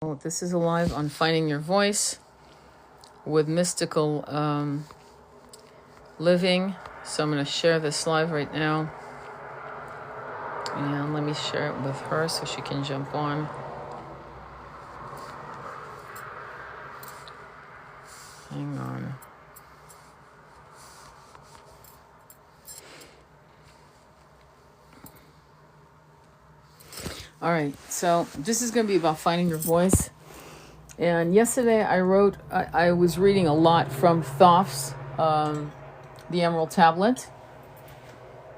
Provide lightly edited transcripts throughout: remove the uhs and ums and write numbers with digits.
This is a live on Finding Your Voice with Mystical Living. So I'm going to share this live right now. And let me share it with her so she can jump on. Hang on. All right, so this is going to be about finding your voice. And yesterday I was reading a lot from Thoth's, the Emerald Tablet.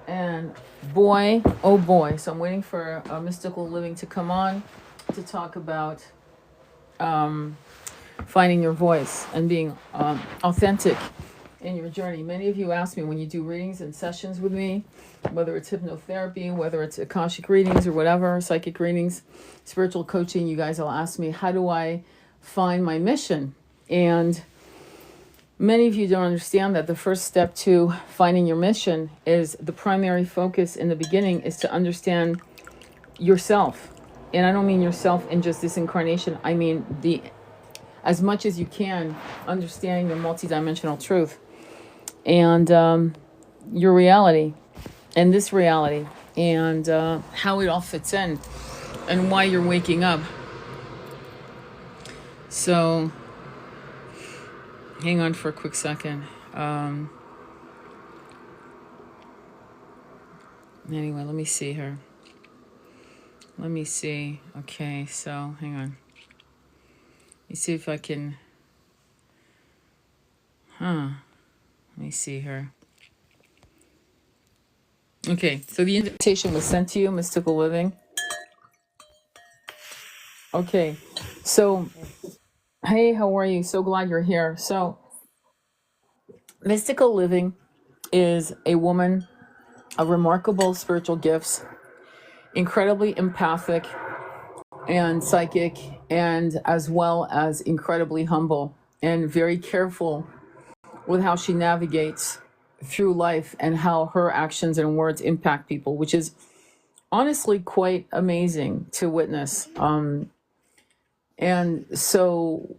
And boy, oh boy, so I'm waiting for Mystical Living to come on to talk about finding your voice and being authentic in your journey. Many of you ask me when you do readings and sessions with me, whether it's hypnotherapy, whether it's Akashik readings or whatever, psychic readings, spiritual coaching, you guys will ask me, how do I find my mission? And many of you don't understand that the first step to finding your mission is the primary focus in the beginning is to understand yourself. And I don't mean yourself in just this incarnation. I mean as much as you can, understanding the multidimensional truth and your reality and this reality and how it all fits in and why you're waking up. So hang on for a quick second. Anyway, let me see here. Let me see. Okay, so hang on. Let me see if I can. Let me see here. Okay, so the invitation was sent to you, Mystical Living. Okay, so hey, how are you? So glad you're here. So, Mystical Living is a woman of remarkable spiritual gifts, incredibly empathic and psychic, and as well as incredibly humble and very careful with how she navigates through life and how her actions and words impact people, which is honestly quite amazing to witness. And so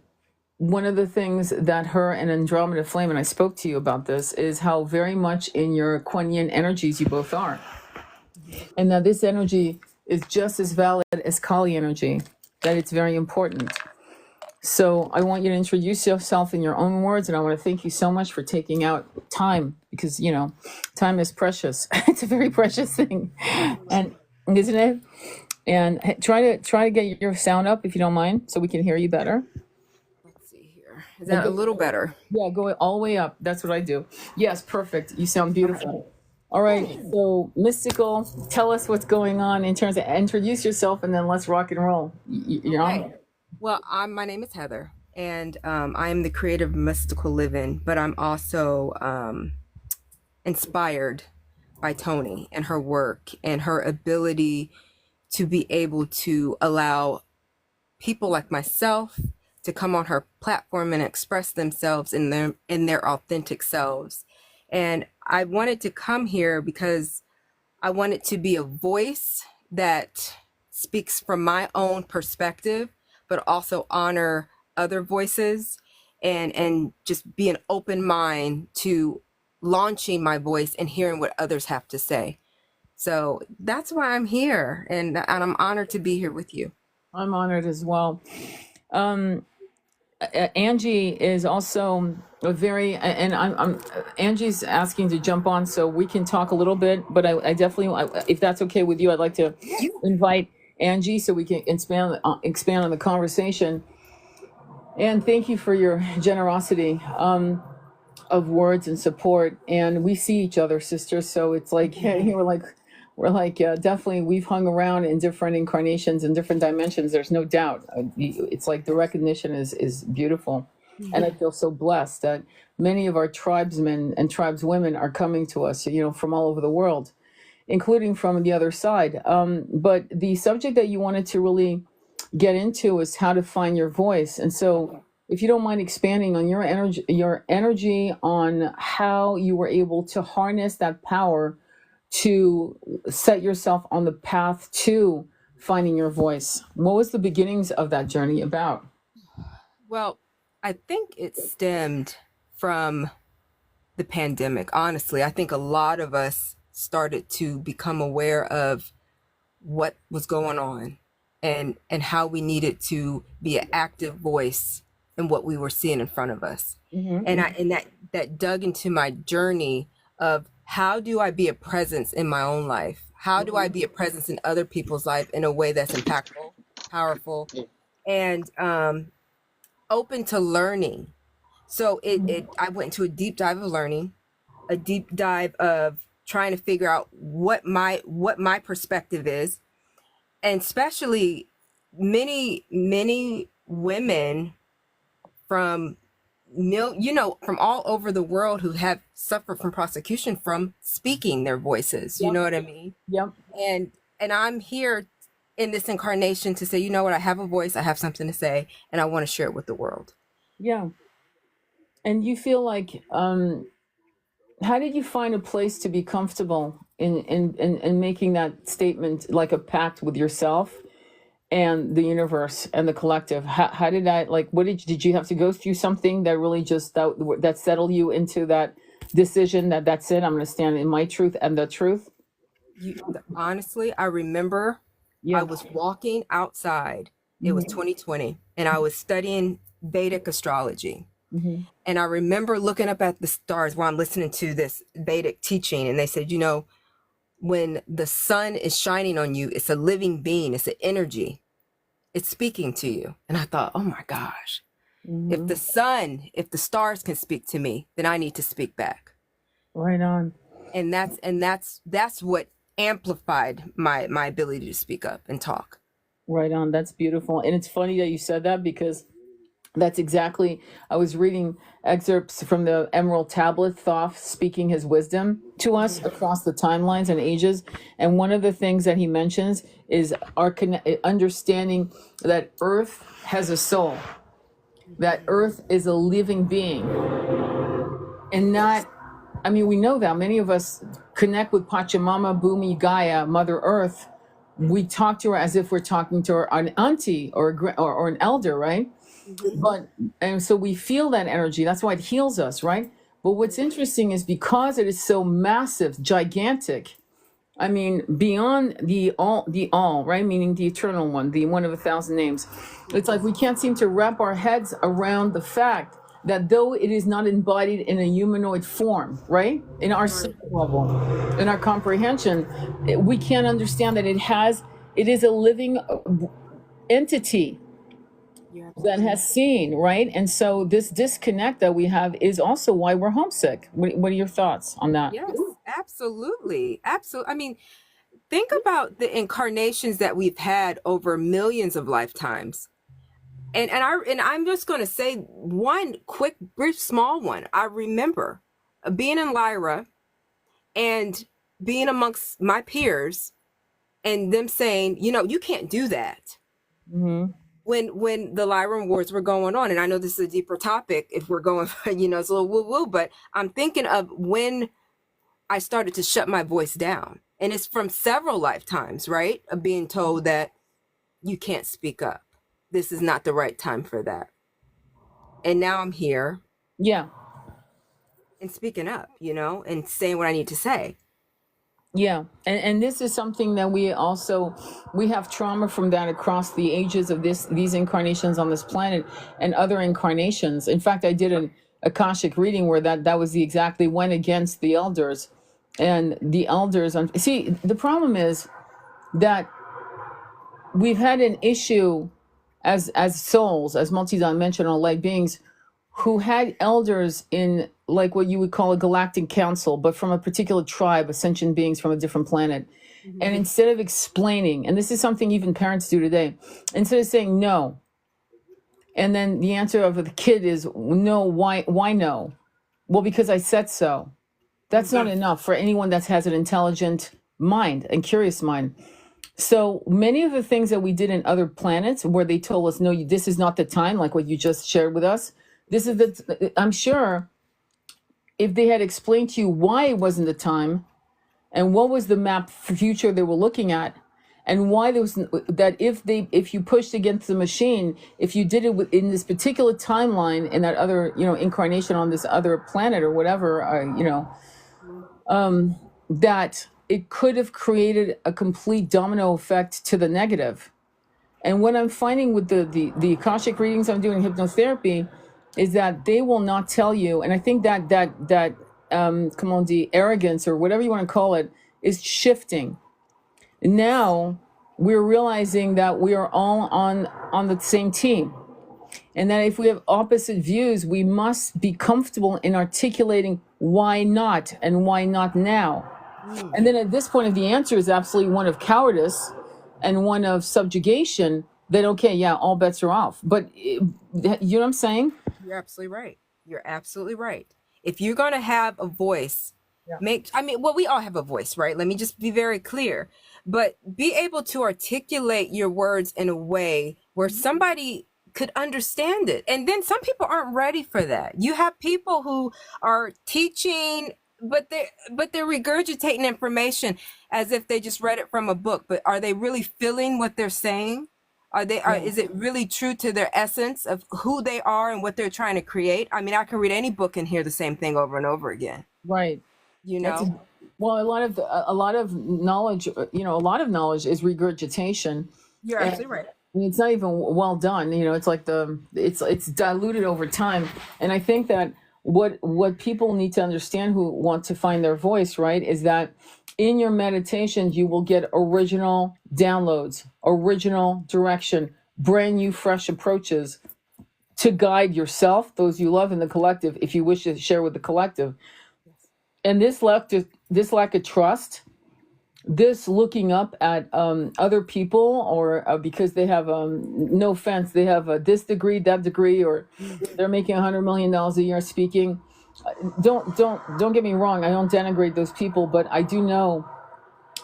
one of the things that her and Andromeda Flame, and I spoke to you about this, is how very much in your Kuan Yin energies you both are. And that this energy is just as valid as Kali energy, that it's very important. So I want you to introduce yourself in your own words, and I want to thank you so much for taking out time, because, you know, time is precious. It's a very precious thing, and isn't it? And try to get your sound up if you don't mind, so we can hear you better. Let's see here. Is that a little better? Yeah, go all the way up. That's what I do. Yes, perfect. You sound beautiful. All right, so Mystical, tell us what's going on in terms of introduce yourself, and then let's rock and roll. You know? Okay. Well, my name is Heather, and I am the creator of Mystical Living, but I'm also inspired by Tony and her work and her ability to be able to allow people like myself to come on her platform and express themselves in their authentic selves. And I wanted to come here because I wanted to be a voice that speaks from my own perspective, but also honor other voices and just be an open mind to launching my voice and hearing what others have to say. So that's why I'm here, and I'm honored to be here with you. I'm honored as well. Angie is also a very, and I'm Angie's asking to jump on so we can talk a little bit, but I definitely, if that's okay with you, I'd like to invite Angie so we can expand on the conversation. And thank you for your generosity of words and support. And we see each other, sisters. So it's like, hey, we're like definitely we've hung around in different incarnations and different dimensions. There's no doubt. It's like the recognition is beautiful. And I feel so blessed that many of our tribesmen and tribeswomen are coming to us, you know, from all over the world, including from the other side. But the subject that you wanted to really get into is how to find your voice. And so if you don't mind expanding on your energy on how you were able to harness that power to set yourself on the path to finding your voice? What was the beginnings of that journey about? Well, I think it stemmed from the pandemic. Honestly, I think a lot of us started to become aware of what was going on and how we needed to be an active voice in what we were seeing in front of us. And I and that dug into my journey of how do I be a presence in my own life? How do I be a presence in other people's life in a way that's impactful, powerful, and open to learning? So I went into a deep dive of learning, a deep dive of trying to figure out what my perspective is, and especially many women from from all over the world who have suffered from prosecution from speaking their voices. You Yep. know what I mean? Yep. And I'm here in this incarnation to say, you know what, I have a voice, I have something to say, and I want to share it with the world. Yeah. And you feel like, how did you find a place to be comfortable in making that statement, like a pact with yourself and the universe and the collective? How did that, like, what did you have to go through something that really just that settled you into that decision that that's it, I'm going to stand in my truth and the truth? Honestly, I remember I Yeah. was walking outside. It was 2020, and I was studying Vedic astrology. Mm-hmm. And I remember looking up at the stars while I'm listening to this Vedic teaching, and they said, when the sun is shining on you, it's a living being, it's an energy, it's speaking to you. And I thought, oh my gosh, if the stars can speak to me, then I need to speak back. Right on. And that's what amplified my ability to speak up and talk. Right on. That's beautiful. And it's funny that you said that, because that's exactly, I was reading excerpts from the Emerald Tablet, Thoth speaking his wisdom to us across the timelines and ages. And one of the things that he mentions is our understanding that Earth has a soul, that Earth is a living being. And not, I mean, we know that many of us connect with Pachamama, Bhumi, Gaia, Mother Earth. We talk to her as if we're talking to an auntie or an elder, right? But and so we feel that energy. That's why it heals us, right? But what's interesting is because it is so massive, gigantic. I mean, beyond the all, right? Meaning the eternal one, the one of 1,000 names. It's like we can't seem to wrap our heads around the fact that though it is not embodied in a humanoid form, right? In our soul level, in our comprehension, we can't understand that it is a living entity that has seen, right? And so this disconnect that we have is also why we're homesick. What are your thoughts on that? Yes, absolutely. Absolutely. I mean, think about the incarnations that we've had over millions of lifetimes. And I'm just going to say one quick, brief, small one. I remember being in Lyra and being amongst my peers and them saying, you can't do that. Mm-hmm. When the Lyra Wars were going on, and I know this is a deeper topic if we're going, it's a little woo-woo, but I'm thinking of when I started to shut my voice down. And it's from several lifetimes, right? Of being told that you can't speak up. This is not the right time for that. And now I'm here. Yeah. And speaking up, and saying what I need to say. Yeah. And this is something that we have trauma from that across the ages of these incarnations on this planet and other incarnations. In fact, I did an Akashik reading where that was they went against the elders, and the elders see, the problem is that we've had an issue as souls, as multidimensional light beings, who had elders in, like, what you would call a galactic council, but from a particular tribe, ascension beings from a different planet. Mm-hmm. And instead of explaining, and this is something even parents do today, instead of saying no, and then the answer of the kid is no, why no? Well, because I said so. That's not enough for anyone that has an intelligent mind and curious mind. So many of the things that we did in other planets where they told us, no, this is not the time, like what you just shared with us. I'm sure if they had explained to you why it wasn't the time and what was the map future they were looking at, and why there was that if you pushed against the machine, if you did it in this particular timeline in that other incarnation on this other planet or whatever, that it could have created a complete domino effect to the negative. And what I'm finding with the Akashic readings I'm doing hypnotherapy is that they will not tell you, and I think that come on, the arrogance or whatever you want to call it is shifting. Now we're realizing that we are all on the same team, and that if we have opposite views, we must be comfortable in articulating why not and why not now. And then at this point, if the answer is absolutely one of cowardice and one of subjugation, then okay, yeah, all bets are off. But you know what I'm saying? You're absolutely right. You're absolutely right. If you're going to have a voice, well, we all have a voice, right? Let me just be very clear. But be able to articulate your words in a way where somebody could understand it. And then some people aren't ready for that. You have people who are teaching, but they're regurgitating information as if they just read it from a book. But are they really feeling what they're saying? Is it really true to their essence of who they are and what they're trying to create? I mean, I can read any book and hear the same thing over and over again. Right. Well, a lot of knowledge, a lot of knowledge is regurgitation. You're absolutely right. It's not even well done. It's like it's diluted over time. And I think that what people need to understand who want to find their voice, right, is that in your meditations, you will get original downloads, original direction, brand new, fresh approaches to guide yourself, those you love, and the collective, if you wish to share with the collective. And this lack of trust, this looking up at other people, or because they have, no offense, they have this degree, that degree, or they're making $100 million a year speaking. Don't get me wrong. I don't denigrate those people, but I do know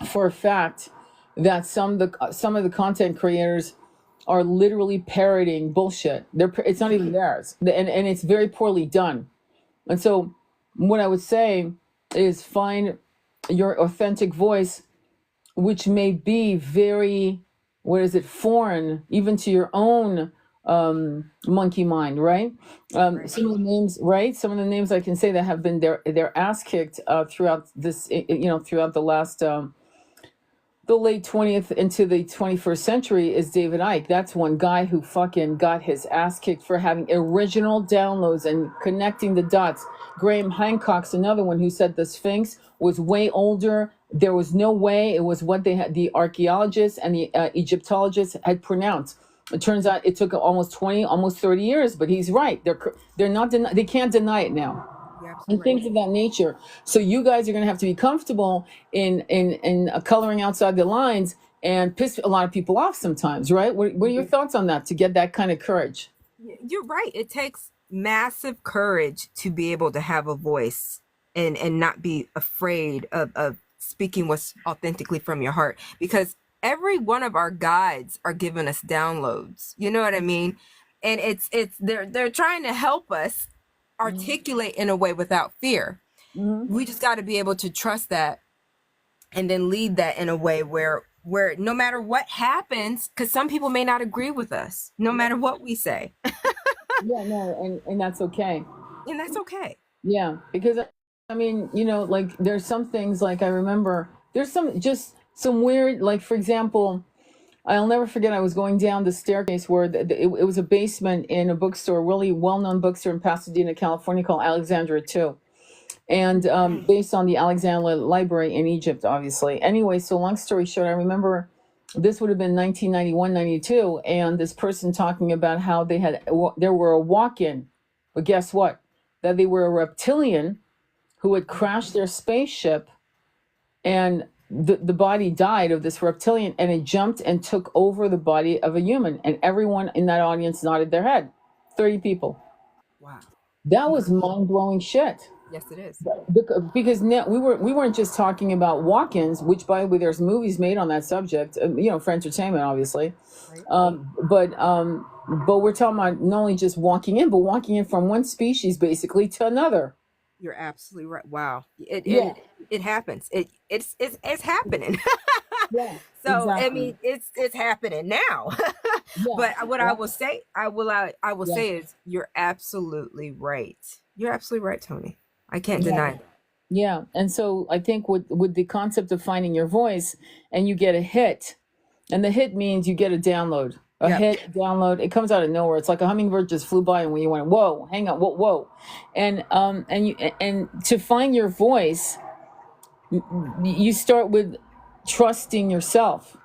for a fact that some of the content creators are literally parroting bullshit. It's not even theirs, and it's very poorly done. And so, what I would say is find your authentic voice, which may be very, foreign even to your own monkey mind, right? Some of the names, right? Some of the names I can say that have been their ass kicked throughout this, throughout the last the late 20th into the 21st century is David Icke. That's one guy who fucking got his ass kicked for having original downloads and connecting the dots. Graham Hancock's another one who said the Sphinx was way older. There was no way. It was what they had, the archaeologists and the Egyptologists had pronounced. It turns out it took almost 20, almost 30 years, but he's right. They're not they can't deny it now. And things of that nature. So you guys are going to have to be comfortable in coloring outside the lines and piss a lot of people off sometimes, right? What are your thoughts on that to get that kind of courage? You're right. It takes massive courage to be able to have a voice and not be afraid of speaking what's authentically from your heart, because every one of our guides are giving us downloads. You know what I mean? And they're trying to help us articulate in a way without fear. We just got to be able to trust that and then lead that in a way where no matter what happens, because some people may not agree with us, no matter what we say. And that's okay. And that's okay. Yeah, because I mean, like there's some things, like I remember there's some weird, like for example, I'll never forget, I was going down the staircase where it was a basement in a bookstore, a really well-known bookstore in Pasadena, California, called Alexandria 2. And based on the Alexandria Library in Egypt, obviously. Anyway, so long story short, I remember this would have been 1991, 92, and this person talking about how there were a walk-in, but guess what? That they were a reptilian who had crashed their spaceship, and the body died of this reptilian, and it jumped and took over the body of a human, and everyone in that audience nodded their head. 30 people. Wow. That was mind-blowing shit. Yes, it is. Because now we weren't just talking about walk-ins, which by the way, there's movies made on that subject, for entertainment, obviously. But we're talking about not only just walking in, but walking in from one species basically to another. You're absolutely right. Wow. It happens. It's happening. Yeah, So I exactly. mean, it's happening now. Yeah, But what I yeah, will say, I will yeah, say is you're absolutely right. You're absolutely right, Tony. I can't yeah. deny that. Yeah. And so I think with the concept of finding your voice, and you get a hit, and the hit means you get a download. A Yep. hit, a download, it comes out of nowhere. It's like a hummingbird just flew by, and when you went, whoa, hang on, whoa, whoa. And to find your voice, you start with trusting yourself.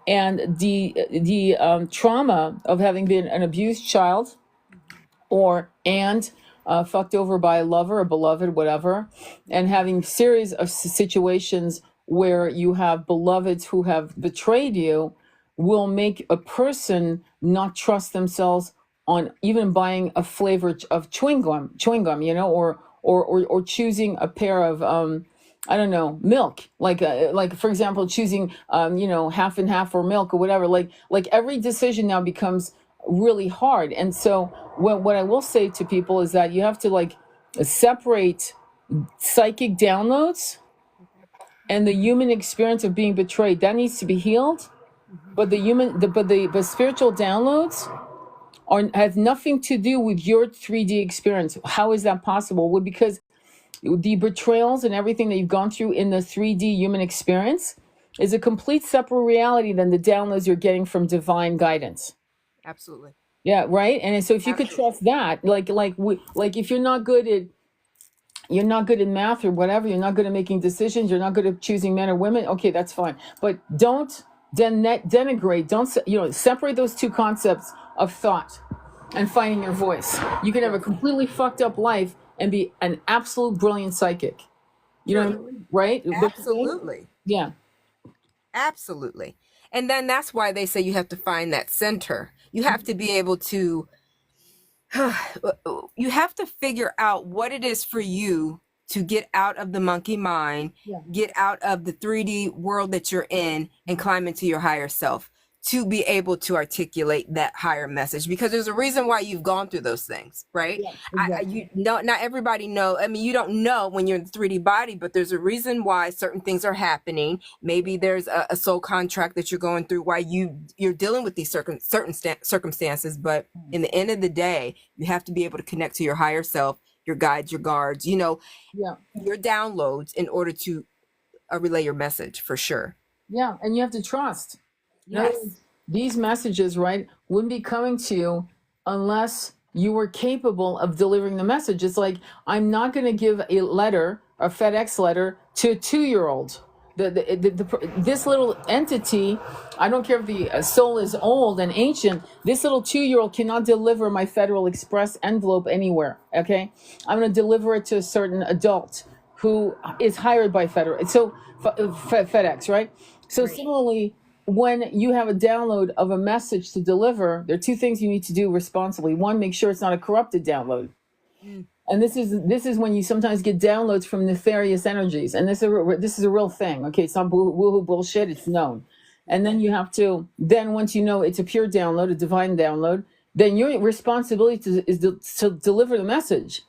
And the trauma of having been an abused child, or and fucked over by a lover, a beloved, whatever, and having series of situations where you have beloveds who have betrayed you, will make a person not trust themselves on even buying a flavor of chewing gum, or choosing a pair of I don't know, milk. Like for example, choosing half and half or milk or whatever. Like every decision now becomes really hard. And so what I will say to people is that you have to like separate psychic downloads and the human experience of being betrayed. That needs to be healed. But the spiritual downloads have nothing to do with your 3D experience. How is that possible? Well, because the betrayals and everything that you've gone through in the 3D human experience is a complete separate reality than the downloads you're getting from divine guidance. Absolutely. Yeah, right. And so if you could Absolutely. trust that, like if you're not good at math or whatever, you're not good at making decisions, you're not good at choosing men or women, okay, that's fine. But don't denigrate, don't separate those two concepts of thought and finding your voice. You can have a Yes. completely fucked up life and be an absolute brilliant psychic. You know what I True. mean? Right? Absolutely. Yeah. Absolutely. And then that's why they say you have to find that center. You have to be able to you have to figure out what it is for you to get out of the monkey mind, Yeah. get out of the 3D world that you're in, and climb into your higher self to be able to articulate that higher message, because there's a reason why you've gone through those things, right? Yeah, exactly. You know, not everybody know. I mean, you don't know when you're in the 3D body, but there's a reason why certain things are happening. Maybe there's a soul contract that you're going through, why you're dealing with these certain circumstances. But in the end of the day, you have to be able to connect to your higher self, your guides, your guards, Yeah. your downloads, in order to relay your message, for sure. Yeah. And you have to trust. In other Yes. words, these messages, right, wouldn't be coming to you unless you were capable of delivering the message. It's like, I'm not going to give a letter, a FedEx letter, to a 2-year-old. This little entity, I don't care if the soul is old and ancient, this little 2-year-old cannot deliver my Federal Express envelope anywhere. Okay. I'm going to deliver it to a certain adult who is hired by FedEx, right? So Right. similarly, when you have a download of a message to deliver, there are two things you need to do responsibly. One, make sure it's not a corrupted download. Mm. And this is when you sometimes get downloads from nefarious energies, and this is a real thing. Okay, it's not woohoo bullshit. It's known. And then you have to, then once you know it's a pure download, a divine download, then your responsibility is to deliver the message.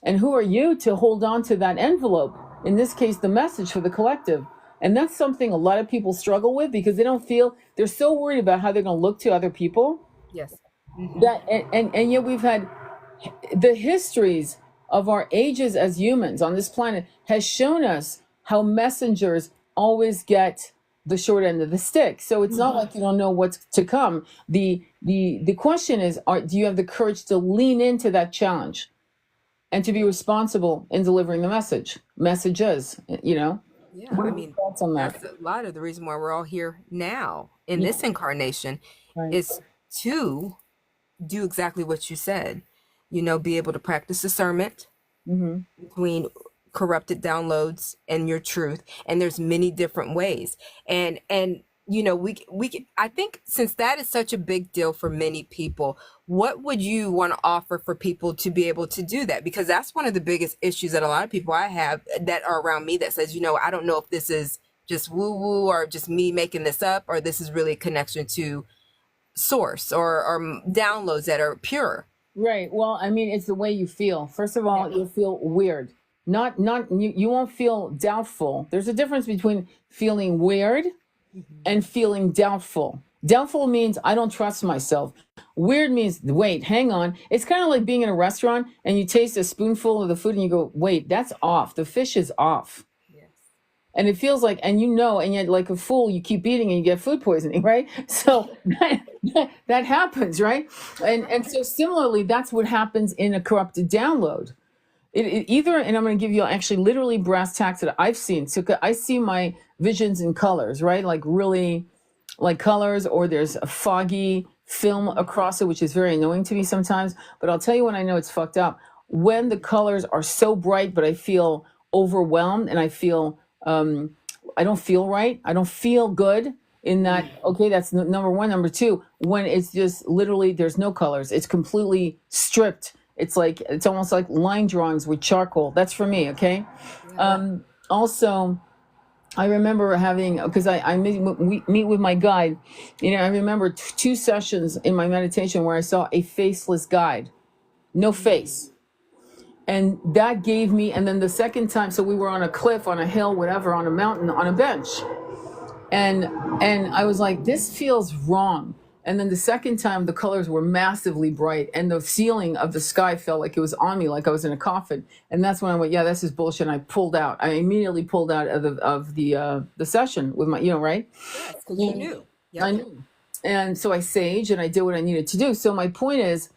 And who are you to hold on to that envelope? In this case, the message for the collective. And that's something a lot of people struggle with, because they're so worried about how they're going to look to other people, Yes. Hmm. that and yet we've had the histories of our ages as humans on this planet has shown us how messengers always get the short end of the stick. So it's not like you don't know what's to come. The question is, do you have the courage to lean into that challenge and to be responsible in delivering the messages? Yeah, What I are your mean, thoughts on that? that's a lot of the reason why we're all here now in Yeah, this incarnation, right. is to do exactly what you said. Be able to practice discernment Mm-hmm. between corrupted downloads and your truth. And there's many different ways. And I think, since that is such a big deal for many people, what would you want to offer for people to be able to do that? Because that's one of the biggest issues that a lot of people I have that are around me, that says, I don't know if this is just woo woo, or just me making this up, or this is really a connection to source, or downloads that are pure. Right. Well, I mean, it's the way you feel. First of Yeah. all, you'll feel weird. Not you won't feel doubtful. There's a difference between feeling weird and feeling doubtful. Doubtful means I don't trust myself. Weird means, wait, hang on. It's kind of like being in a restaurant and you taste a spoonful of the food and you go, wait, that's off. The fish is off. Yes. And it feels like, and you know, and yet like a fool, you keep eating and you get food poisoning, right? So that happens, right? And so similarly, that's what happens in a corrupted download. It either, and I'm going to give you actually literally brass tacks that I've seen. So I see my visions in colors, right? Like really like colors, or there's a foggy film across it, which is very annoying to me sometimes. But I'll tell you when I know it's fucked up. When the colors are so bright, but I feel overwhelmed and I feel, I don't feel right. I don't feel good in that. Okay, that's number one. Number two, when it's just literally, there's no colors. It's completely stripped. It's like, it's almost like line drawings with charcoal. That's for me. Okay. Also, I remember having, because I meet with my guide, you know, I remember two sessions in my meditation where I saw a faceless guide, no face. And that gave me, and then the second time, so we were on a cliff, on a hill, whatever, on a mountain, on a bench. And I was like, this feels wrong. And then the second time, the colors were massively bright, and the ceiling of the sky felt like it was on me, like I was in a coffin. And that's when I went, yeah, this is bullshit. And I pulled out. I immediately pulled out of the session with my, you know, right? Yes, because you knew. Yep. I knew. And so I saged and I did what I needed to do. So my point is,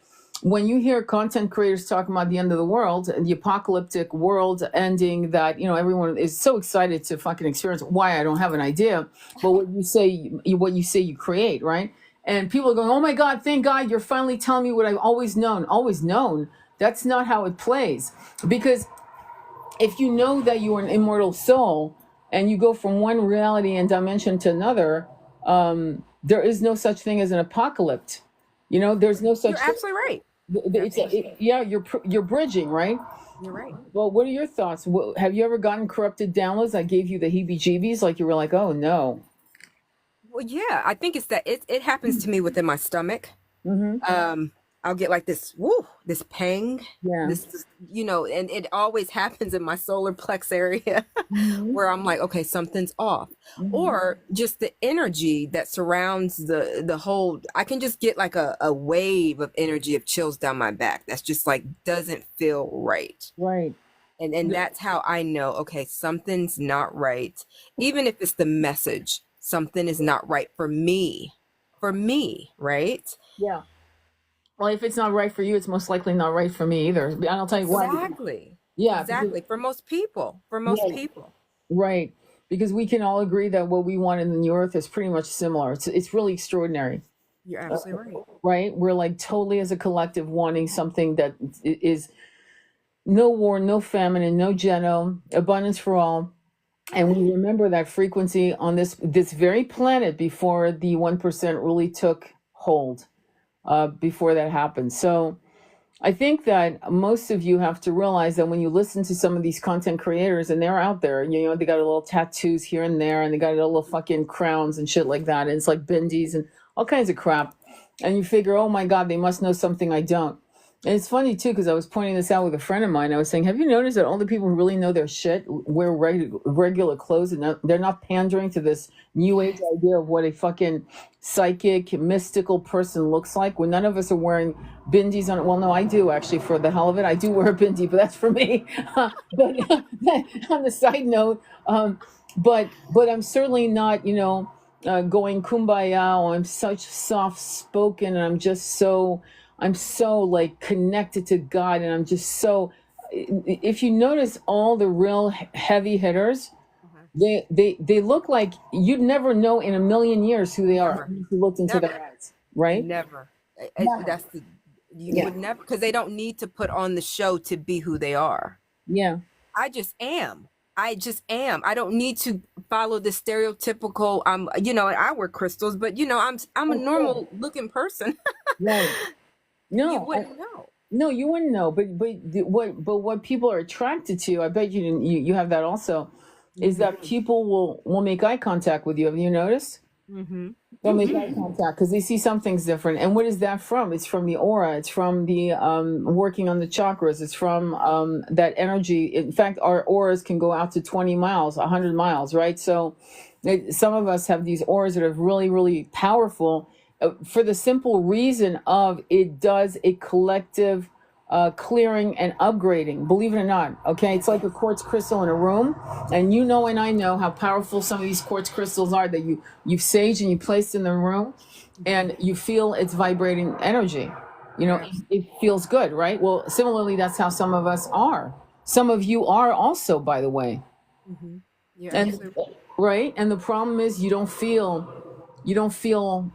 when you hear content creators talking about the end of the world and the apocalyptic world ending, that, you know, everyone is so excited to fucking experience. Why? I don't have an idea. But what you say, you create, right? And people are going, oh my God, thank God you're finally telling me what I've always known. Always known. That's not how it plays. Because if you know that you are an immortal soul and you go from one reality and dimension to another, there is no such thing as an apocalypse. You know, there's no such. You're absolutely right. You're bridging, right? You're right. Well, what are your thoughts? Have you ever gotten corrupted downloads that gave you the heebie-jeebies? Like you were like, oh no. Well, yeah, I think it's that it happens to me within my stomach. I'll get like this, this pang, this, you know, and it always happens in my solar plex area where I'm like, okay, something's off. Or just the energy that surrounds the whole, I can just get like a wave of energy of chills down my back. That's just like, doesn't feel right. Right. And that's how I know, okay, something's not right. Even if it's the message, something is not right for me, right? Yeah. Well, if it's not right for you, it's most likely not right for me either. And I'll tell you why. Exactly. Yeah. Exactly. For most people. People. Right. Because we can all agree that what we want in the earth is pretty much similar. It's really extraordinary. You're absolutely right. Right? We're like totally as a collective wanting something that is no war, no famine, and no genome, abundance for all. And we remember that frequency on this very planet before the 1% really took hold. Before that happened. So I think that most of you have to realize that when you listen to some of these content creators, and they're out there, you know, they got a little tattoos here and there, and they got a little fucking crowns and shit like that. And it's like bindis and all kinds of crap. And you figure, oh my God, they must know something I don't. And it's funny too, because I was pointing this out with a friend of mine. I was saying, have you noticed that all the people who really know their shit wear regular clothes, and they're not pandering to this new age idea of what a fucking psychic, mystical person looks like? When none of us are wearing bindis on it. Well, no, I do actually, for the hell of it. I do wear a bindi, but that's for me. But on the side note, but I'm certainly not, you know, going kumbaya, or I'm such soft spoken, and I'm so like connected to God, and I'm just so, if you notice all the real heavy hitters, they look like you'd never know in a million years who they are if you looked into their eyes, right? Never. You would never, because they don't need to put on the show to be who they are. Yeah. I just am. I don't need to follow the stereotypical, you know, I wear crystals, but you know, I'm a normal looking person. Right. No, you wouldn't know. No, you wouldn't know. But what people are attracted to, I bet you have that also, is that people will make eye contact with you. Have you noticed? They'll make eye contact because they see something's different. And what is that from? It's from the aura. It's from the working on the chakras. It's from that energy. In fact, our auras can go out to 20 miles, 100 miles, right? So Some of us have these auras that are really, really powerful, for the simple reason of it does a collective clearing and upgrading, believe it or not. Okay, it's like a quartz crystal in a room, and you know and I know how powerful some of these quartz crystals are that you've saged and you placed in the room, and you feel its vibrating energy. You know, it feels good, right? Well, similarly, that's how some of us are. Some of you are also, by the way. Mm-hmm. You're And absolutely right, and the problem is you don't feel,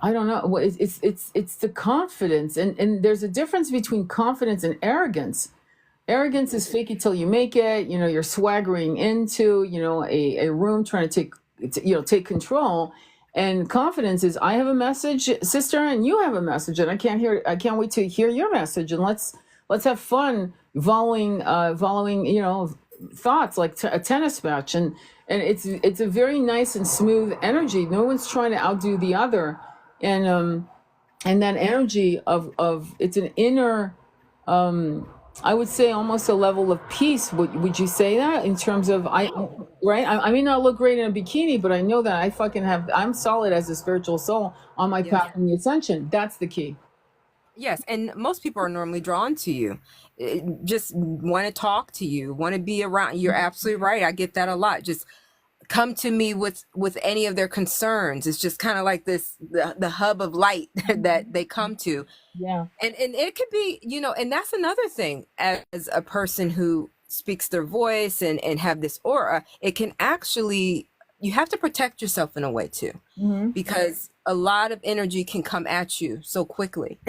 I don't know, it's the confidence, and there's a difference between confidence and arrogance. Arrogance is fake it till you make it. You know, you're swaggering into, a room trying to take control. And confidence is, I have a message, sister, and you have a message, and I can't wait to hear your message, and let's have fun following thoughts like a tennis match. And it's a very nice and smooth energy. No one's trying to outdo the other. And that energy of it's an inner, I would say, almost a level of peace. Would you say that, in terms of, right? I may not look great in a bikini, but I know that I'm solid as a spiritual soul on my yes. path in the ascension. That's the key. Yes, and most people are normally drawn to you. Just want to talk to you, want to be around. You're absolutely right. I get that a lot. Just come to me with any of their concerns. It's just kind of like the hub of light that they come to. Yeah. And it could be, and that's another thing, as a person who speaks their voice and have this aura, it can actually, you have to protect yourself in a way too, because a lot of energy can come at you so quickly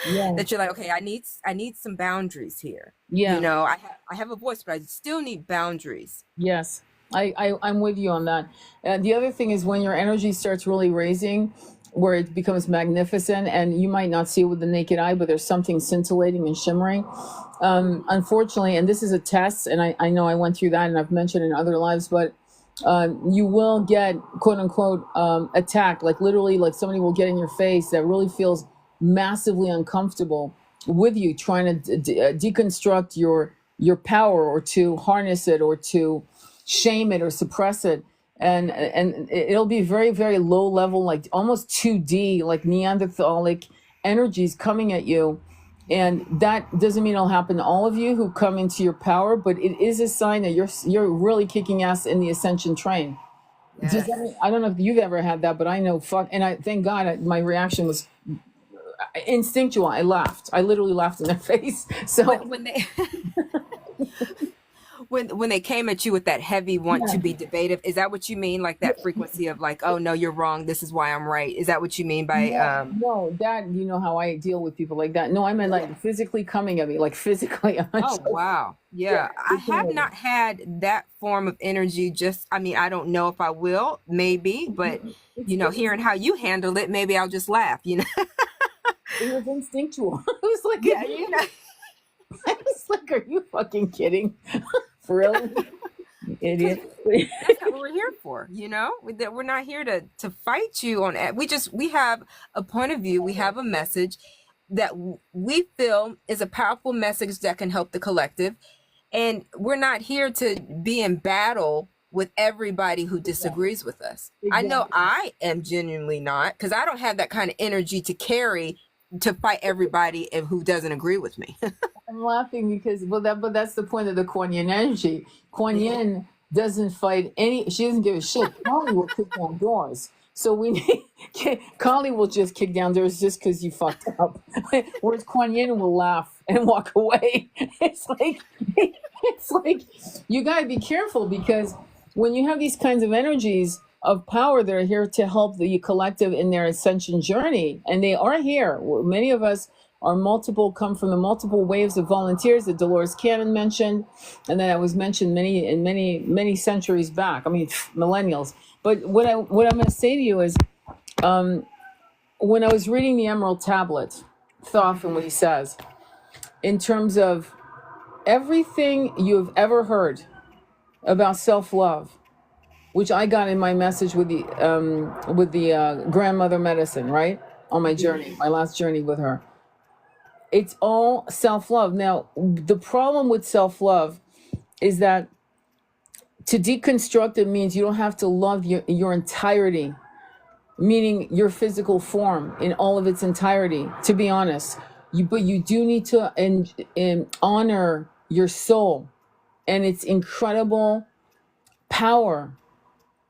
Yeah. that you're like, okay, I need some boundaries here. Yeah. I have a voice, but I still need boundaries. Yes, I'm with you on that. And the other thing is, when your energy starts really raising, where it becomes magnificent, and you might not see it with the naked eye, but there's something scintillating and shimmering. Unfortunately, and this is a test, and I know I went through that, and I've mentioned in other lives, but you will get, quote unquote, attacked. Like, literally, like somebody will get in your face that really feels massively uncomfortable with you, trying to deconstruct your power, or to harness it, or to shame it, or suppress it. And it'll be very, very low level, like almost 2D, like Neanderthalic energies coming at you. And that doesn't mean it'll happen to all of you who come into your power, but it is a sign that you're really kicking ass in the ascension train. Yes. I don't know if you've ever had that, but I know, and I thank God, my reaction was instinctual. I laughed. I literally laughed in their face. So when they when they came at you with that heavy want to be debative, is that what you mean? Like that frequency of like, oh no, you're wrong, this is why I'm right. Is that what you mean by no, that, you know how I deal with people like that. No, I meant like physically coming at me, like physically. Oh wow. Yeah. I have not had that form of energy. Just, I mean, I don't know if I will, maybe, but hearing how you handle it, maybe I'll just laugh, It was instinctual. It was like, Yeah, I was like, are you fucking kidding? For real? Idiot. that's not what we're here for, that we're not here to fight you on it. We have a point of view, we have a message that we feel is a powerful message that can help the collective, and we're not here to be in battle with everybody who disagrees with us. I know I am genuinely not, because I don't have that kind of energy to carry to fight everybody who doesn't agree with me. I'm laughing because, but that's the point of the Kuan Yin energy. Kuan Yin doesn't fight she doesn't give a shit. Kali will kick down doors. So Kali will just kick down doors just because you fucked up. Whereas Kuan Yin will laugh and walk away. It's like you gotta be careful, because when you have these kinds of energies of power, they're here to help the collective in their ascension journey, and they are here. Many of us come from the multiple waves of volunteers that Dolores Cannon mentioned, and that was mentioned many centuries back. I mean, millennials. But what I'm going to say to you is, when I was reading the Emerald Tablet, Thoth, and what he says, in terms of everything you've ever heard about self-love, which I got in my message with the grandmother medicine, right? On my journey, my last journey with her. It's all self-love. Now, the problem with self-love is that to deconstruct it means you don't have to love your entirety, meaning your physical form in all of its entirety, to be honest. But you do need to and honor your soul and its incredible power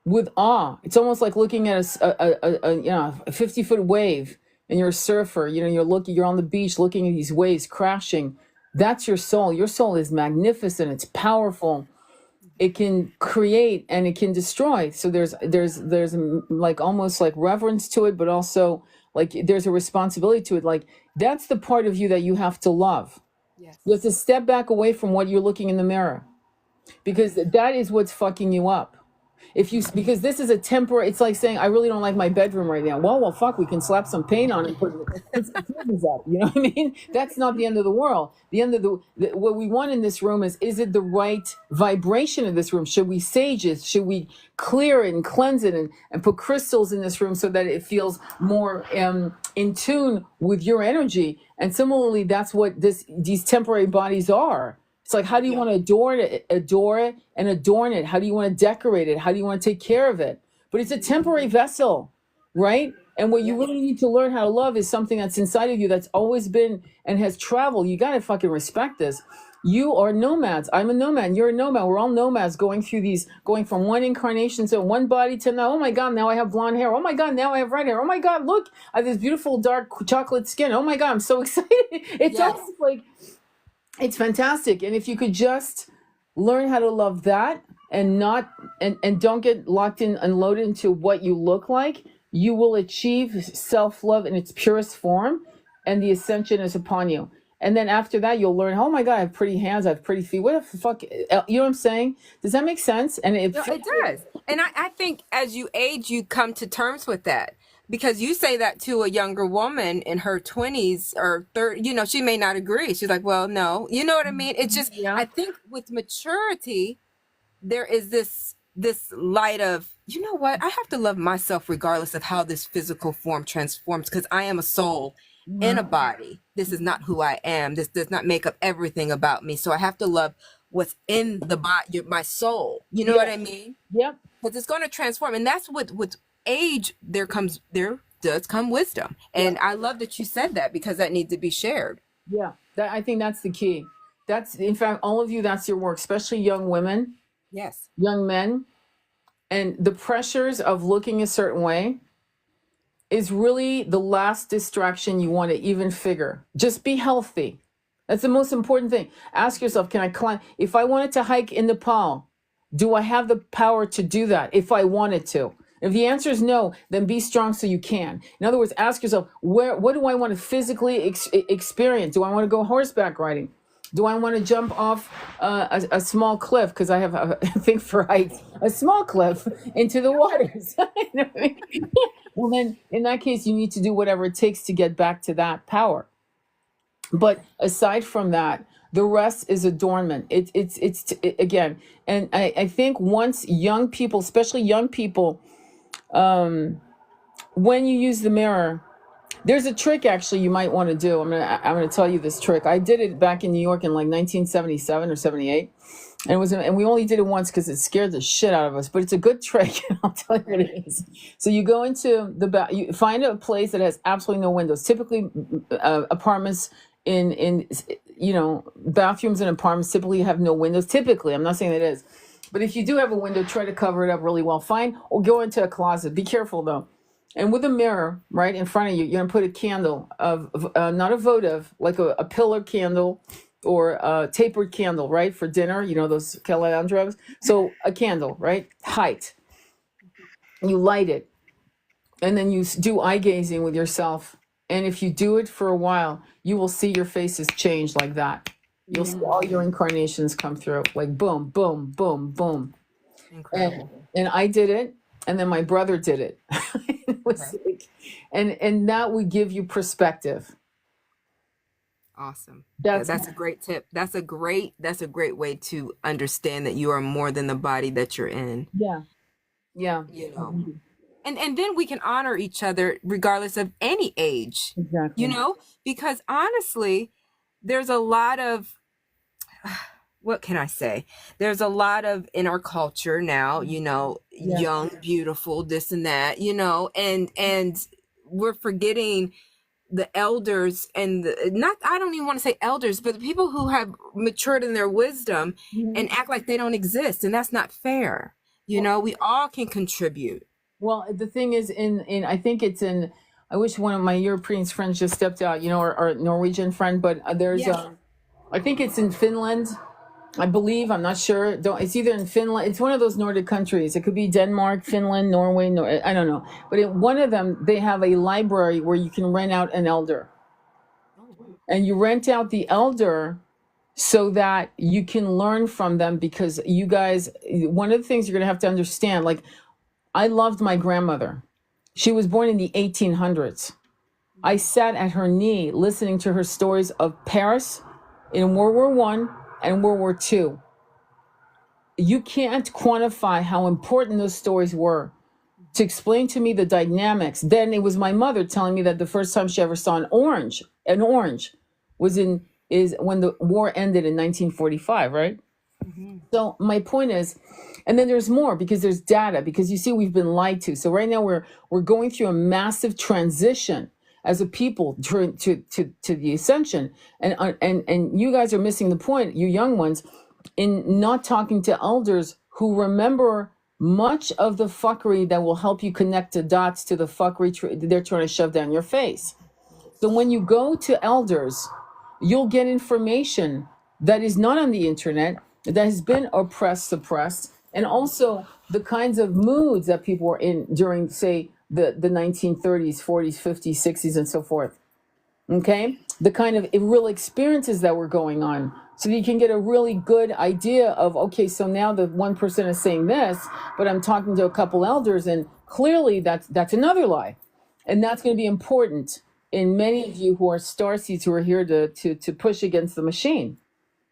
with awe. It's almost like looking at a 50-foot wave, and you're a surfer. You're on the beach looking at these waves crashing. That's your soul. Your soul is magnificent. It's powerful. It can create and it can destroy. So there's like almost like reverence to it, but also like there's a responsibility to it. Like that's the part of you that you have to love. Yes. You have to step back away from what you're looking in the mirror, because that is what's fucking you up. Because this is a temporary, it's like saying, I really don't like my bedroom right now. Well, fuck, we can slap some paint on it and put some curtains up. You know what I mean? That's not the end of the world. The end of what we want in this room is it the right vibration of this room? Should we sage it? Should we clear it and cleanse it and put crystals in this room so that it feels more in tune with your energy? And similarly, that's what these temporary bodies are. It's like, how do you want to adore it and adorn it? How do you want to decorate it? How do you want to take care of it? But it's a temporary vessel, right? And what you really need to learn how to love is something that's inside of you that's always been and has traveled. You got to fucking respect this. You are nomads. I'm a nomad. You're a nomad. We're all nomads going from one incarnation to one body to now. Oh my God, now I have blonde hair. Oh my God, now I have red hair. Oh my God, look, I have this beautiful dark chocolate skin. Oh my God, I'm so excited. It's almost like, it's fantastic. And if you could just learn how to love that and not and don't get locked in and loaded into what you look like, you will achieve self-love in its purest form, and the ascension is upon you. And then after that, you'll learn, oh my God, I have pretty hands, I have pretty feet. What the fuck? You know what I'm saying? Does that make sense? And it does. And I think as you age, you come to terms with that. Because you say that to a younger woman in her 20s or 30, she may not agree. She's like, well, no, you know what I mean? It's just, I think with maturity, there is this light of, you know what? I have to love myself regardless of how this physical form transforms, because I am a soul in a body. This is not who I am. This does not make up everything about me. So I have to love what's in the body, my soul. You know what I mean? Yep. Because it's going to transform. And that's with age, there does come wisdom. And I love that you said that, because that needs to be shared. Yeah, I think that's the key. That's, in fact, all of you, that's your work, especially young women. Yes. Young men. And the pressures of looking a certain way is really the last distraction you want to even figure. Just be healthy. That's the most important thing. Ask yourself, can I climb? If I wanted to hike in Nepal, do I have the power to do that if I wanted to? If the answer is no, then be strong so you can. In other words, ask yourself, what do I want to physically experience? Do I want to go horseback riding? Do I want to jump off a small cliff? Because I have a thing for heights. A small cliff into the waters. Well, then in that case, you need to do whatever it takes to get back to that power. But aside from that, the rest is adornment. It's again, and I think once young people, especially young people, when you use the mirror, there's a trick actually you might want to do. I'm gonna tell you this trick. I did it back in New York in like 1977 or 78, and we only did it once because it scared the shit out of us. But it's a good trick, and I'll tell you what it is. So you go into you find a place that has absolutely no windows. Typically, apartments in bathrooms in apartments typically have no windows. Typically, I'm not saying it is. But if you do have a window, try to cover it up really well. Fine, or go into a closet. Be careful though. And with a mirror right in front of you, you're gonna put a candle of not a votive, like a pillar candle or a tapered candle, right, for dinner. You know those calandras. So a candle, right, height. You light it, and then you do eye gazing with yourself. And if you do it for a while, you will see your faces change like that. You'll see all your incarnations come through, like boom, boom, boom, boom. Incredible. And I did it, and then my brother did it. It was like, and that would give you perspective. Awesome. That's a great tip. That's a great way to understand that you are more than the body that you're in. Yeah. And then we can honor each other regardless of any age. Exactly. Because honestly, there's a lot of what can I say? There's a lot of in our culture now, Yeah. young, beautiful, this and that, and we're forgetting the elders and not, I don't even want to say elders, but the people who have matured in their wisdom Mhm. and act like they don't exist. And that's not fair. We all can contribute. Well, the thing is, in I think it's in. I wish one of my European friends just stepped out, or Norwegian friend, but there's Yes. I think it's in Finland. I believe, I'm not sure. Don't. It's either in Finland. It's one of those Nordic countries. It could be Denmark, Finland, Norway. I don't know. But in one of them, they have a library where you can rent out an elder, and you rent out the elder so that you can learn from them, because you guys. One of the things you're going to have to understand, like, I loved my grandmother. She was born in the 1800s. I sat at her knee listening to her stories of Paris in World War One and World War Two. You can't quantify how important those stories were to explain to me the dynamics. Then it was my mother telling me that the first time she ever saw an orange was in is when the war ended in 1945, right? Mhm. So my point is, and then there's more, because there's data, because you see we've been lied to. So right now we're going through a massive transition as a people to the ascension, and you guys are missing the point, you young ones, in not talking to elders who remember much of the fuckery that will help you connect the dots to the fuckery they're trying to shove down your face. So when you go to elders, you'll get information that is not on the internet, that has been oppressed, suppressed, and also the kinds of moods that people were in during, say, the 1930s, 40s, 50s, 60s, and so forth. Okay? The kind of real experiences that were going on. So that you can get a really good idea of, okay, so now the 1% is saying this, but I'm talking to a couple elders, and clearly that's another lie. And that's going to be important in many of you who are starseeds, who are here to push against the machine.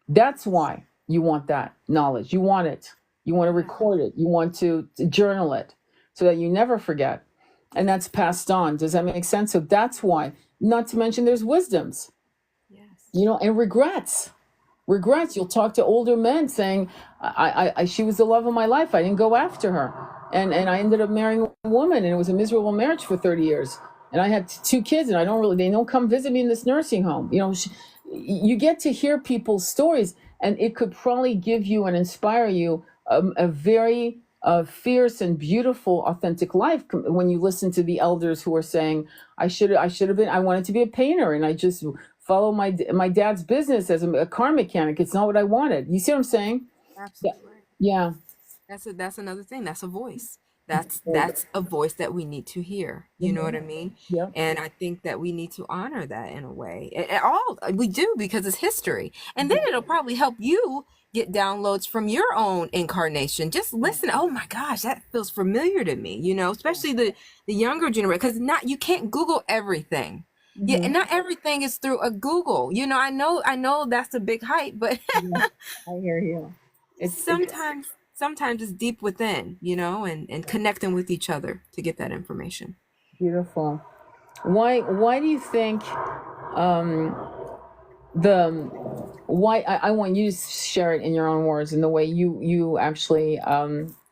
That's why you want that knowledge. You want it. You want to record it. You want to journal it so that you never forget. And that's passed on. Does that make sense? So that's why. Not to mention there's wisdoms, Yes. and regrets. You'll talk to older men saying, she was the love of my life. I didn't go after her. And I ended up marrying a woman, and it was a miserable marriage for 30 years. And I had two kids, and they don't come visit me in this nursing home. You get to hear people's stories, and it could probably give you and inspire you a very fierce and beautiful, authentic life when you listen to the elders who are saying, I should have been, I wanted to be a painter, and I just follow my dad's business as a car mechanic. It's not what I wanted. You see what I'm saying? Yeah. Absolutely right. Yeah. That's another thing. That's a voice. That's a voice that we need to hear. You know what Mhm. I mean? Yeah. And I think that we need to honor that in a way. And all we do, because it's history. And then it'll probably help you get downloads from your own incarnation. Just listen. Oh my gosh, that feels familiar to me. Especially the younger generation, because not you can't Google everything. Yeah, and Mhm. not everything is through a Google. I know that's a big hype, but Yeah. I hear you. It's sometimes it's deep within, and connecting with each other to get that information. beautiful. Why do you think um the why I want you to share it in your own words, in the way you actually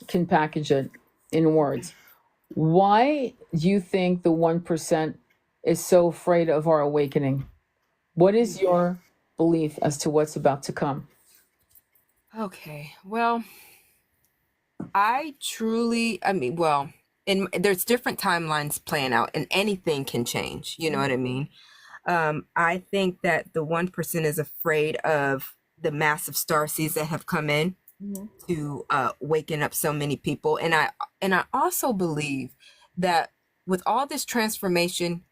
can package it in words. Why do you think the 1% is so afraid of our awakening? What is your belief as to what's about to come? Okay. Well, I mean, well, there's different timelines playing out, and anything can change. You know what I mean? I think that the 1% is afraid of the massive star seeds that have come in Mhm. to waking up so many people, and I also believe that with all this transformation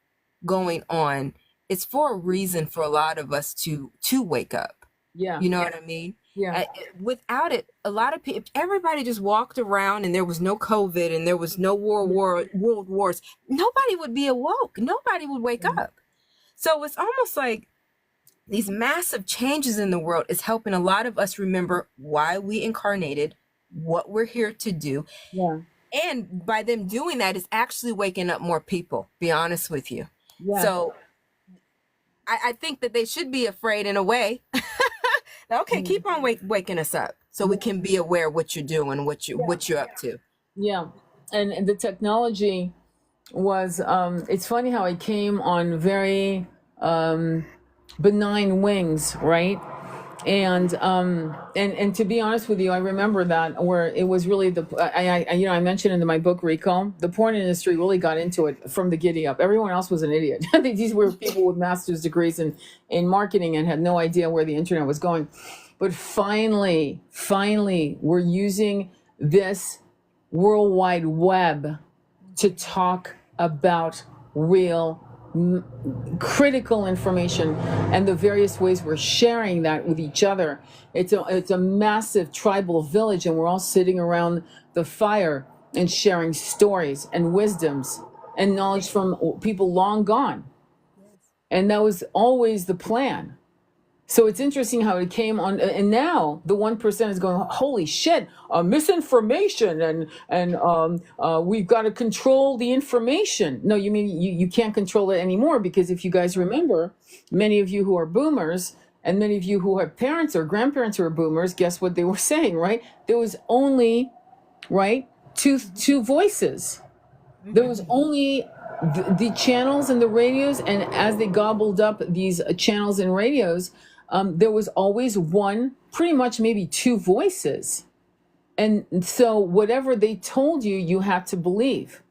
going on, it's for a reason for a lot of us to wake up. Yeah. You know what I mean? Yeah. Uh, Without it, a lot of people, if everybody just walked around and there was no COVID and there was no world wars, nobody would be awoke. Nobody would wake up. So it's almost like these massive changes in the world is helping a lot of us remember why we incarnated, what we're here to do. Yeah. And by them doing that, it's actually waking up more people, be honest with you. Yeah. So I think that they should be afraid in a way Okay, keep on waking us up so we can be aware what you're doing, what you're up to. Yeah. And the technology was, it's funny how it came on very benign wings, right? And to be honest with you, I remember that where it was really I mentioned in my book Recall, the porn industry really got into it from the giddy up. Everyone else was an idiot. These were people with master's degrees in marketing and had no idea where the internet was going. But finally, we're using this World Wide Web to talk about real critical information and the various ways we're sharing that with each other. It's a massive tribal village, and we're all sitting around the fire and sharing stories and wisdoms and knowledge from people long gone. And that was always the plan. So it's interesting how it came on, and now the 1% is going, holy shit, misinformation, and we've got to control the information. No, you mean you can't control it anymore, because if you guys remember, many of you who are boomers and many of you who have parents or grandparents who are boomers, guess what they were saying, right? There was only, right, two voices. There was only the channels and the radios, and as they gobbled up these channels and radios, there was always one, pretty much maybe two voices. And so whatever they told you, you had to believe.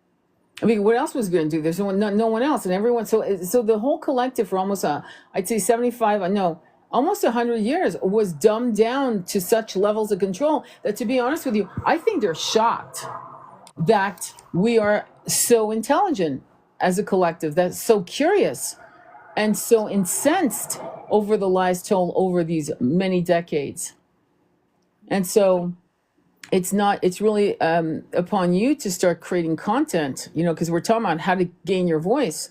I mean, what else was going to do? There's no one else, and everyone. So the whole collective for almost I'd say 75, no, almost 100 years was dumbed down to such levels of control that, to be honest with you, I think they're shocked that we are so intelligent as a collective, that's so curious and so incensed over the lies told over these many decades. And so it's really upon you to start creating content, because we're talking about how to gain your voice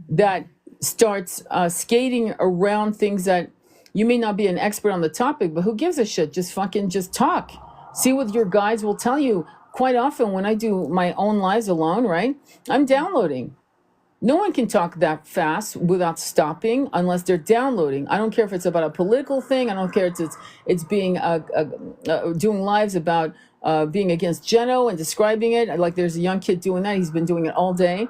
that starts skating around things that you may not be an expert on the topic, but who gives a shit? Just talk. See what your guides will tell you. Quite often when I do my own lives alone, right, I'm downloading. No one can talk that fast without stopping unless they're downloading. I don't care if it's about a political thing. I don't care if it's being doing lives about being against Geno and describing it. Like there's a young kid doing that. He's been doing it all day.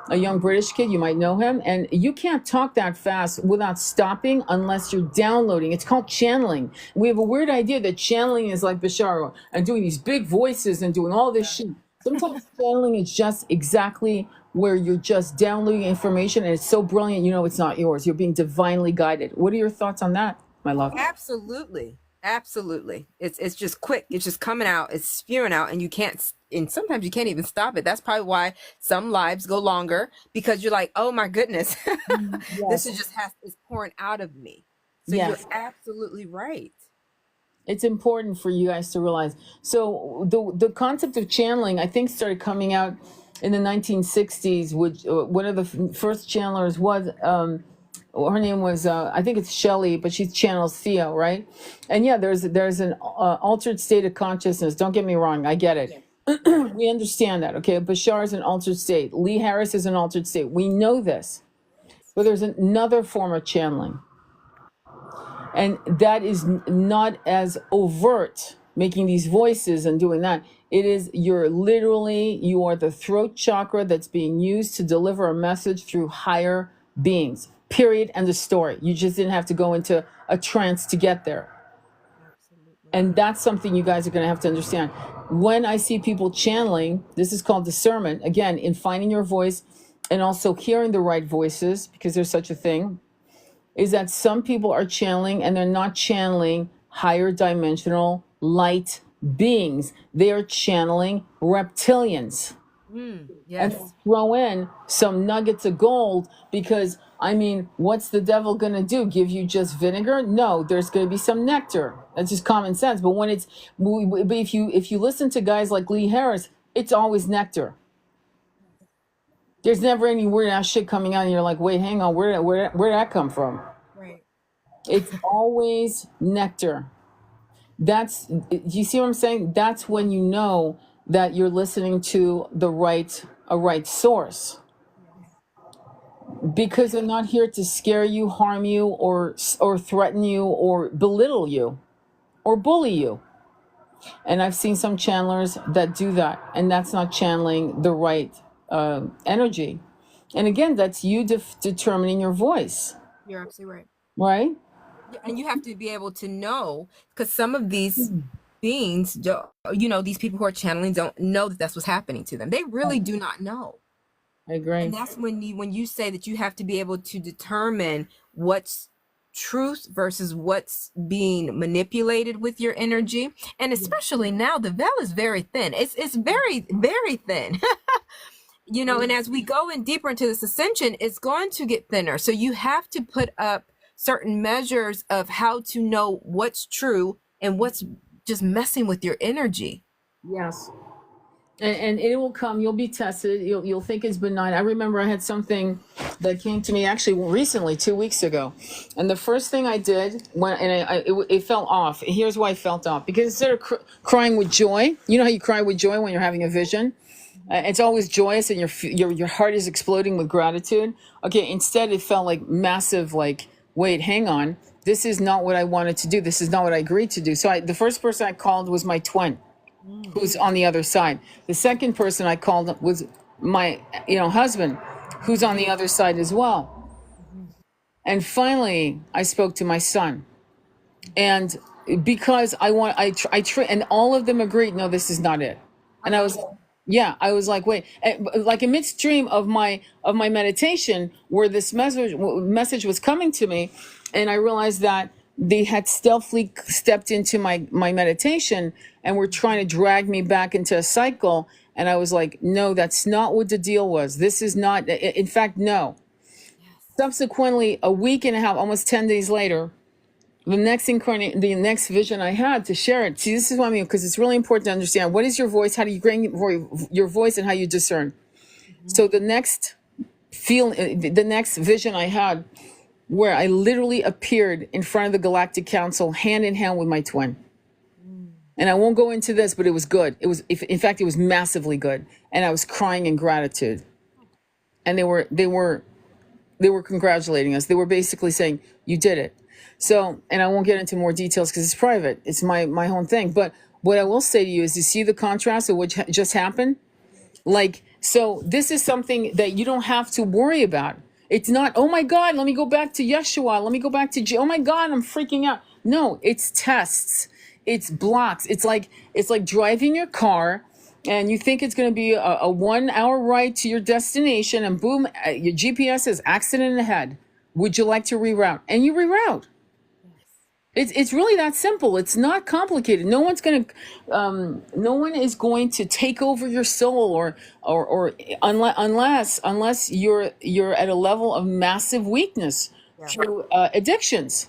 A young British kid, you might know him. And you can't talk that fast without stopping unless you're downloading. It's called channeling. We have a weird idea that channeling is like Bashar and doing these big voices and doing all this shit. Sometimes channeling is just exactly where you're just downloading information, and it's so brilliant, it's not yours. You're being divinely guided. What are your thoughts on that, my love? Absolutely. It's just quick. It's just coming out. It's spewing out, and sometimes you can't even stop it. That's probably why some lives go longer, because you're like, oh my goodness, this is just is pouring out of me. So You're absolutely right. It's important for you guys to realize. So the concept of channeling, I think, started coming out in the 1960s, which one of the first channelers was, her name was, I think it's Shelley, but she channels Theo, right? And yeah, there's an altered state of consciousness. Don't get me wrong, I get it. We understand that, okay? Bashar is an altered state. Lee Harris is an altered state. We know this. But there's another form of channeling. And that is not as overt, making these voices and doing that. It is, you are the throat chakra that's being used to deliver a message through higher beings. Period. End of story. You just didn't have to go into a trance to get there. Absolutely. And that's something you guys are going to have to understand. When I see people channeling, this is called discernment. Again, in finding your voice and also hearing the right voices, because there's such a thing, is that some people are channeling and they're not channeling higher dimensional light beings. They are channeling reptilians. Yes. And throw in some nuggets of gold, because what's the devil going to do? Give you just vinegar? No, there's going to be some nectar. That's just common sense. But if you listen to guys like Lee Harris, it's always nectar. There's never any weird ass shit coming out and you're like, wait, hang on, where did that come from? Right. It's always nectar. Do you see what I'm saying? That's when you know that you're listening to a right source. because they're not here to scare you, harm you, or threaten you, or belittle you, or bully you. And I've seen some channelers that do that, and that's not channeling the right energy. And again, that's you determining your voice, You're absolutely right. right? Yeah, and you have to be able to know, because some of these beings, these people who are channeling don't know that that's what's happening to them. They really do not know. I agree. And that's when you say that you have to be able to determine what's truth versus what's being manipulated with your energy. And especially now, the veil is very thin. It's very, very thin. And as we go in deeper into this ascension, it's going to get thinner. So you have to put up certain measures of how to know what's true and what's just messing with your energy. Yes. And it will come. You'll be tested. You'll think it's benign. I remember I had something that came to me actually recently, 2 weeks ago, and the first thing I did it fell off. Here's why it felt off: because instead of crying with joy, you know how you cry with joy when you're having a vision. It's always joyous, and your heart is exploding with gratitude. Okay, instead it felt like massive. Like, wait, hang on. This is not what I wanted to do. This is not what I agreed to do. So the first person I called was my twin, who's on the other side. The second person I called was my, husband, who's on the other side as well. And finally, I spoke to my son, and because and all of them agreed, no, this is not it. And I was like, wait, like a midstream of my meditation, where this message was coming to me, and I realized that they had stealthily stepped into my meditation and were trying to drag me back into a cycle. And I was like, no, that's not what the deal was. This is not, in fact, no. Subsequently, a week and a half, almost 10 days later, the next vision I had to share it. See, this is what I mean, because it's really important to understand what is your voice, how do you bring your voice, and how you discern. So the next vision I had, where I literally appeared in front of the Galactic Council, hand in hand with my twin. And I won't go into this, but it was good. In fact, it was massively good. And I was crying in gratitude. And they were congratulating us. They were basically saying, you did it. So, and I won't get into more details because it's private. It's my own thing. But what I will say to you is, you see the contrast of what just happened? Like, so this is something that you don't have to worry about. It's not, oh my God, let me go back to Yeshua. Let me go back to, oh my God, I'm freaking out. No, it's tests. It's blocks. It's like driving your car, and you think it's going to be a 1 hour ride to your destination, and boom, your GPS says accident ahead. Would you like to reroute? And you reroute. It's really that simple. It's not complicated. No one is going to take over your soul, or unless you're at a level of massive weakness through addictions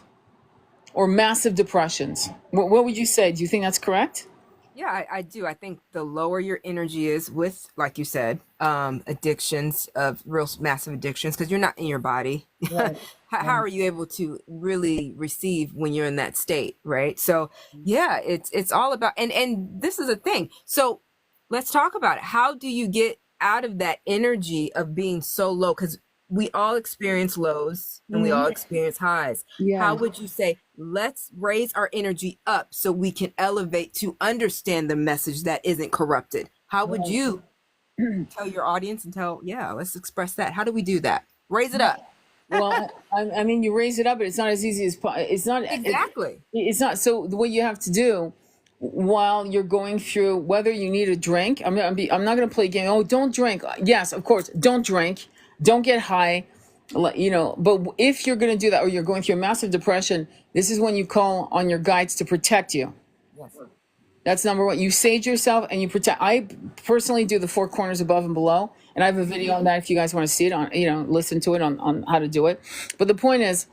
or massive depressions. What would you say? Do you think that's correct? Yeah, I do. I think the lower your energy is with, like you said, addictions, of real massive addictions, because you're not in your body. Right. How are you able to really receive when you're in that state, right? So yeah, it's all about, and this is a thing. So let's talk about it. How do you get out of that energy of being so low? Because we all experience lows and we all experience highs. Yeah. How would you say, let's raise our energy up so we can elevate to understand the message that isn't corrupted? How would you tell your audience let's express that. How do we do that? Raise it up. Well, I mean, you raise it up, but it's not as easy as it's not exactly. It's not. So what you have to do while you're going through, whether you need a drink, I'm not going to play a game. Oh, don't drink. Yes, of course, don't drink. Don't get high. But if you're going to do that, or you're going through a massive depression, this is when you call on your guides to protect you. Yes. That's number one. You sage yourself and you protect. I personally do the 4 corners above and below, and I have a video on that if you guys want to see it listen to it on how to do it. But the point is,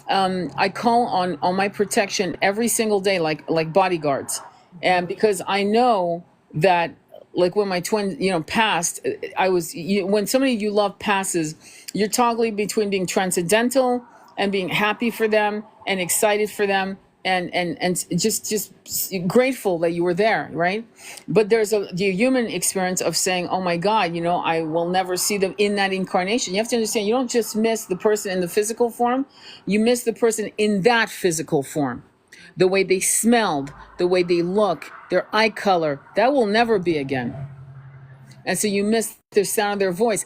I call on my protection every single day, like bodyguards, and because I know that, like when my twin, passed, when somebody you love passes, you're toggling between being transcendental and being happy for them and excited for them. and just grateful that you were there, right? But there's the human experience of saying, oh my God, I will never see them in that incarnation. You have to understand, you don't just miss the person in the physical form, you miss the person in that physical form. The way they smelled, the way they look, their eye color, that will never be again. And so you miss the sound of their voice,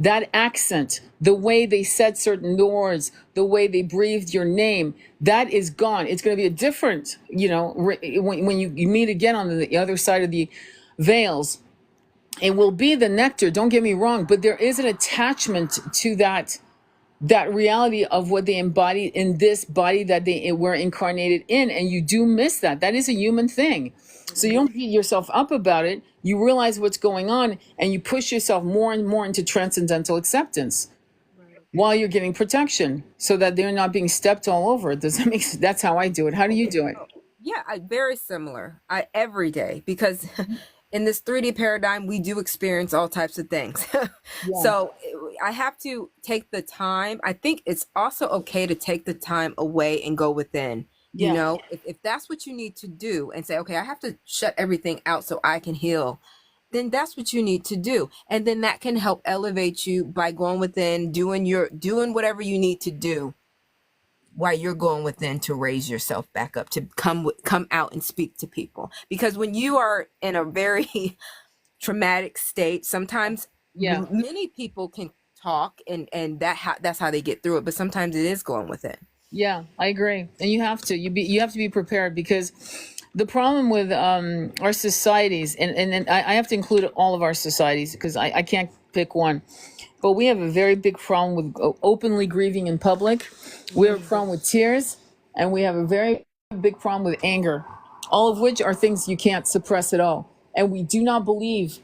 that accent, the way they said certain words, the way they breathed your name, that is gone. It's going to be a different, when you meet again on the other side of the veils. It will be the nectar, don't get me wrong, but there is an attachment to that reality of what they embody in this body that they were incarnated in, and you do miss that. That is a human thing. So you don't beat yourself up about it. You realize what's going on, and you push yourself more and more into transcendental acceptance while you're getting protection, so that they're not being stepped all over. Does that make sense? That's how I do it. How do you do it? Yeah, very similar. Every day, because in this 3D paradigm, we do experience all types of things. Yeah. So I have to take the time. I think it's also okay to take the time away and go within. Yeah. If that's what you need to do, and say, okay, I have to shut everything out so I can heal, then that's what you need to do. And then that can help elevate you by going within, doing whatever you need to do while you're going within to raise yourself back up, to come out and speak to people. Because when you are in a very traumatic state, sometimes many people can talk and that's how they get through it, but sometimes it is going within. Yeah, I agree. And you have to be prepared, because the problem with our societies, and I have to include all of our societies, because I can't pick one, but we have a very big problem with openly grieving in public. We have a problem with tears, and we have a very big problem with anger, all of which are things you can't suppress at all. And we do not believe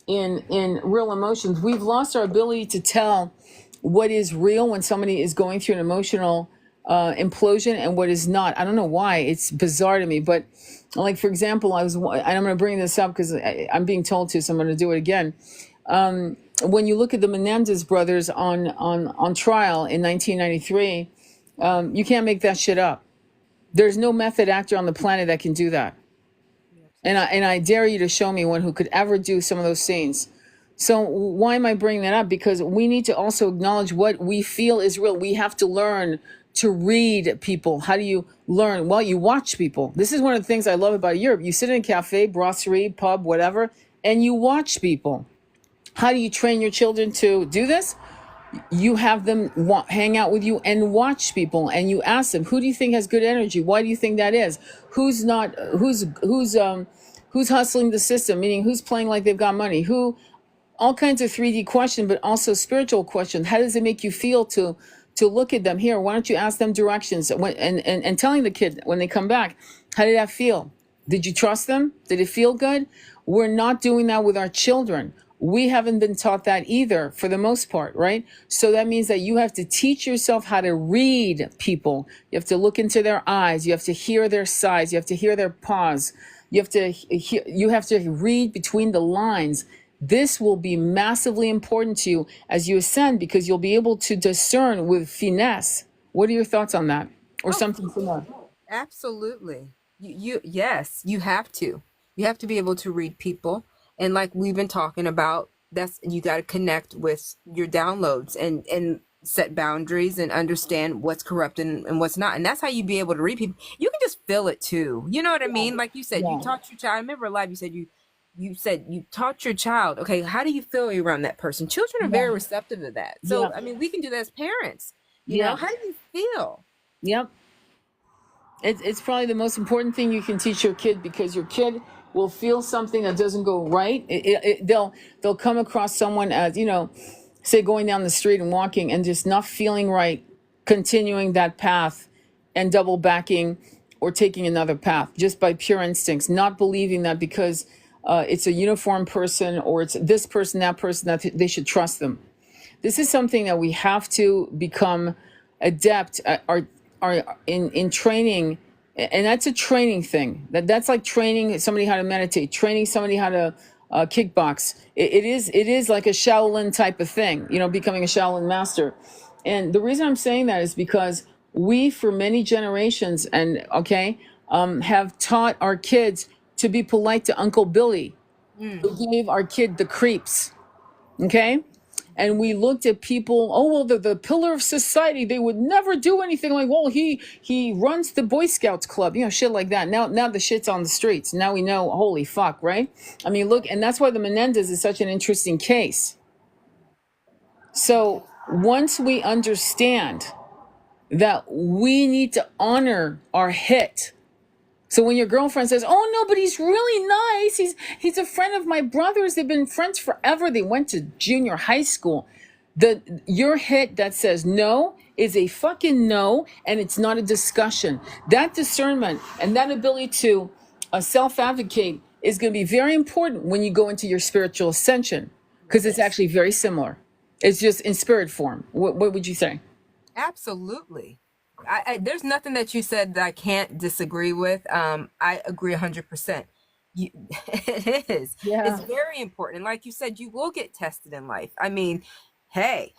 in real emotions. We've lost our ability to tell what is real when somebody is going through an emotional implosion and what is not. I don't know why. It's bizarre to me. But like, for example, and I'm going to bring this up because I'm being told to, so I'm going to do it again. When you look at the Menendez brothers on trial in 1993, you can't make that shit up. There's no method actor on the planet that can do that. And I dare you to show me one who could ever do some of those scenes. So why am I bringing that up? Because we need to also acknowledge what we feel is real. We have to learn to read people. How do you learn? Well, you watch people. This is one of the things I love about Europe. You sit in a cafe, brasserie, pub, whatever, and you watch people. How do you train your children to do this? You have them hang out with you and watch people, and you ask them, who do you think has good energy? Why do you think that is? Who's not? Who's hustling the system? Meaning, who's playing like they've got money? All kinds of 3D questions, but also spiritual questions. How does it make you feel to look at them? Here, why don't you ask them directions? And telling the kid when they come back, how did that feel? Did you trust them? Did it feel good? We're not doing that with our children. We haven't been taught that either, for the most part, right? So that means that you have to teach yourself how to read people. You have to look into their eyes. You have to hear their sighs. You have to hear their pause. You have to read between the lines. This will be massively important to you as you ascend, because you'll be able to discern with finesse. What are your thoughts on that? Or something similar? Absolutely. Yes, you have to. You have to be able to read people. And like we've been talking about, you got to connect with your downloads and set boundaries and understand what's corrupt and what's not. And that's how you be able to read people. You can just feel it too. You know what I mean? Like you said, you taught your child. I remember live, you said you taught your child, okay, how do you feel around that person? Children are very receptive to that. So, I mean, we can do that as parents. You know, how do you feel? Yep. It's probably the most important thing you can teach your kid, because your kid will feel something that doesn't go right. They'll come across someone as, say going down the street and walking and just not feeling right, continuing that path and double backing or taking another path just by pure instincts, not believing that because it's a uniform person or it's this person, that they should trust them. This is something that we have to become adept at, in training. And that's a training thing. That's like training somebody how to meditate, training somebody how to kickbox. It is like a Shaolin type of thing, becoming a Shaolin master. And the reason I'm saying that is because we for many generations and okay, have taught our kids to be polite to Uncle Billy. Mm. We gave our kid the creeps. Okay. And we looked at people, oh well, the pillar of society, they would never do anything like, well, he runs the Boy Scouts club, you know, shit like that. Now the shit's on the streets. Now we know, holy fuck, right? I mean, look, and that's why the Menendez is such an interesting case. So once we understand that we need to honor our hit. So when your girlfriend says, "Oh no, but he's really nice. He's a friend of my brother's. They've been friends forever. They went to junior high school." Your hit that says no is a fucking no, and it's not a discussion. That discernment and that ability to self-advocate is going to be very important when you go into your spiritual ascension, because it's actually very similar. It's just in spirit form. What would you say? Absolutely. There's nothing that you said that I can't disagree with. I agree 100%. You, it is. Yeah. It's very important. And like you said, you will get tested in life. I mean, hey,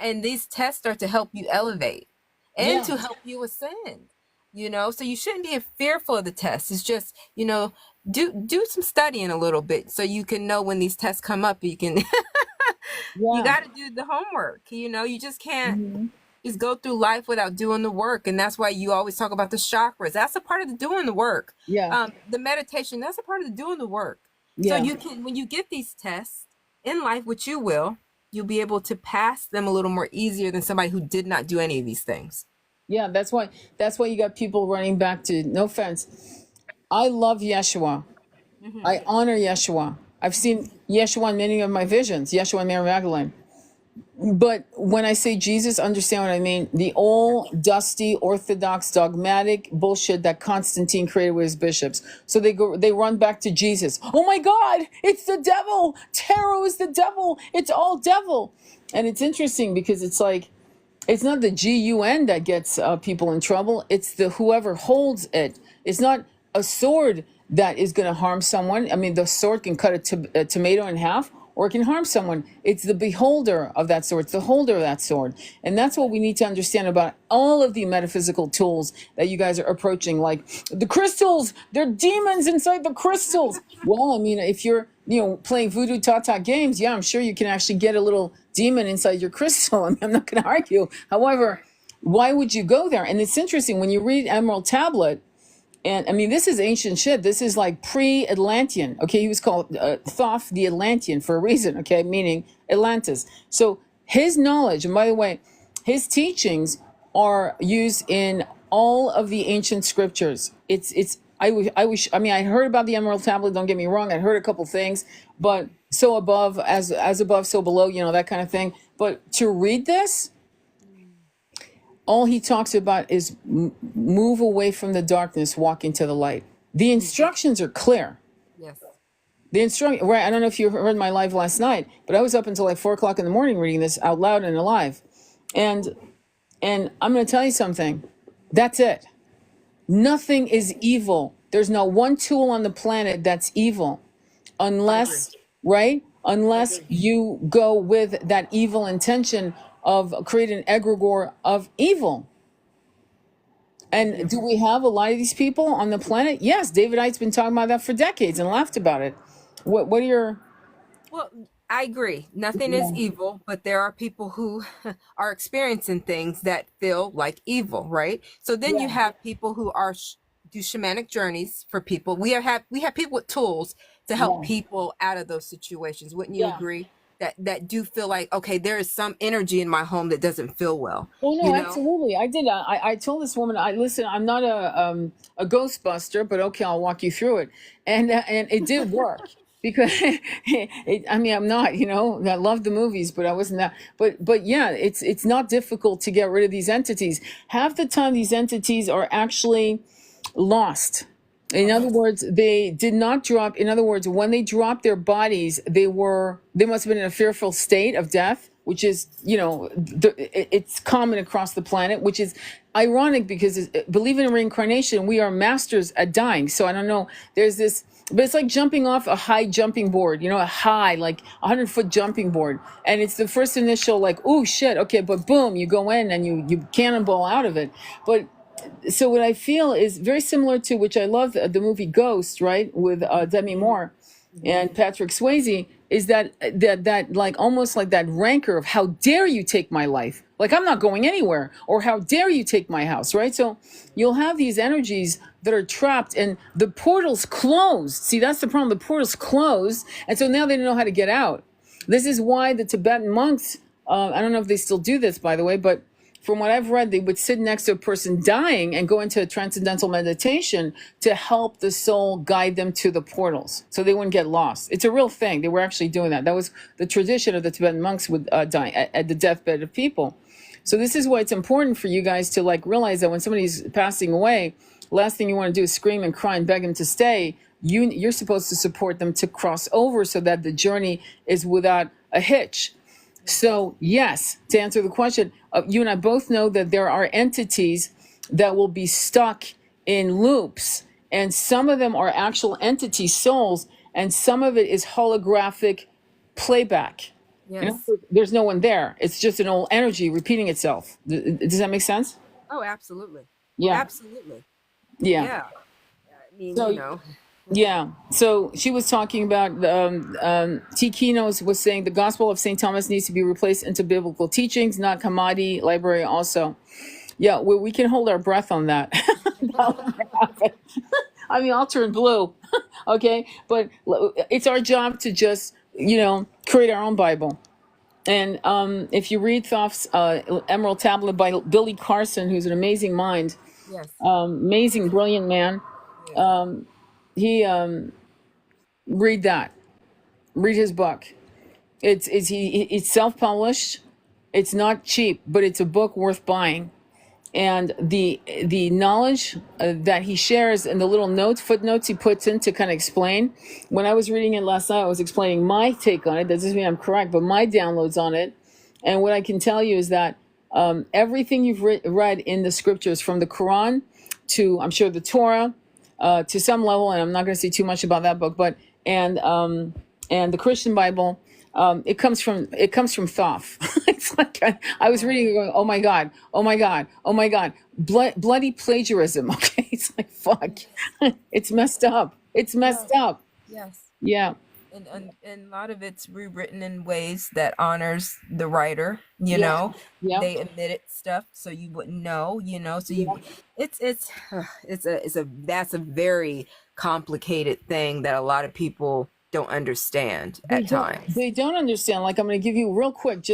and these tests are to help you elevate and to help you ascend. So you shouldn't be fearful of the tests. It's just, do some studying a little bit so you can know when these tests come up. You can, you got to do the homework. You just can't just go through life without doing the work. And that's why you always talk about the chakras. That's a part of the doing the work. The meditation, that's a part of the doing the work. So you can, when you get these tests in life, which you'll be able to pass them a little more easier than somebody who did not do any of these things. Yeah, that's why you got people running back to, no offense, I love Yeshua. I honor Yeshua. I've seen Yeshua in many of my visions, Yeshua and Mary Magdalene. But when I say Jesus, understand what I mean. The old, dusty, orthodox, dogmatic bullshit that Constantine created with his bishops. So they run back to Jesus. Oh my God, it's the devil. Tarot is the devil. It's all devil. And it's interesting because it's like, it's not the GUN that gets people in trouble. It's the whoever holds it. It's not a sword that is going to harm someone. I mean, the sword can cut a tomato in half, or it can harm someone. It's the beholder of that sword. It's the holder of that sword. And that's what we need to understand about all of the metaphysical tools that you guys are approaching. Like the crystals, they're demons inside the crystals. Well, I mean, if you're, playing voodoo tata games, yeah, I'm sure you can actually get a little demon inside your crystal. I mean, I'm not going to argue. However, why would you go there? And it's interesting when you read Emerald Tablet, and I mean, this is ancient shit. This is like pre-Atlantean. Okay, he was called Thoth the Atlantean for a reason. Okay, meaning Atlantis. So his knowledge, and by the way, his teachings are used in all of the ancient scriptures. I wish. I mean, I heard about the Emerald Tablet. Don't get me wrong. I heard a couple things, but so above as above, so below. That kind of thing. But to read this, all he talks about is move away from the darkness, walk into the light. The instructions are clear. Yes. The instruction, right? I don't know if you heard my live last night, but I was up until like 4:00 in the morning reading this out loud and alive, and I'm going to tell you something. That's it. Nothing is evil. There's not one tool on the planet that's evil, unless, right? Unless you go with that evil intention of creating an egregore of evil. And do we have a lot of these people on the planet? Yes, David Icke's been talking about that for decades and laughed about it. What are your... Well, I agree. Nothing is evil, but there are people who are experiencing things that feel like evil, right? So then you have people who do shamanic journeys for people. We have people with tools to help people out of those situations. Wouldn't you agree? That do feel like, okay, there is some energy in my home that doesn't feel well. Oh no, absolutely. I did. I told this woman, listen, I'm not a Ghostbuster, but okay, I'll walk you through it, and it did work. Because I mean, I'm not, I love the movies, but I wasn't that. But yeah, it's not difficult to get rid of these entities. Half the time, these entities are actually lost. In other words, they did not drop. In other words, when they dropped their bodies, they must have been in a fearful state of death, which is, it's common across the planet, which is ironic because believing in reincarnation, we are masters at dying. So I don't know, there's this, but it's like jumping off a high jumping board, a high, like 100-foot jumping board. And it's the first initial like, oh shit, okay, but boom, you go in and you cannonball out of it. But so what I feel is very similar to, which I love, the movie Ghost, right, with Demi Moore and Patrick Swayze, is that like almost like that rancor of how dare you take my life, like I'm not going anywhere, or how dare you take my house, right? So you'll have these energies that are trapped, and the portals closed. See, that's the problem. The portals closed, and so now they don't know how to get out. This is why the Tibetan monks, I don't know if they still do this, by the way, but from what I've read, they would sit next to a person dying and go into a transcendental meditation to help the soul guide them to the portals so they wouldn't get lost. It's a real thing. They were actually doing that. That was the tradition of the Tibetan monks would die at the deathbed of people. So this is why it's important for you guys to like realize that when somebody's passing away, last thing you want to do is scream and cry and beg them to stay. You're supposed to support them to cross over so that the journey is without a hitch. So yes, to answer the question, you and I both know that there are entities that will be stuck in loops, and some of them are actual entity souls, and some of it is holographic playback. Yes. There's no one there. It's just an old energy repeating itself. Does that make sense? Oh, absolutely. Yeah. Absolutely. Yeah. Yeah. I mean, So, yeah. So she was talking about T. Kinos was saying the Gospel of St. Thomas needs to be replaced into biblical teachings, not Hamadi library also. Yeah, we can hold our breath on that. I mean, I'll turn blue. Okay. But it's our job to just, create our own Bible. And if you read Thoth's Emerald Tablet by Billy Carson, who's an amazing mind, yes. amazing, brilliant man, he read his book. It's self-published. It's not cheap, but it's a book worth buying. And the knowledge that he shares and the little footnotes he puts in to kind of explain. When I was reading it last night, I was explaining my take on it. That doesn't mean I'm correct, but my downloads on it. And what I can tell you is that everything you've read in the scriptures, from the Quran to, I'm sure, the Torah, to some level, and I'm not going to say too much about that book, but and the Christian Bible, it comes from Thoth. It's like I was reading it going, oh my God, oh my God, oh my God, bloody plagiarism. Okay, it's like fuck, it's messed up. It's messed up. Yes. Yeah. And a lot of it's rewritten in ways that honors the writer, know. Yeah. They omitted stuff so you wouldn't know, so that's a very complicated thing that a lot of people don't understand at times. They don't understand. Like, I'm going to give you real quick,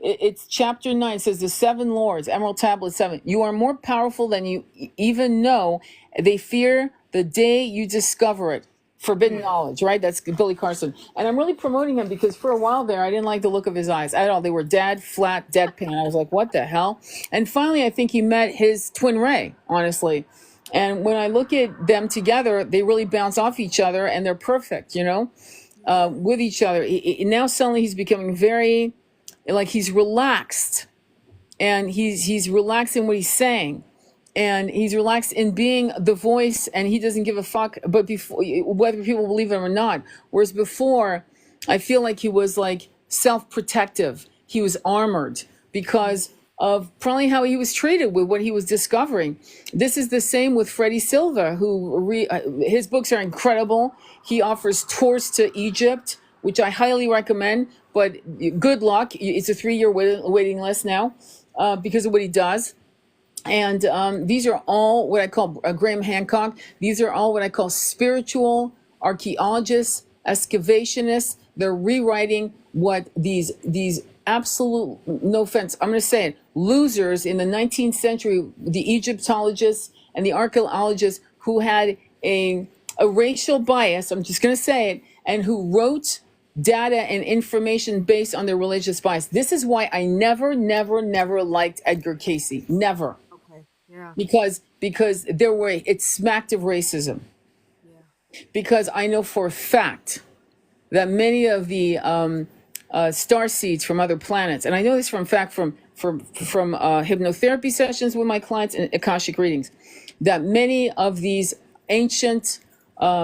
it's chapter 9. It says the 7 lords, Emerald Tablet 7. You are more powerful than you even know. They fear the day you discover it. Forbidden knowledge, right? That's Billy Carson. And I'm really promoting him because for a while there, I didn't like the look of his eyes at all. They were dead, flat, deadpan. I was like, what the hell? And finally, I think he met his twin ray, honestly. And when I look at them together, they really bounce off each other and they're perfect, with each other. Now suddenly he's becoming very, like, he's relaxed, and he's relaxed in what he's saying. And he's relaxed in being the voice, and he doesn't give a fuck. But before, whether people believe him or not, whereas before, I feel like he was like self-protective. He was armored because of probably how he was treated with what he was discovering. This is the same with Freddie Silva, who his books are incredible. He offers tours to Egypt, which I highly recommend. But good luck. It's a 3-year waiting list now because of what he does. And these are all what I call Graham Hancock. These are all what I call spiritual archaeologists, excavationists. They're rewriting what these absolute, no offense, I'm going to say it, losers in the 19th century, the Egyptologists and the archaeologists who had a racial bias, I'm just going to say it, and who wrote data and information based on their religious bias. This is why I never liked Edgar Cayce. Never. Yeah. Because it smacked of racism. Yeah. Because I know for a fact that many of the star seeds from other planets. And I know this from fact from hypnotherapy sessions with my clients and Akashic readings, that many of these ancient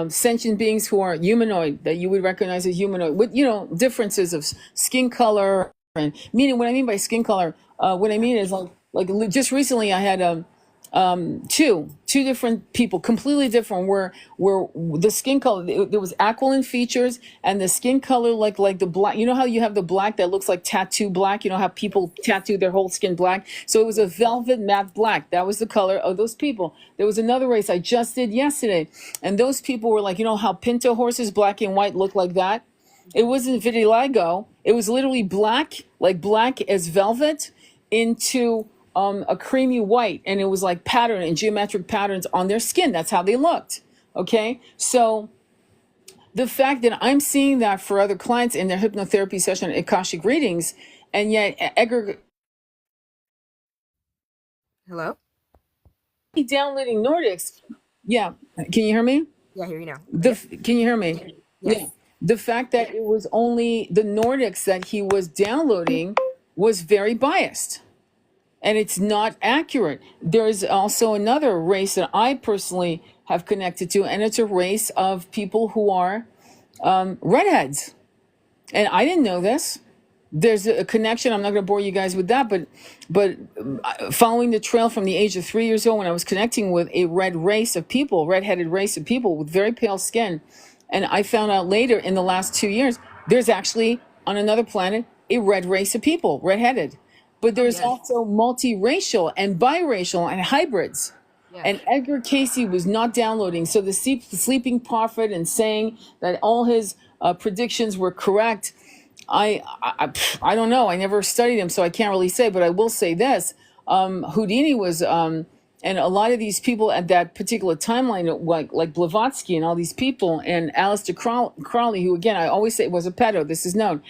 sentient beings who are humanoid, that you would recognize as humanoid, with differences of skin color, and meaning what I mean by skin color, what I mean is like just recently I had two different people, completely different, where the skin color, there was aquiline features, and the skin color like the black. You know how you have the black that looks like tattoo black. You know how people tattoo their whole skin black. So it was a velvet matte black. That was the color of those people. There was another race I just did yesterday, and those people were like, how pinto horses, black and white, look like that. It wasn't vitiligo. It was literally black, like black as velvet, into a creamy white, and it was like pattern and geometric patterns on their skin. That's how they looked. Okay, so the fact that I'm seeing that for other clients in their hypnotherapy session, Akashic readings, and yet Edgar Hello? downloading Nordics. Yeah, can you hear me? Yeah, I hear you now. Can you hear me? Yes. Yeah. The fact that it was only the Nordics that he was downloading was very biased. And it's not accurate. There's also another race that I personally have connected to, and it's a race of people who are redheads. And I didn't know this. There's a connection. I'm not going to bore you guys with that, but following the trail from the age of 3 years old, when I was connecting with a redheaded race of people with very pale skin, and I found out later in the last 2 years, there's actually on another planet a red race of people, redheaded. But there's also multiracial and biracial and hybrids. Yes. And Edgar Casey was not downloading. So the sleeping prophet and saying that all his predictions were correct, I don't know. I never studied him, so I can't really say. But I will say this: Houdini was, and a lot of these people at that particular timeline, like Blavatsky and all these people, and Aleister Crowley, who again I always say was a pedo. This is known.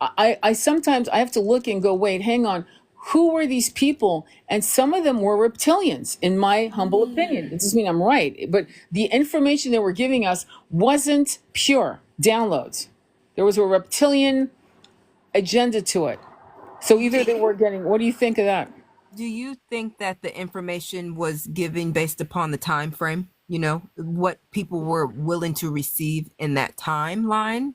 I sometimes I have to look and go, wait, hang on. Who were these people? And some of them were reptilians, in my humble opinion. It doesn't mean I'm right, but the information they were giving us wasn't pure downloads. There was a reptilian agenda to it. So either they were getting, what do you think of that? Do you think that the information was given based upon the time frame? What people were willing to receive in that timeline?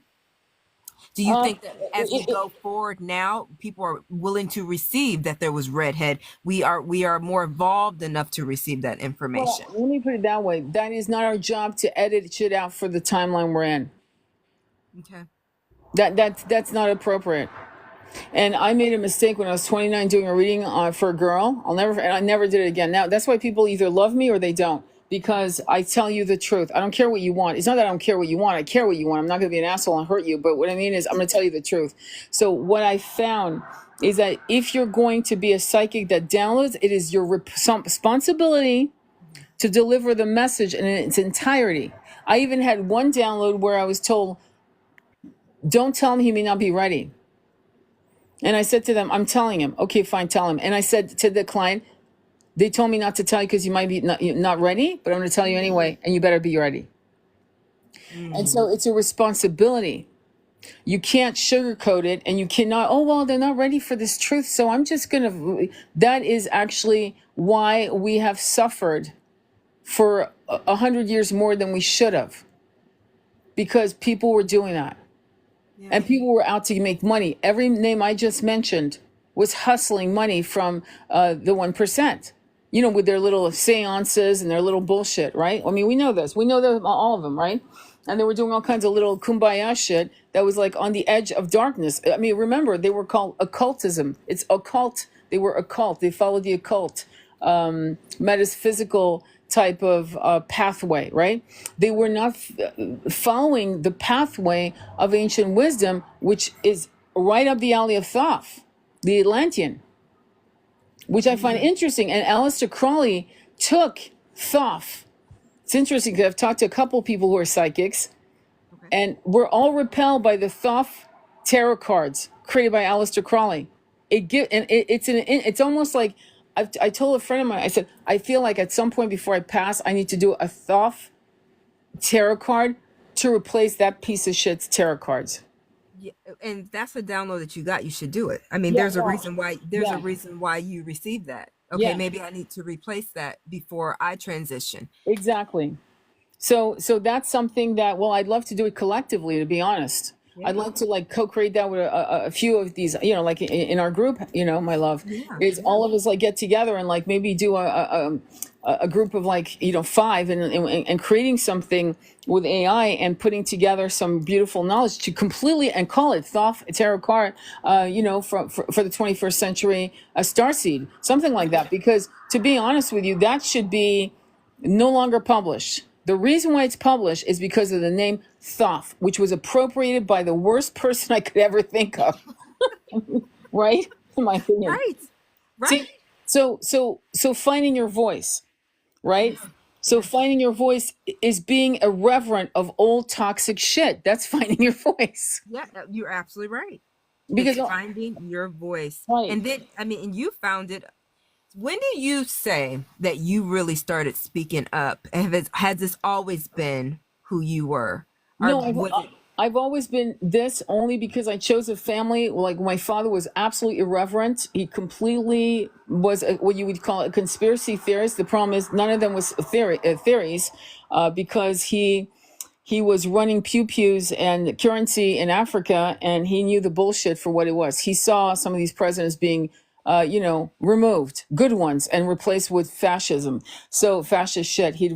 Do you think that as we go forward now, people are willing to receive that there was redhead? We are more evolved enough to receive that information. Well, let me put it that way. That is not our job to edit shit out for the timeline we're in. Okay. That's not appropriate. And I made a mistake when I was 29 doing a reading for a girl. I never did it again. Now that's why people either love me or they don't, because I tell you the truth. I don't care what you want. It's not that I don't care what you want. I care what you want. I'm not going to be an asshole and hurt you. But what I mean is I'm going to tell you the truth. So what I found is that if you're going to be a psychic that downloads, it is your responsibility to deliver the message in its entirety. I even had one download where I was told, don't tell him, he may not be ready. And I said to them, I'm telling him. Okay, fine, tell him. And I said to the client, they told me not to tell you because you might be not ready, but I'm going to tell you anyway, and you better be ready. And so it's a responsibility. You can't sugarcoat it, and you cannot, oh, well, they're not ready for this truth, so I'm just going to. That is actually why we have suffered for 100 years more than we should have, because people were doing that. And people were out to make money. Every name I just mentioned was hustling money from the 1%, with their little seances and their little bullshit, right? I mean, we know this. We know that all of them, right? And they were doing all kinds of little kumbaya shit that was like on the edge of darkness. I mean, remember, they were called occultism. It's occult. They were occult. They followed the occult, metaphysical type of pathway, right? They were not following the pathway of ancient wisdom, which is right up the alley of Thoth, the Atlantean, which I find interesting. And Aleister Crowley took Thoth. It's interesting because I've talked to a couple people who are psychics, and we're all repelled by the Thoth tarot cards created by Aleister Crowley. It's almost like, I told a friend of mine, I said, I feel like at some point before I pass, I need to do a Thoth tarot card to replace that piece of shit's tarot cards. Yeah, and that's a download that you got. You should do it. I mean, Yeah, there's a no, reason why. There's a yeah, reason why you received that. Okay, yeah, maybe I need to replace that before I transition. exactly. So that's something that, well, I'd love to do it collectively, to be honest. I'd Yeah, like to like co-create that with a few of these, like in our group, my love, yeah, is yeah. all of us like get together and like maybe do a group of like, five, and creating something with AI and putting together some beautiful knowledge to completely and call it Thoth Tarot card, for the 21st century, a starseed, something like that. Because to be honest with you, that should be no longer published. The reason why it's published is because of the name Thoth, which was appropriated by the worst person I could ever think of, right? In my opinion. Right, right. See, so finding your voice, right? Yeah, So yeah, finding your voice is being irreverent of old toxic shit. That's finding your voice. yeah. You're absolutely right. It's Because finding your voice, right. and then I mean, and you found it. When did you say that you really started speaking up? And has this always been who you were, or No, was it? I've always been this, only because I chose a family. Like, my father was absolutely irreverent. He completely was what you would call a conspiracy theorist. The problem is none of them was theories, because he was running pew pews and currency in Africa, and he knew the bullshit for what it was. He saw some of these presidents being, removed, good ones, and replaced with fascism. So fascist shit. He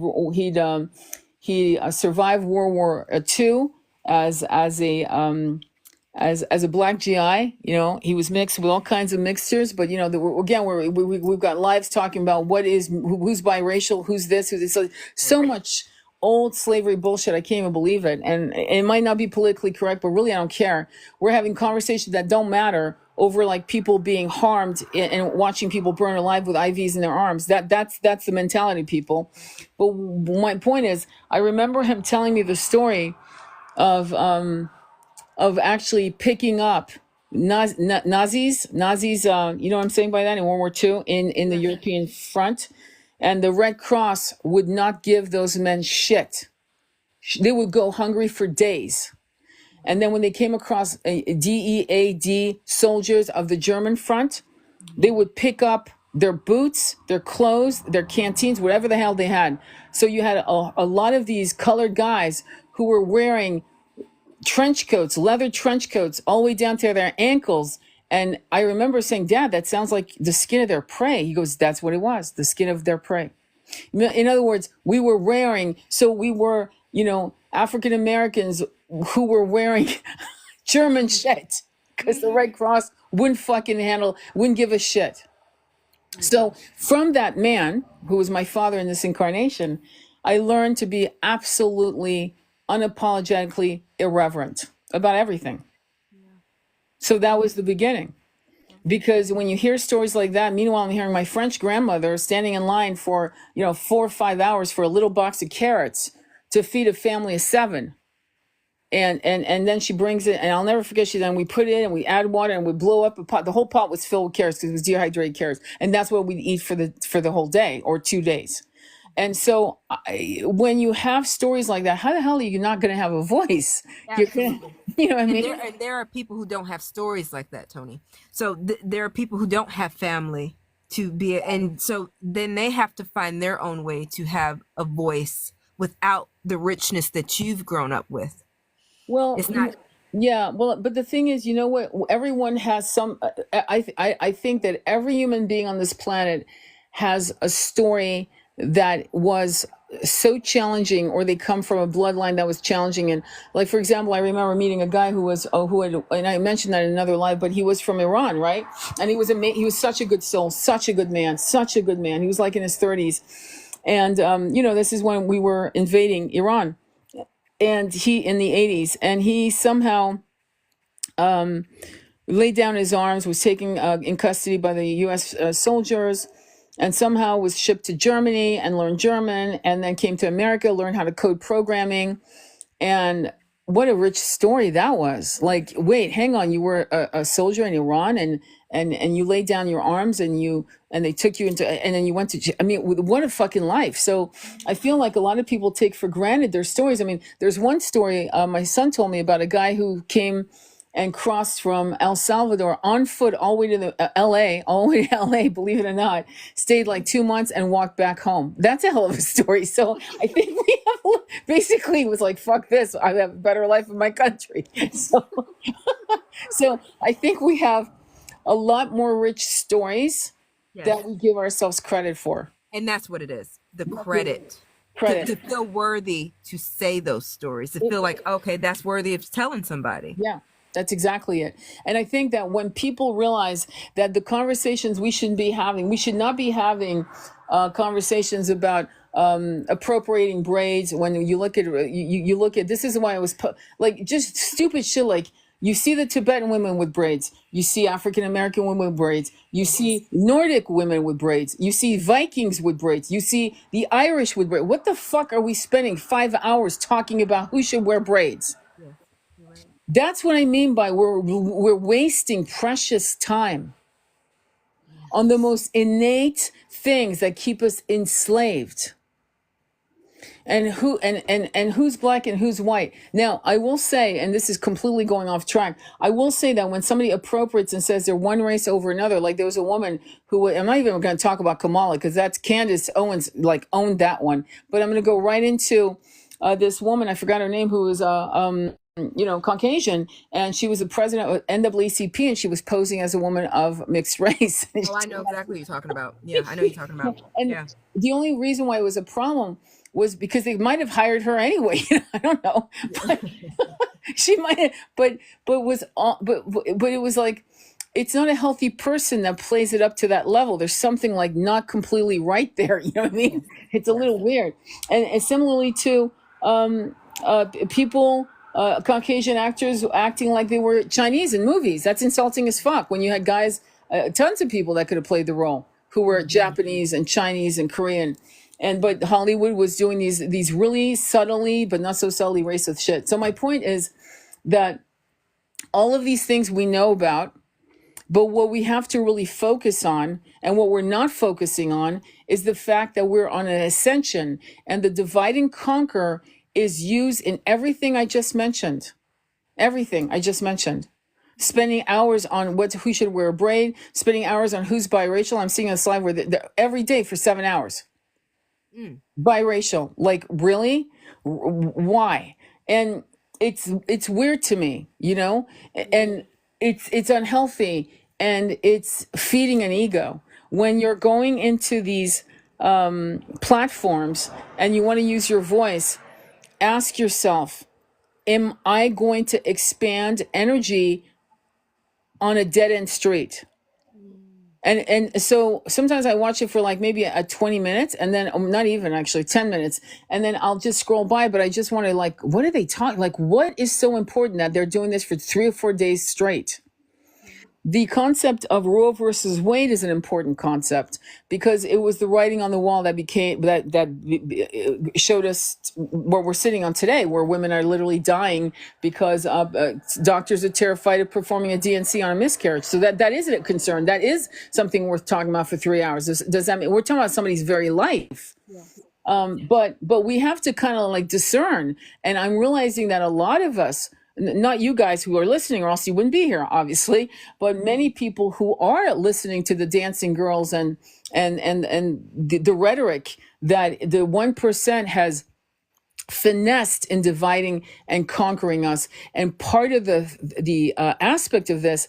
survived World War II as a black GI. He was mixed with all kinds of mixtures, but again, we've got lives talking about who's biracial, who's this, who's this. So much old slavery bullshit. I can't even believe it. And it might not be politically correct, but really I don't care. We're having conversations that don't matter over like people being harmed and watching people burn alive with IVs in their arms. That's the mentality, people. But my point is, I remember him telling me the story of actually picking up Nazis, you know what I'm saying by that, in World War II, in the Yeah. European front. And the Red Cross would not give those men shit. They would go hungry for days. And then when they came across DEAD soldiers of the German front, they would pick up their boots, their clothes, their canteens, whatever the hell they had. So you had a lot of these colored guys who were wearing trench coats, leather trench coats, all the way down to their ankles. And I remember saying, Dad, that sounds like the skin of their prey. He goes, that's what it was, the skin of their prey. In other words, we were wearing, so we were, African Americans who were wearing German shit because the Red Cross wouldn't give a shit. So from that man, who was my father in this incarnation, I learned to be absolutely, unapologetically irreverent about everything. So that was the beginning. Because when you hear stories like that, meanwhile, I'm hearing my French grandmother standing in line for, 4 or 5 hours for a little box of carrots to feed a family of seven. And then she brings it, and I'll never forget. We put it in, and we add water, and we blow up a pot. The whole pot was filled with carrots because it was dehydrated carrots, and that's what we'd eat for the whole day or 2 days. And so, when you have stories like that, how the hell are you not going to have a voice? You're gonna, Absolutely. you know what I And mean? there are people who don't have stories like that, Tony. So there are people who don't have family to be, and so then they have to find their own way to have a voice without the richness that you've grown up with. Well, It's not. yeah. Well, but the thing is, you know what? Everyone has some. I think that every human being on this planet has a story that was so challenging, or they come from a bloodline that was challenging. And like, for example, I remember meeting a guy who had, and I mentioned that in another life, but he was from Iran, right? And he was such a good soul, such a good man, such a good man. He was like in his 30s, and this is when we were invading Iran, and he in the 80s, and he somehow laid down his arms, was taken in custody by the U.S. Soldiers, and somehow was shipped to Germany and learned German, and then came to America, learned how to code programming. And what a rich story that was. Like, wait, hang on, you were a soldier in Iran, and you laid down your arms, and they took you into, and then you went to, I mean, what a fucking life. So I feel like a lot of people take for granted their stories. I mean, there's one story my son told me about a guy who came and crossed from El Salvador on foot all the way to the all the way to LA, believe it or not, stayed like 2 months and walked back home. That's a hell of a story. So I think we have, basically was like, fuck this, I have a better life in my country. So, so I think we have a lot more rich stories Yes. that we give ourselves credit for. And that's what it is. The credit. Credit. To feel worthy to say those stories, to feel like, okay, that's worthy of telling somebody. Yeah, that's exactly it. And I think that when people realize that the conversations we should be having, we should not be having conversations about appropriating braids. When you look at you look at, this is why I was like, just stupid shit like, you see the Tibetan women with braids. You see African American women with braids. You see Nordic women with braids. You see Vikings with braids. You see the Irish with braids. What the fuck are we spending 5 hours talking about who should wear braids? Yeah, you're right. That's what I mean by we're wasting precious time on the most innate things that keep us enslaved. And who's black and who's white. Now, I will say, and this is completely going off track, I will say that when somebody appropriates and says they're one race over another, like there was a woman who, I'm not even going to talk about Kamala because that's Candace Owens, like owned that one, but I'm going to go right into this woman, I forgot her name, who was Caucasian, and she was the president of NAACP, and she was posing as a woman of mixed race. Oh, I know exactly what you're talking about. Yeah, I know what you're talking about. And yeah. The only reason why it was a problem was because they might have hired her anyway. I don't know, but she might have, but it was like, it's not a healthy person that plays it up to that level. There's something like not completely right there. You know what I mean? It's a little weird. And similarly to people, Caucasian actors acting like they were Chinese in movies. That's insulting as fuck. When you had guys, tons of people that could have played the role who were Japanese and Chinese and Korean. But Hollywood was doing these really subtly, but not so subtly racist shit. So my point is that all of these things we know about, but what we have to really focus on and what we're not focusing on is the fact that we're on an ascension, and the divide and conquer is used in everything I just mentioned. Everything I just mentioned. Spending hours on who should wear a braid, spending hours on who's biracial. I'm seeing a slide where every day for 7 hours. Biracial, like really? Why? And it's weird to me, and it's unhealthy, and it's feeding an ego. When you're going into these platforms and you want to use your voice, ask yourself, am I going to expand energy on a dead-end street? And so sometimes I watch it for like maybe a 20 minutes, and then not even actually 10 minutes. And then I'll just scroll by, but I just want to like, what are they talking? Like, what is so important that they're doing this for 3 or 4 days straight? The concept of Roe versus Wade is an important concept because it was the writing on the wall that showed us where we're sitting on today, where women are literally dying because doctors are terrified of performing a D&C on a miscarriage. So that is a concern. That is something worth talking about for 3 hours. Does that mean we're talking about somebody's very life? Yeah. But we have to kind of like discern, and I'm realizing that a lot of us, not you guys who are listening, or else you wouldn't be here, obviously, but many people who are listening to the dancing girls and the rhetoric that the 1% has finessed in dividing and conquering us. And part of the aspect of this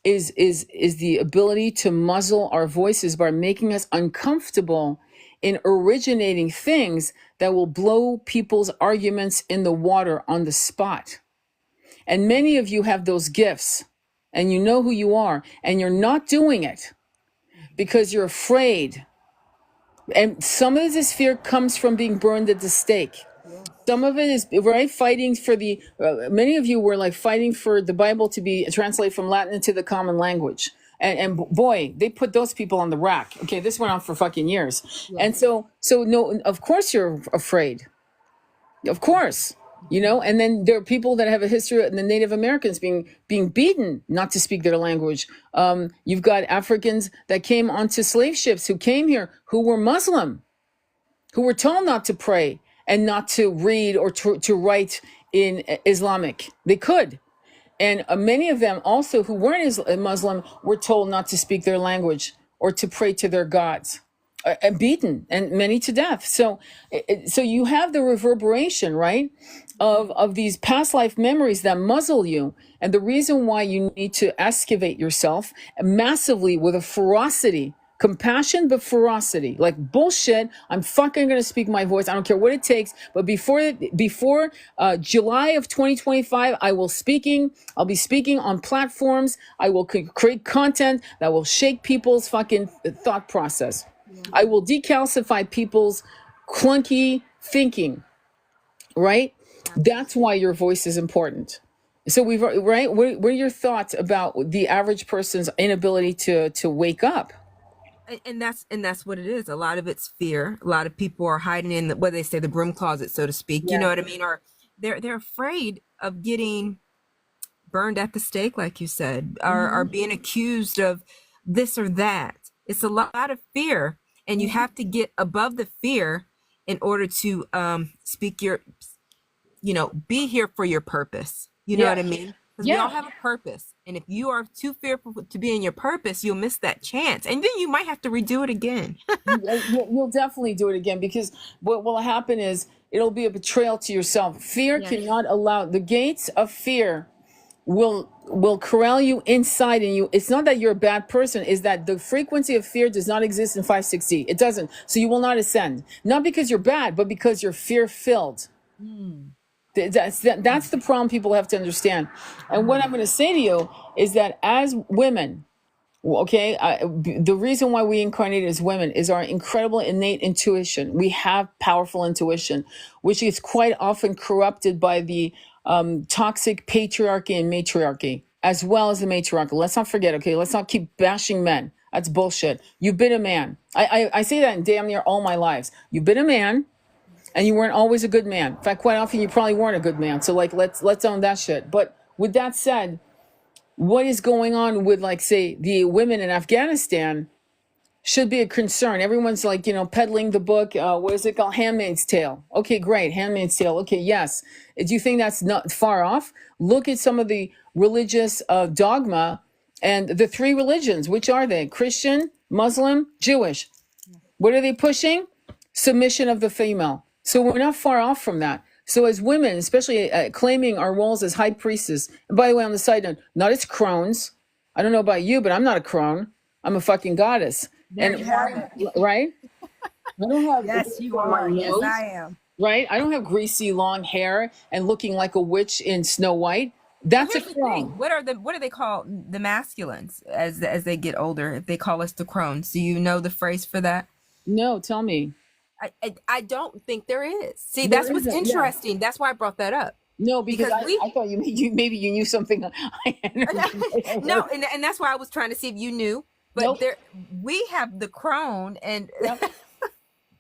is the ability to muzzle our voices by making us uncomfortable in originating things that will blow people's arguments in the water on the spot. And many of you have those gifts, and you know who you are, and you're not doing it because you're afraid. And some of this fear comes from being burned at the stake. Some of it is right, fighting for many of you were like fighting for the Bible to be translated from Latin into the common language. And boy, they put those people on the rack. Okay, this went on for fucking years. Yeah. And so no, of course you're afraid. Of course. And then there are people that have a history of the Native Americans being beaten not to speak their language. You've got Africans that came onto slave ships who came here who were Muslim, who were told not to pray and not to read or to write in Islamic. They could. And many of them also who weren't Muslim were told not to speak their language or to pray to their gods, and beaten, and many to death. So, so you have the reverberation, right, of these past life memories that muzzle you, and the reason why you need to excavate yourself massively with a ferocity. Compassion, but ferocity. Like bullshit. I'm fucking gonna speak my voice. I don't care what it takes. But before July of 2025, I'll be speaking on platforms. I will create content that will shake people's fucking thought process. I will decalcify people's clunky thinking. Right. That's why your voice is important. So right. What are your thoughts about the average person's inability to wake up? And that's what it is. A lot of it's fear. A lot of people are hiding in what they say, the broom closet, so to speak. You know what I mean? Or they're afraid of getting burned at the stake, like you said, or being accused of this or that. It's a lot of fear, and you have to get above the fear in order to speak your, be here for your purpose. You know what I mean? Because we all have a purpose. And if you are too fearful to be in your purpose, you'll miss that chance. And then you might have to redo it again. You'll definitely do it again, because what will happen is it'll be a betrayal to yourself. Fear cannot allow, the gates of fear will corral you inside, and you, it's not that you're a bad person, is that the frequency of fear does not exist in 560. It doesn't. So you will not ascend. Not because you're bad, but because you're fear filled. That's the problem people have to understand. And what I'm going to say to you is that as women, okay, the reason why we incarnate as women is our incredible innate intuition. We have powerful intuition, which is quite often corrupted by the toxic patriarchy and matriarchy, as well as the matriarchy. Let's not forget, okay, let's not keep bashing men. That's bullshit. You've been a man. I say that in damn near all my lives. You've been a man, and you weren't always a good man. In fact, quite often you probably weren't a good man. So like, let's own that shit. But with that said, what is going on with, like, say, the women in Afghanistan should be a concern. Everyone's like, peddling the book. What is it called? Handmaid's Tale. Okay, great. Handmaid's Tale. Okay, yes. Do you think that's not far off? Look at some of the religious dogma and the three religions. Which are they? Christian, Muslim, Jewish. What are they pushing? Submission of the female. So we're not far off from that. So as women, especially claiming our roles as high priestess, and by the way, on the side note, not as crones. I don't know about you, but I'm not a crone. I'm a fucking goddess. There you have it. Right? I don't have. Yes, you are. Yes, I am. Right? I don't have greasy long hair and looking like a witch in Snow White. That's a crone. What do they call the masculines as they get older? If they call us the crones, do you know the phrase for that? No, tell me. I don't think there is. See, that's what's interesting. That's why I brought that up. No, because I thought maybe you knew something. No, and that's why I was trying to see if you knew. But Nope. we have the crone, and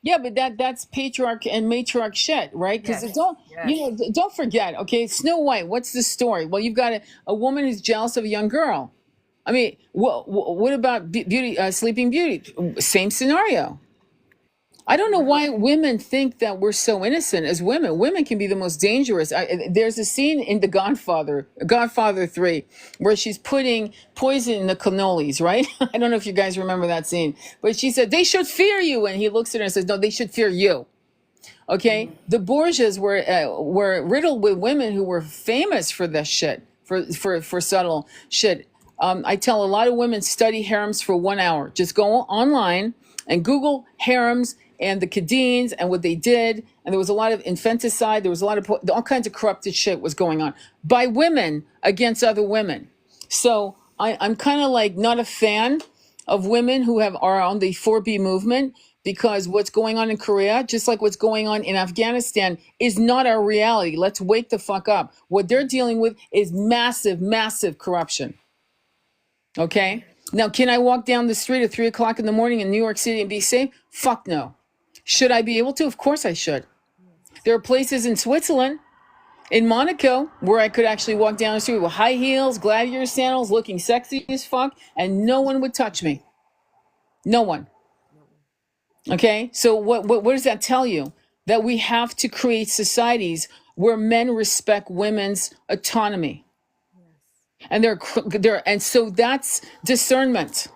Yeah, but that's patriarch and matriarch shit, right? Because don't forget. Okay, Snow White. What's the story? Well, you've got a woman who's jealous of a young girl. I mean, what about Beauty, Sleeping Beauty? Same scenario. I don't know why women think that we're so innocent as women. Women can be the most dangerous. There's a scene in The Godfather 3, where she's putting poison in the cannolis, right? I don't know if you guys remember that scene. But she said, they should fear you. And he looks at her and says, no, they should fear you. Okay? The Borgias were riddled with women who were famous for this shit, for subtle shit. I tell a lot of women, study harems for 1 hour. Just go online and Google harems and the Khadins and what they did. And there was a lot of infanticide. There was a lot of all kinds of corrupted shit was going on by women against other women. So I'm kind of like not a fan of women who are on the 4B movement, because what's going on in Korea, just like what's going on in Afghanistan, is not our reality. Let's wake the fuck up. What they're dealing with is massive, massive corruption. Okay? Now, can I walk down the street at 3 o'clock in the morning in New York City and be safe? Fuck no. Should I be able to? Of course I should. There are places in Switzerland, in Monaco, where I could actually walk down the street with high heels, gladiator sandals, looking sexy as fuck, and no one would touch me. No one. Okay? So what does that tell you? That we have to create societies where men respect women's autonomy. And and so that's discernment.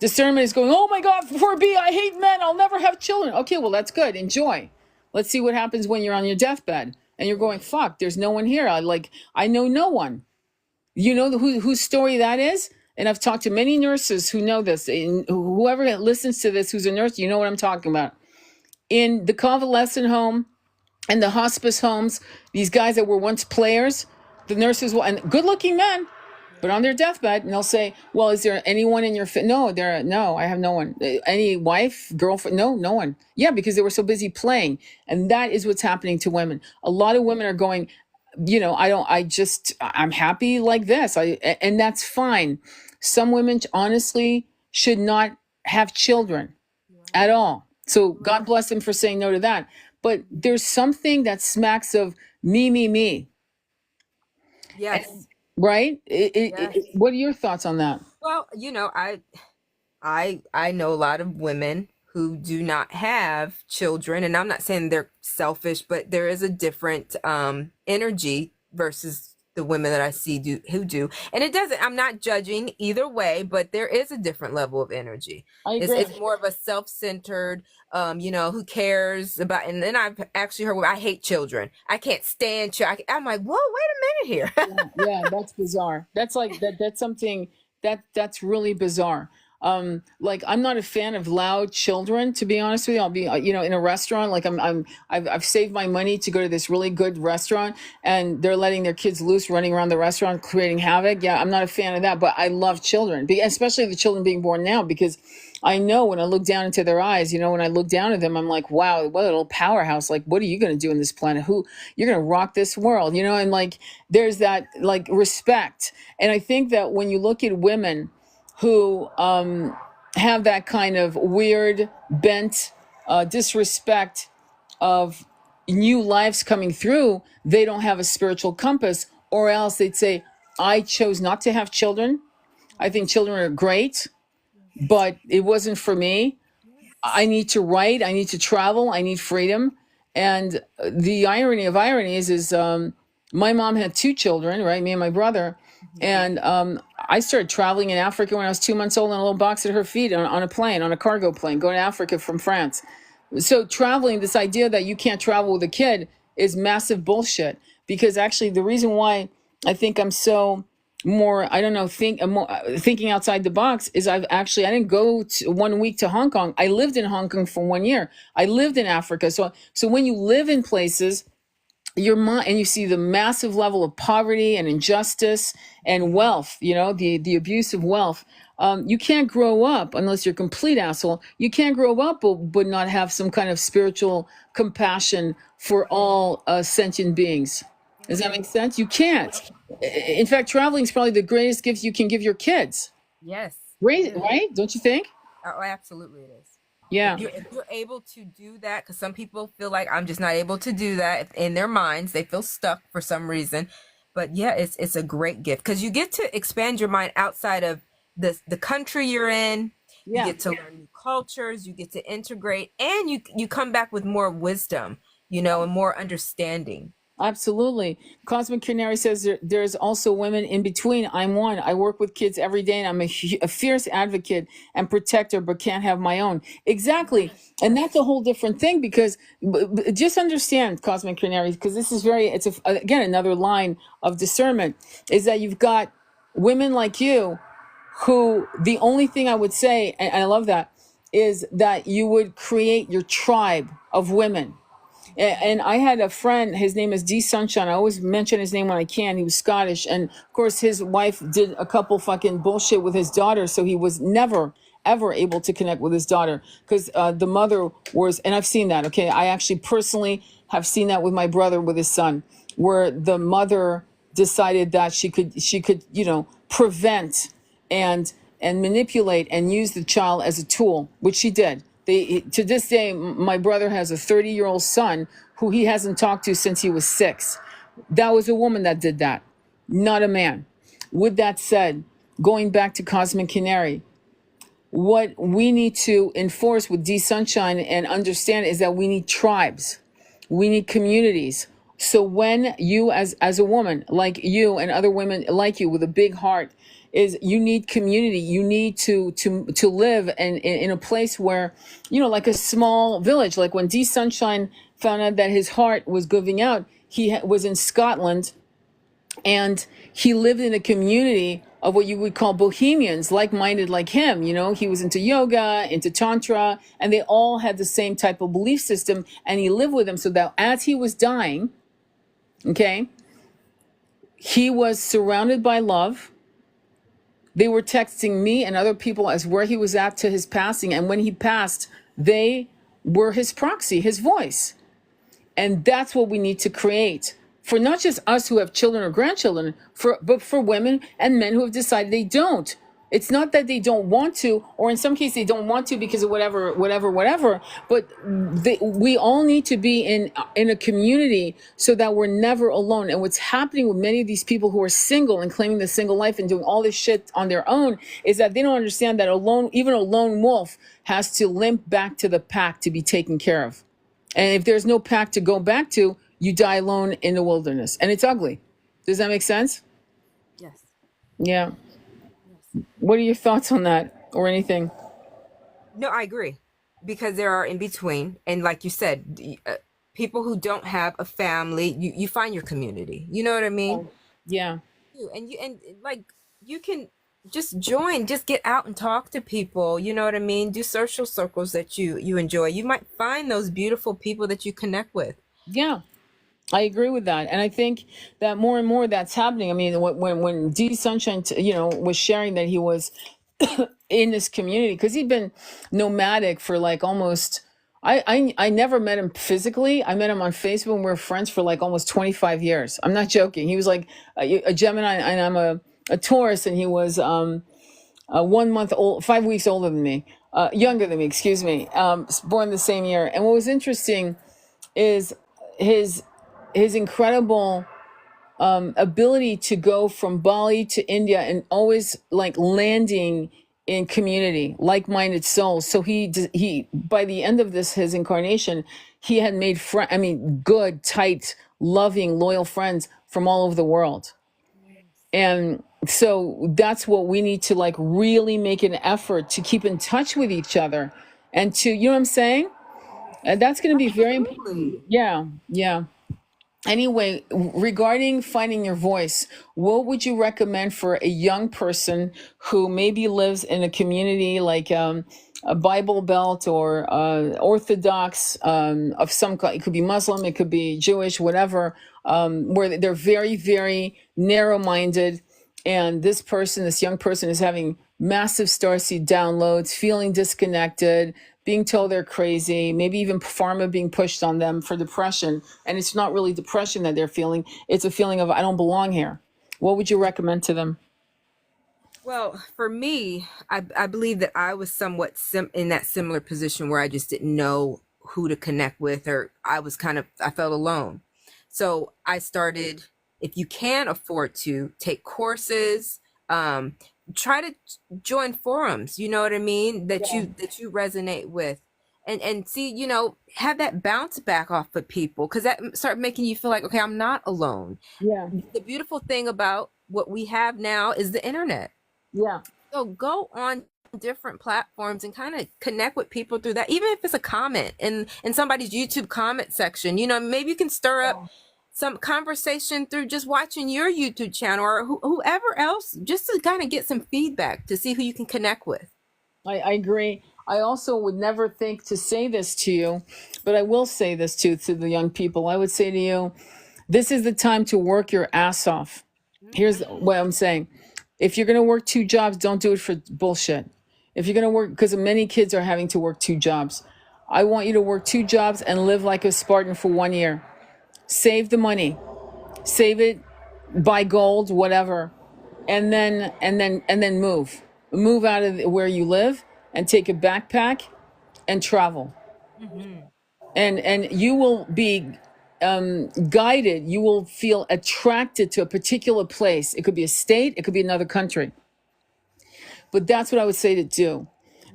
Discernment is going, oh my God, poor B, I hate men. I'll never have children. Okay, well, that's good. Enjoy. Let's see what happens when you're on your deathbed and you're going, fuck, there's no one here. I know no one. You know whose story that is? And I've talked to many nurses who know this. And whoever listens to this who's a nurse, you know what I'm talking about. In the convalescent home and the hospice homes, these guys that were once players, the nurses will, and good looking men, but on their deathbed, and they'll say, well, is there anyone in your no, I have no one. Any wife, girlfriend? No, no one. Yeah, because they were so busy playing. And that is what's happening to women. A lot of women are going, I'm happy like this. And that's fine. Some women honestly should not have children at all. So God bless them for saying no to that. But there's something that smacks of me. Yes. Right? Yes. What are your thoughts on that? Well, I know a lot of women who do not have children, and I'm not saying they're selfish, but there is a different energy versus the women that I see who do. And I'm not judging either way, but there is a different level of energy. I agree. It's more of a self-centered, who cares about, and then I've actually heard, I hate children. I can't stand children. I'm like, whoa, wait a minute here. Yeah, that's bizarre. That's like that's something that's really bizarre. Like I'm not a fan of loud children, to be honest with you. I'll be, in a restaurant, like I've saved my money to go to this really good restaurant, and they're letting their kids loose, running around the restaurant, creating havoc. Yeah, I'm not a fan of that, but I love children, especially the children being born now, because I know when I look down into their eyes, when I look down at them, I'm like, wow, what a little powerhouse. Like, what are you going to do in this planet? You're going to rock this world, and like, there's that like respect. And I think that when you look at women who have that kind of weird, bent disrespect of new lives coming through, they don't have a spiritual compass, or else they'd say, I chose not to have children. I think children are great, but it wasn't for me. I need to write. I need to travel. I need freedom. And the irony of ironies is my mom had 2 children, right? Me and my brother. And I started traveling in Africa when I was 2 months old in a little box at her feet on a plane, on a cargo plane, going to Africa from France. So traveling, this idea that you can't travel with a kid is massive bullshit. Because actually the reason why I think I'm so more, I don't know, thinking outside the box is I didn't go 1 week to Hong Kong. I lived in Hong Kong for 1 year. I lived in Africa. So when you live in places, your mind, and you see the massive level of poverty and injustice and wealth, the abuse of wealth. You can't grow up unless you're a complete asshole. You can't grow up but not have some kind of spiritual compassion for all sentient beings. Does that make sense? You can't. In fact, traveling is probably the greatest gift you can give your kids. Yes. Right? Don't you think? Oh, absolutely it is. Yeah. If you're able to do that, because some people feel like I'm just not able to do that in their minds, they feel stuck for some reason. But yeah, it's a great gift because you get to expand your mind outside of the country you're in. Yeah. You get to learn new cultures, you get to integrate, and you come back with more wisdom, and more understanding. Absolutely. Cosmic Canary says there's also women in between. I'm one. I work with kids every day, and I'm a fierce advocate and protector, but can't have my own. Exactly. And that's a whole different thing, because just understand, Cosmic Canary, because this is again, another line of discernment, is that you've got women like you who, the only thing I would say, and I love that, is that you would create your tribe of women. And I had a friend, his name is D Sunshine. I always mention his name when I can. He was Scottish. And of course, his wife did a couple fucking bullshit with his daughter. So he was never, ever able to connect with his daughter, because the mother was, and I've seen that. Okay. I actually personally have seen that with my brother, with his son, where the mother decided that she could, prevent and manipulate and use the child as a tool, which she did. To this day, my brother has a 30-year-old son who he hasn't talked to since he was 6. That was a woman that did that, not a man. With that said, going back to Cosmic Canary, what we need to enforce with D Sunshine and understand is that we need tribes. We need communities. So when you, as a woman like you and other women like you with a big heart, is you need community. You need to live in a place where, like a small village. Like when D Sunshine found out that his heart was giving out, he was in Scotland, and he lived in a community of what you would call bohemians, like-minded like him. He was into yoga, into tantra, and they all had the same type of belief system, and he lived with them, so that as he was dying, okay, he was surrounded by love. They were texting me and other people as where he was at to his passing, and when he passed, they were his proxy, his voice. And that's what we need to create for not just us who have children or grandchildren, but for women and men who have decided they don't. It's not that they don't want to, or in some cases they don't want to because of whatever. But we all need to be in a community so that we're never alone. And what's happening with many of these people who are single and claiming the single life and doing all this shit on their own is that they don't understand that even a lone wolf has to limp back to the pack to be taken care of. And if there's no pack to go back to, you die alone in the wilderness. And it's ugly. Does that make sense? Yes. Yeah. Yes. What are your thoughts on that or anything? No, I agree. Because there are in between. And like you said, people who don't have a family, you find your community. You know what I mean? Yeah. And like you can just join, just get out and talk to people. You know what I mean? Do social circles that you enjoy. You might find those beautiful people that you connect with. Yeah. I agree with that. And I think that more and more that's happening. I mean, when D Sunshine, was sharing that he was in this community, because he'd been nomadic for like almost, I never met him physically. I met him on Facebook, and we were friends for like almost 25 years. I'm not joking. He was like a Gemini, and I'm a Taurus, and he was 1 month old, 5 weeks older than me, younger than me, excuse me, born the same year. And what was interesting is his incredible ability to go from Bali to India and always like landing in community, like-minded souls. So he by the end of his incarnation, he had made good, tight, loving, loyal friends from all over the world. And so that's what we need to like really make an effort to keep in touch with each other, and to, you know what I'm saying? And that's going to be very important. Yeah. Yeah. Anyway, regarding finding your voice, what would you recommend for a young person who maybe lives in a community like a Bible Belt or Orthodox of some kind? It could be Muslim, it could be Jewish, whatever, where they're very, very narrow-minded, and this young person is having massive starseed downloads, feeling disconnected, being told they're crazy, maybe even pharma being pushed on them for depression. And it's not really depression that they're feeling. It's a feeling of, I don't belong here. What would you recommend to them? Well, for me, I believe that I was somewhat in that similar position where I just didn't know who to connect with, or I felt alone. So I started, if you can afford to, take courses, try to join forums, you know what I mean, that you resonate with, and see, have that bounce back off of people, because that start making you feel like, okay, I'm not alone. Yeah. The beautiful thing about what we have now is the internet. Yeah. So go on different platforms and kind of connect with people through that, even if it's a comment in somebody's YouTube comment section. Maybe you can stir up some conversation through just watching your YouTube channel, or whoever else, just to kind of get some feedback to see who you can connect with. I agree. I also would never think to say this to you, but I will say this to the young people. I would say to you, this is the time to work your ass off. Here's what I'm saying. If you're going to work 2 jobs, don't do it for bullshit. If you're going to work, because many kids are having to work 2 jobs. I want you to work 2 jobs and live like a Spartan for 1 year. Save the money, save it, buy gold, whatever, and then move out of where you live and take a backpack and travel. Mm-hmm. And you will be guided. You will feel attracted to a particular place. It could be a state, it could be another country. But that's what I would say to do,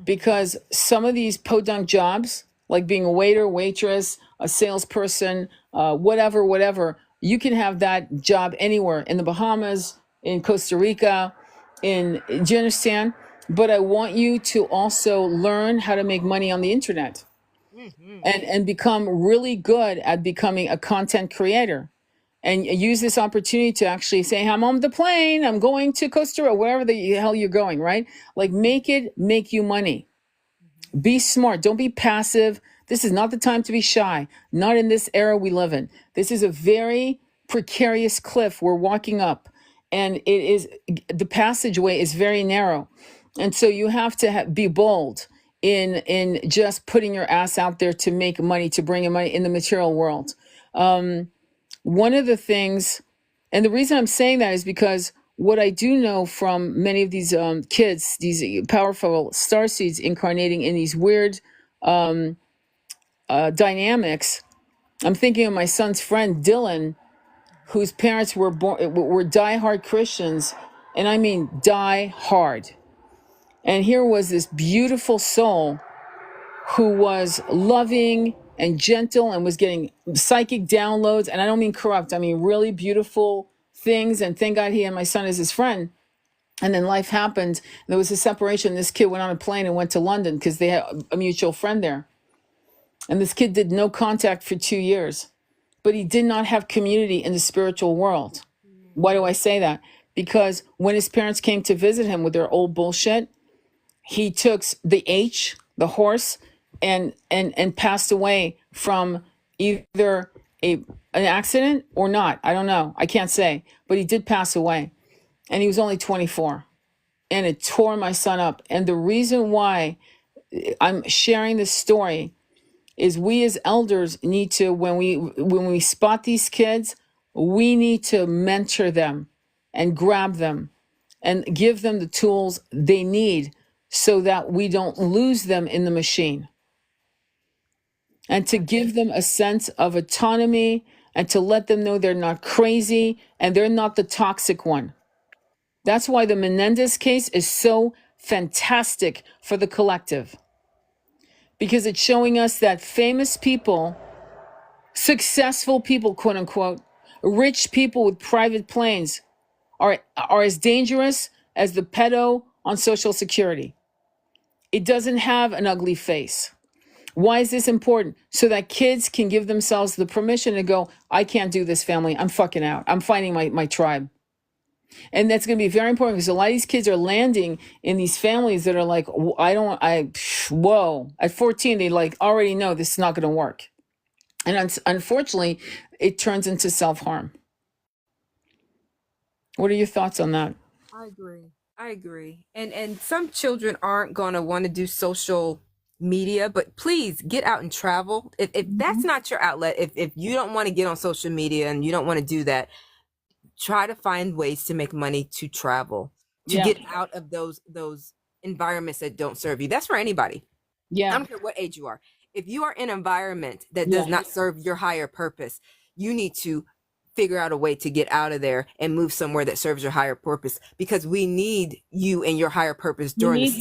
because some of these podunk jobs, like being a waiter, waitress, a salesperson, whatever. You can have that job anywhere in the Bahamas, in Costa Rica, do you understand? But I want you to also learn how to make money on the internet and become really good at becoming a content creator and use this opportunity to actually say, I'm on the plane, I'm going to Costa Rica, wherever the hell you're going, right? Like make you money. Be smart. Don't be passive. This is not the time to be shy. Not in this era we live in. This is a very precarious cliff we're walking up, and the passageway is very narrow, and so you have to be bold in just putting your ass out there to make money, to bring in money in the material world. One of the things, and the reason I'm saying that is because what I do know from many of these kids, these powerful starseeds incarnating in these weird dynamics, I'm thinking of my son's friend Dylan, whose parents were diehard Christians, and I mean die hard. And here was this beautiful soul who was loving and gentle and was getting psychic downloads, and I don't mean corrupt, I mean really beautiful things, and thank God he had my son as his friend. And then life happened. There was a separation. This kid went on a plane and went to London because they had a mutual friend there. And this kid did no contact for 2 years, but he did not have community in the spiritual world. Why do I say that? Because when his parents came to visit him with their old bullshit, he took the horse, and passed away from either an accident or not. I don't know. I can't say, but he did pass away, and he was only 24, and it tore my son up. And the reason why I'm sharing this story is we as elders need to, when we spot these kids, we need to mentor them and grab them and give them the tools they need so that we don't lose them in the machine. And to give them a sense of autonomy and to let them know they're not crazy and they're not the toxic one. That's why the Menendez case is so fantastic for the collective. Because it's showing us that famous people, successful people, quote unquote, rich people with private planes are as dangerous as the pedo on Social Security. It doesn't have an ugly face. Why is this important? So that kids can give themselves the permission to go, I can't do this, family. I'm fucking out. I'm finding my tribe. And that's going to be very important because a lot of these kids are landing in these families that are like, whoa. At 14, they like already know this is not going to work. And unfortunately, it turns into self-harm. What are your thoughts on that? I agree. And some children aren't going to want to do social media, but please get out and travel. If that's not your outlet, if you don't want to get on social media and you don't want to do that, try to find ways to make money to travel, to get out of those environments that don't serve you. That's for anybody. I don't care what age you are. If you are in an environment that does not serve your higher purpose, you need to figure out a way to get out of there and move somewhere that serves your higher purpose, because we need you and your higher purpose during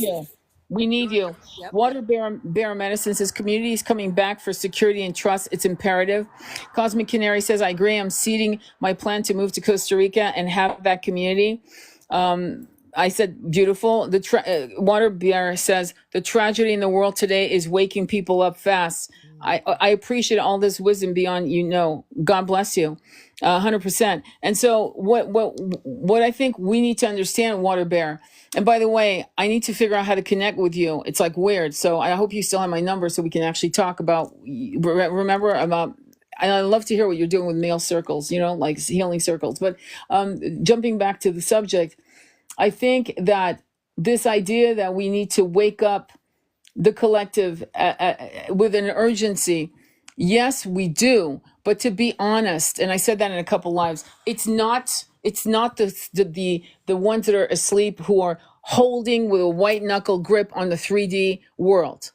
We need you. Yep. WaterBear Medicine says community is coming back for security and trust. It's imperative. Cosmic Canary says, I agree. I'm seeding my plan to move to Costa Rica and have that community. I said, beautiful. WaterBear says, the tragedy in the world today is waking people up fast. I appreciate all this wisdom beyond, God bless you. 100%. And so what I think we need to understand, WaterBear, and by the way, I need to figure out how to connect with you. It's like weird. So I hope you still have my number so we can actually talk about, I love to hear what you're doing with male circles, like healing circles. But jumping back to the subject, I think that this idea that we need to wake up the collective with an urgency, yes, we do. But to be honest, and I said that in a couple lives, it's not the ones that are asleep who are holding with a white knuckle grip on the 3D world.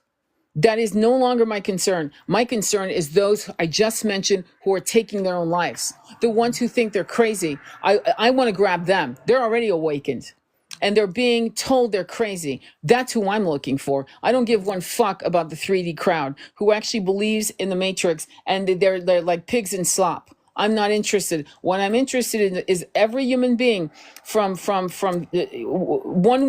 That is no longer my concern. My concern is those I just mentioned who are taking their own lives. The ones who think they're crazy. I want to grab them. They're already awakened. and they're being told they're crazy. That's who I'm looking for. I don't give one fuck about the 3D crowd who actually believes in the Matrix and they're like pigs in slop. I'm not interested. What I'm interested in is every human being from 1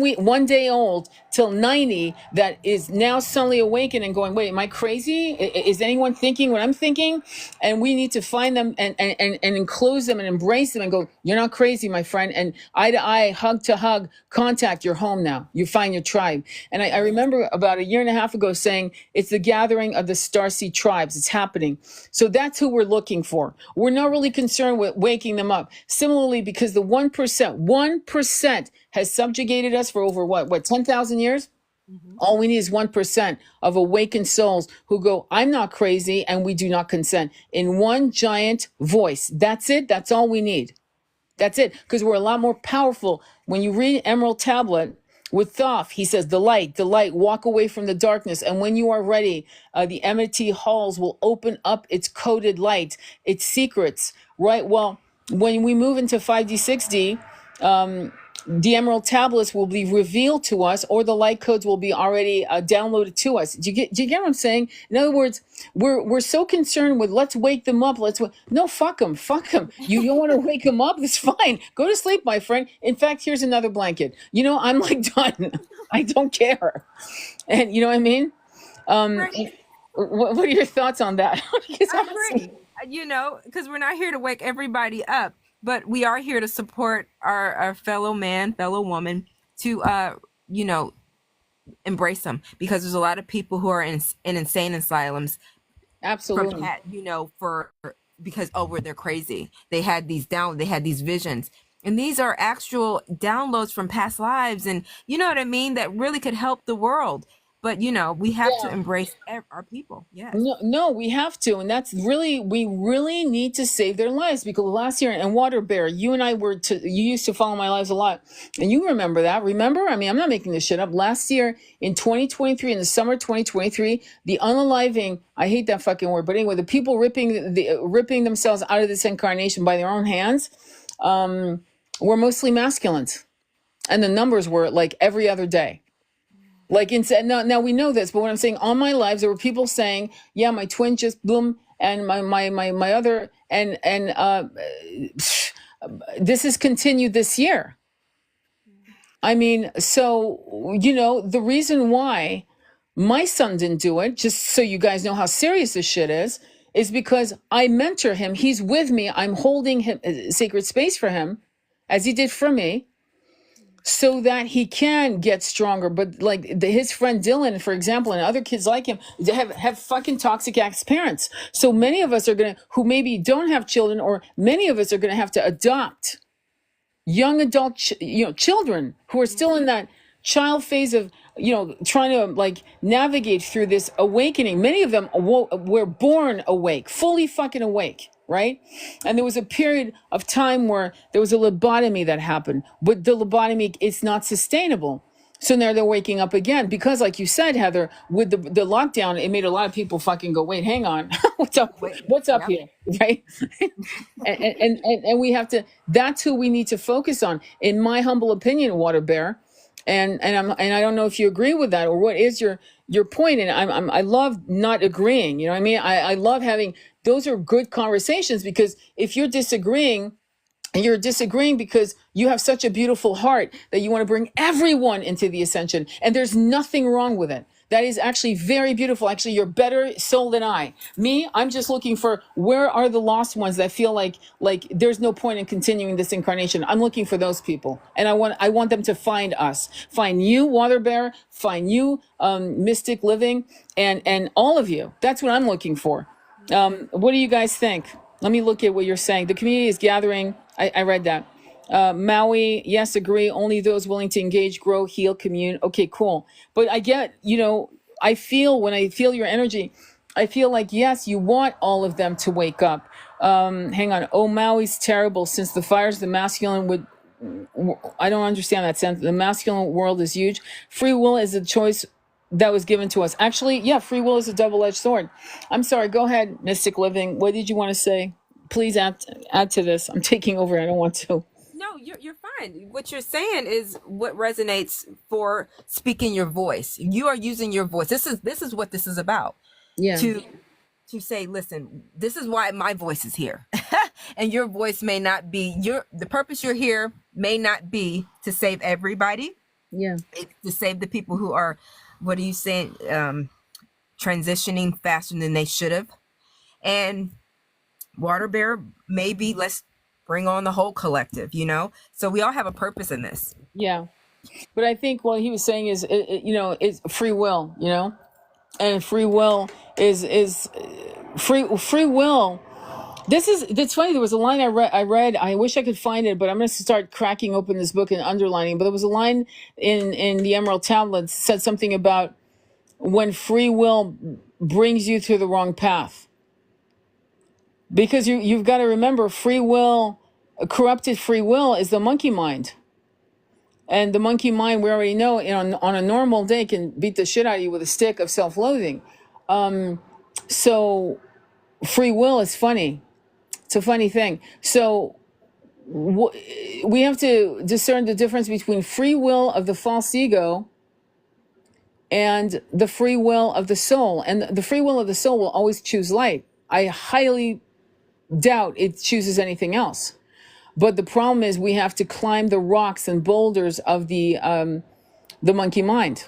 week, 1 day old till 90 that is now suddenly awakened and going, wait, am I crazy? Is anyone thinking what I'm thinking? And we need to find them and enclose them and embrace them and go, you're not crazy, my friend. And eye to eye, hug to hug, contact, you're home now. You find your tribe. And I remember about a year and a half ago saying it's the gathering of the starseed tribes. It's happening. So that's who we're looking for. We're not really concerned with waking them up. Similarly, because the 1% has subjugated us for over what 10,000 years? All we need is 1% of awakened souls who go, I'm not crazy, and we do not consent. In one giant voice. That's it. That's all we need. That's it. Because we're a lot more powerful. When you read Emerald Tablet with Thoth, he says, the light, walk away from the darkness. And when you are ready, the Amity halls will open up its coded light, its secrets, right? Well, when we move into 5D, 6D, the Emerald Tablets will be revealed to us, or the light codes will be already downloaded to us. Do you get what I'm saying? In other words, we're so concerned with let's wake them up. No, fuck them. You don't want to wake them up? That's fine. Go to sleep, my friend. In fact, here's another blanket. I'm like done. I don't care. And you know what I mean? What are your thoughts on that? I agree. Because we're not here to wake everybody up, but we are here to support our fellow man, fellow woman to, embrace them, because there's a lot of people who are in insane asylums. Absolutely. Because they're crazy. They had these visions. And these are actual downloads from past lives. And you know what I mean? That really could help the world. But, we have to embrace our people. Yes. No, we have to. And we really need to save their lives, because last year, and WaterBear, you and I you used to follow my lives a lot. And you remember that. Remember? I mean, I'm not making this shit up. Last year in 2023, in the summer 2023, the unaliving, I hate that fucking word, but anyway, the people ripping themselves out of this incarnation by their own hands, were mostly masculines. And the numbers were like every other day. Like now we know this, but what I'm saying, on my lives, there were people saying, yeah, my twin just boom, and my other, and this has continued this year. I mean, so, the reason why my son didn't do it, just so you guys know how serious this shit is because I mentor him. He's with me. I'm holding him sacred space for him, as he did for me, so that he can get stronger. But like his friend Dylan, for example, and other kids like him, they have fucking toxic ex parents. So many of us who maybe don't have children, or many of us are gonna have to adopt young adult, children who are still in that child phase of, trying to like navigate through this awakening. Many of them were born awake, fully fucking awake. Right? And there was a period of time where there was a lobotomy that happened, but the lobotomy, it's not sustainable. So now they're waking up again, because like you said, Heather, with the lockdown, it made a lot of people fucking go, wait, hang on. What's up here? Right? and we have to, that's who we need to focus on, in my humble opinion, WaterBear. And I don't know if you agree with that, or what is your point. And I love not agreeing. You know what I mean? I love having, those are good conversations, because if you're disagreeing, and you're disagreeing because you have such a beautiful heart that you want to bring everyone into the ascension, and there's nothing wrong with it. That is actually very beautiful. Actually, you're better soul than I. Me, I'm just looking for, where are the lost ones that feel like there's no point in continuing this incarnation. I'm looking for those people, and I want them to find us, find you, WaterBear, find you, Mysticliving, and all of you. That's what I'm looking for. What do you guys think? Let me look at what you're saying. The community is gathering. I read that. Maui, yes, agree. Only those willing to engage, grow, heal, commune. Okay, cool. But I get, I feel, when I feel your energy, I feel like, yes, you want all of them to wake up. Hang on. Oh, Maui's terrible. Since the fires, the masculine would, I don't understand that sense. The masculine world is huge. Free will is a choice that was given to us. Actually, yeah, free will is a double-edged sword. I'm sorry. Go ahead, Mysticliving. What did you want to say? Please add to this. I'm taking over. I don't want to. No, you're fine. fine. What you're saying is what resonates for speaking your voice. You are using your voice. This is what this is about. Yeah. To say, listen, this is why my voice is here. And your voice may not be the purpose you're here may not be to save everybody. Yeah. It's to save the people who are, what are you saying, transitioning faster than they should have. And WaterBear, maybe let's bring on the whole collective, you know? So we all have a purpose in this. Yeah. But I think what he was saying is, it's free will, and free will is free will. It's funny. There was a line I read. I wish I could find it, but I'm going to start cracking open this book and underlining. But there was a line in the Emerald Tablets said something about when free will brings you to the wrong path. Because you've got to remember, free will, corrupted free will, is the monkey mind. And the monkey mind, we already know, on a normal day can beat the shit out of you with a stick of self-loathing. So free will is funny. It's a funny thing. So we have to discern the difference between free will of the false ego and the free will of the soul. And the free will of the soul will always choose light. I highly doubt it chooses anything else. But the problem is we have to climb the rocks and boulders of the monkey mind,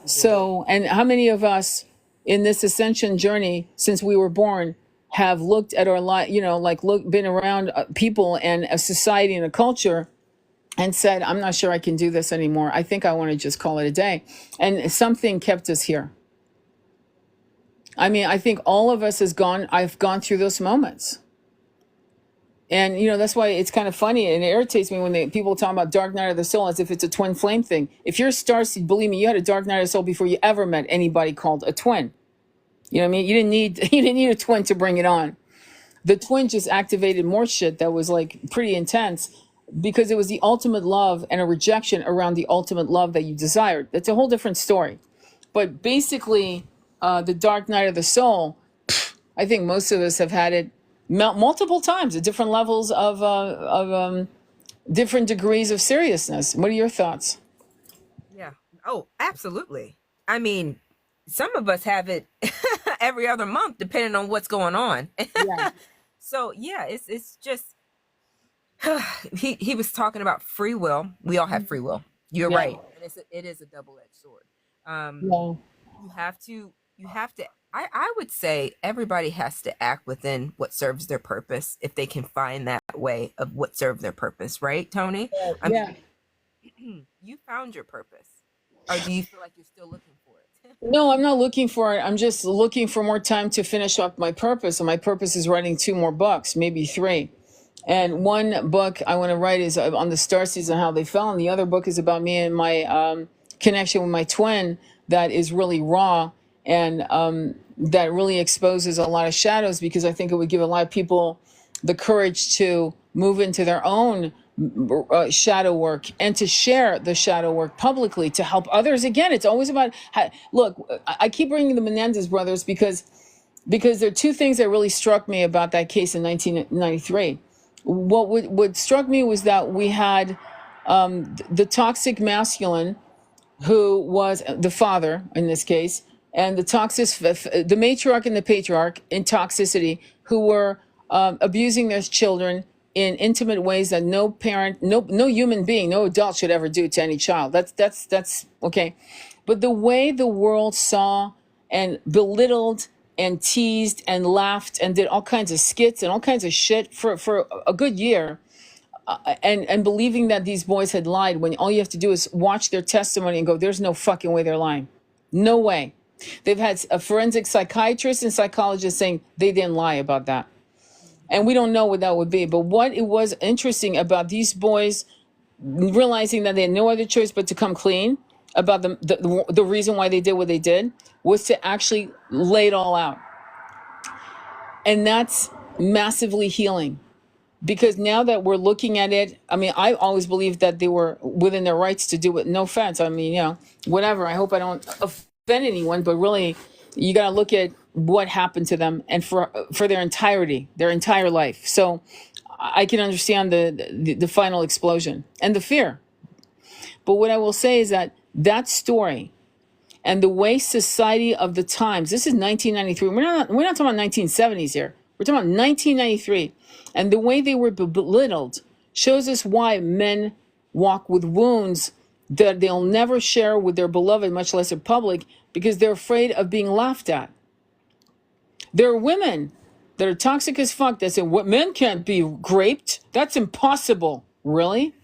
So, and how many of us in this ascension journey since we were born have looked at our life, been around people and a society and a culture and said, I'm not sure I can do this anymore. I think I want to just call it a day. And something kept us here. I mean, I think all of us I've gone through those moments. And, that's why it's kind of funny and it irritates me when people talk about dark night of the soul as if it's a twin flame thing. If you're a starseed, believe me, you had a dark night of the soul before you ever met anybody called a twin. You know what I mean? You didn't need a twin to bring it on. The twin just activated more shit that was like pretty intense because it was the ultimate love and a rejection around the ultimate love that you desired. That's a whole different story. But basically, the dark night of the soul, I think most of us have had it multiple times at different levels of different degrees of seriousness. What are your thoughts? Yeah. Oh, absolutely. I mean, some of us have it every other month, depending on what's going on. Yeah. So yeah, it's just he was talking about free will. We all have free will. You're right. And it is a double-edged sword. You have to. I would say everybody has to act within what serves their purpose if they can find that way of what serves their purpose, right, Tony? I mean, you found your purpose, or do you feel like you're still looking for it? No, I'm not looking for it. I'm just looking for more time to finish up my purpose, and my purpose is writing 2 more books, maybe 3. And one book I want to write is on the starseeds and how they fell, and the other book is about me and my connection with my twin that is really raw and that really exposes a lot of shadows, because I think it would give a lot of people the courage to move into their own shadow work and to share the shadow work publicly to help others. Again, it's always about look, I keep bringing the Menendez brothers because there are 2 things that really struck me about that case in 1993. What struck me was that we had the toxic masculine, who was the father in this case, and the matriarch and the patriarch in toxicity, who were abusing their children in intimate ways that no parent, no human being, no adult should ever do to any child. That's okay. But the way the world saw and belittled and teased and laughed and did all kinds of skits and all kinds of shit for a good year, and believing that these boys had lied, when all you have to do is watch their testimony and go, there's no fucking way they're lying. No way. They've had a forensic psychiatrist and psychologist saying they didn't lie about that. And we don't know what that would be. But what it was interesting about these boys realizing that they had no other choice but to come clean about the reason why they did what they did was to actually lay it all out. And that's massively healing. Because now that we're looking at it, I mean, I always believed that they were within their rights to do it. No offense. I mean, whatever. I hope I don't offend anyone, but really, you got to look at what happened to them and for their entire life. So I can understand the final explosion and the fear. But what I will say is that that story and the way society of the times, this is 1993. We're not talking about 1970s here. We're talking about 1993. And the way they were belittled shows us why men walk with wounds that they'll never share with their beloved, much less in public, because they're afraid of being laughed at. There are women that are toxic as fuck that say, what, men can't be raped? That's impossible. Really?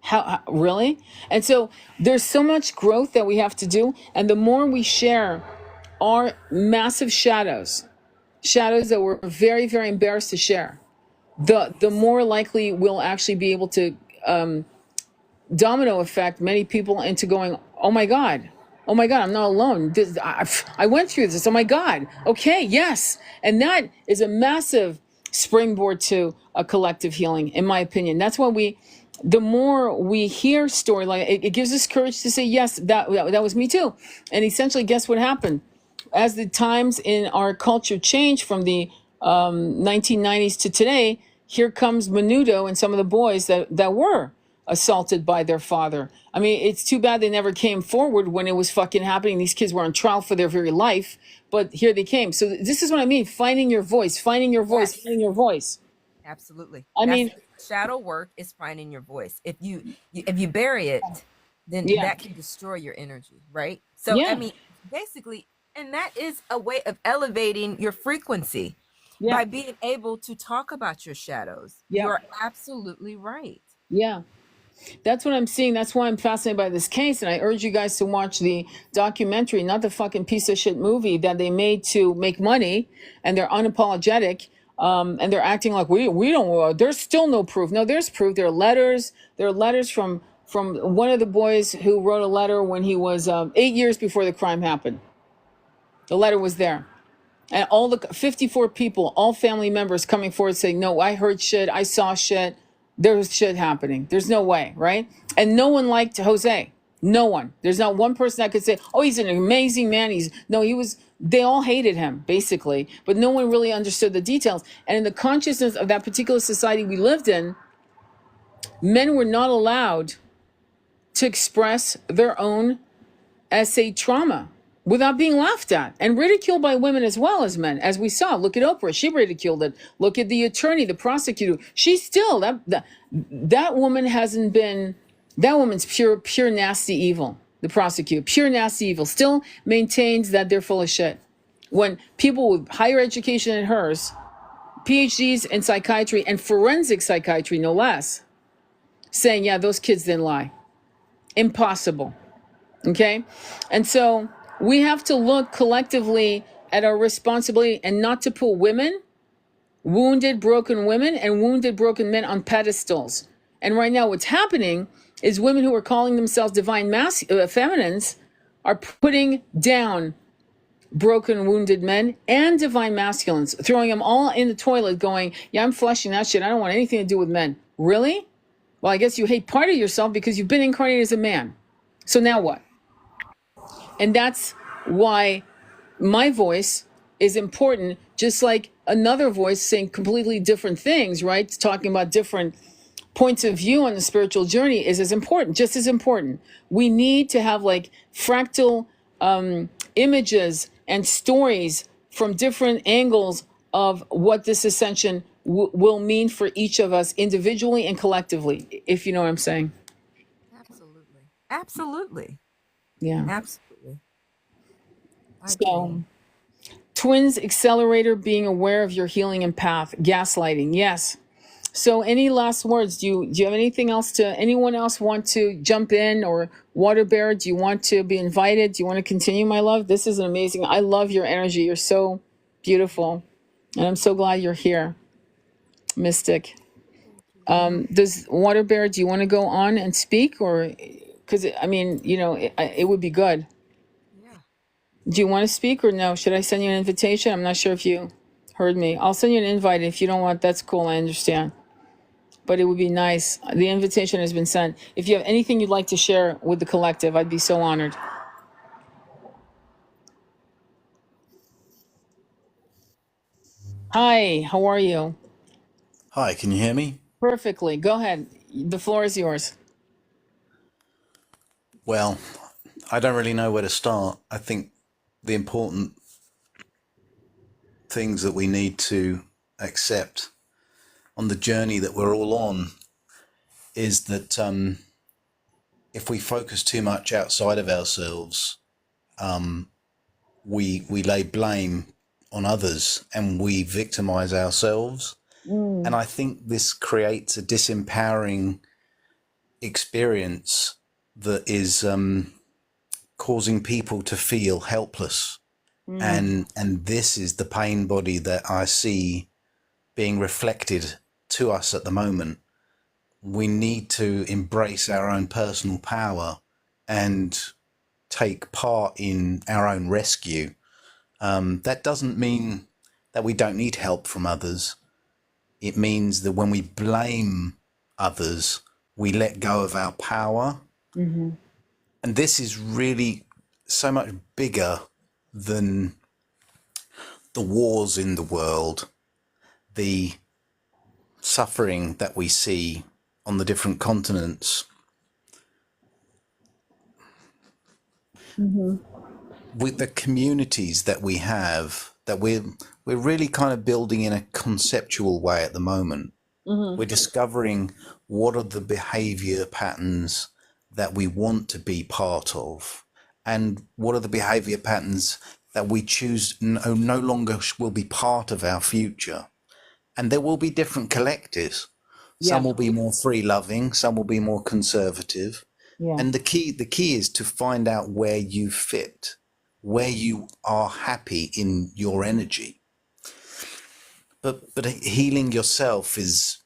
How really? And so there's so much growth that we have to do. And the more we share our massive shadows that we're very, very embarrassed to share, the more likely we'll actually be able to domino effect many people into going, oh my God, I'm not alone. I went through this. Oh my God. Okay, yes. And that is a massive springboard to a collective healing, in my opinion. That's why the more we hear story, like it gives us courage to say, yes, that was me too. And essentially, guess what happened? As the times in our culture change from the 1990s to today, here comes Menudo and some of the boys that were assaulted by their father. I mean, it's too bad they never came forward when it was fucking happening. These kids were on trial for their very life, but here they came. So this is what I mean, finding your voice, finding your voice, Yes. finding your voice. Absolutely. I mean, shadow work is finding your voice. If you bury it, then Yeah. that can destroy your energy, right? So Yeah. I mean, basically, and that is a way of elevating your frequency Yeah. by being able to talk about your shadows. Yeah. You're absolutely right. Yeah. That's what I'm seeing. That's why I'm fascinated by this case. And I urge you guys to watch the documentary, not the fucking piece of shit movie that they made to make money. And they're unapologetic. And they're acting like we don't, there's still no proof. No, there's proof. There are letters. There are letters from one of the boys who wrote a letter when he was 8 years before the crime happened. The letter was there. And all the 54 people, all family members coming forward saying, no, I heard shit. I saw shit. There was shit happening. There's no way, right? And no one liked Jose. No one. There's not one person that could say, oh, he's an amazing man. They all hated him, basically. But no one really understood the details. And in the consciousness of that particular society we lived in, men were not allowed to express their own SA trauma without being laughed at and ridiculed by women as well as men, as we saw. Look at Oprah. She ridiculed it. Look at the attorney, the prosecutor. She's still, that woman hasn't been, that woman's pure nasty evil. The prosecutor, pure nasty evil, still maintains that they're full of shit. When people with higher education than hers, PhDs in psychiatry and forensic psychiatry, no less, saying, yeah, those kids didn't lie. Impossible. Okay? And so we have to look collectively at our responsibility and not to put women, wounded, broken women, and wounded, broken men on pedestals. And right now, what's happening is women who are calling themselves divine feminines are putting down broken, wounded men and divine masculines, throwing them all in the toilet, going, yeah, I'm flushing that shit. I don't want anything to do with men. Really? Well, I guess you hate part of yourself because you've been incarnated as a man. So now what? And that's why my voice is important, just like another voice saying completely different things, right? Talking about different points of view on the spiritual journey is as important, just as important. We need to have like fractal images and stories from different angles of what this ascension will mean for each of us individually and collectively, if you know what I'm saying. Absolutely. Absolutely. Yeah. Absolutely. So, twins accelerator, being aware of your healing and path, gaslighting. Yes. So any last words? Do you have anything else anyone else want to jump in, or WaterBear? Do you want to be invited? Do you want to continue, my love? This is amazing. I love your energy. You're so beautiful. And I'm so glad you're here, Mystic. Does WaterBear, do you want to go on and speak, or, because I mean, it would be good. Do you want to speak or no? Should I send you an invitation? I'm not sure if you heard me. I'll send you an invite. If you don't want, that's cool. I understand. But it would be nice. The invitation has been sent. If you have anything you'd like to share with the collective, I'd be so honored. Hi, how are you? Hi, can you hear me? Perfectly. Go ahead. The floor is yours. Well, I don't really know where to start. I think the important things that we need to accept on the journey that we're all on is that if we focus too much outside of ourselves, we lay blame on others and we victimize ourselves. And I think this creates a disempowering experience that is causing people to feel helpless. And this is the pain body that I see being reflected to us at the moment. We need to embrace our own personal power and take part in our own rescue. That doesn't mean that we don't need help from others. It means that when we blame others, we let go of our power. And this is really so much bigger than the wars in the world, the suffering that we see on the different continents. With the communities that we have, that we're really kind of building in a conceptual way at the moment. We're discovering what are the behavior patterns that we want to be part of, and what are the behavior patterns that we choose no longer will be part of our future. And there will be different collectives. Yeah. Some will be more free loving, some will be more conservative. Yeah. And the key is to find out where you fit, where you are happy in your energy. But healing yourself is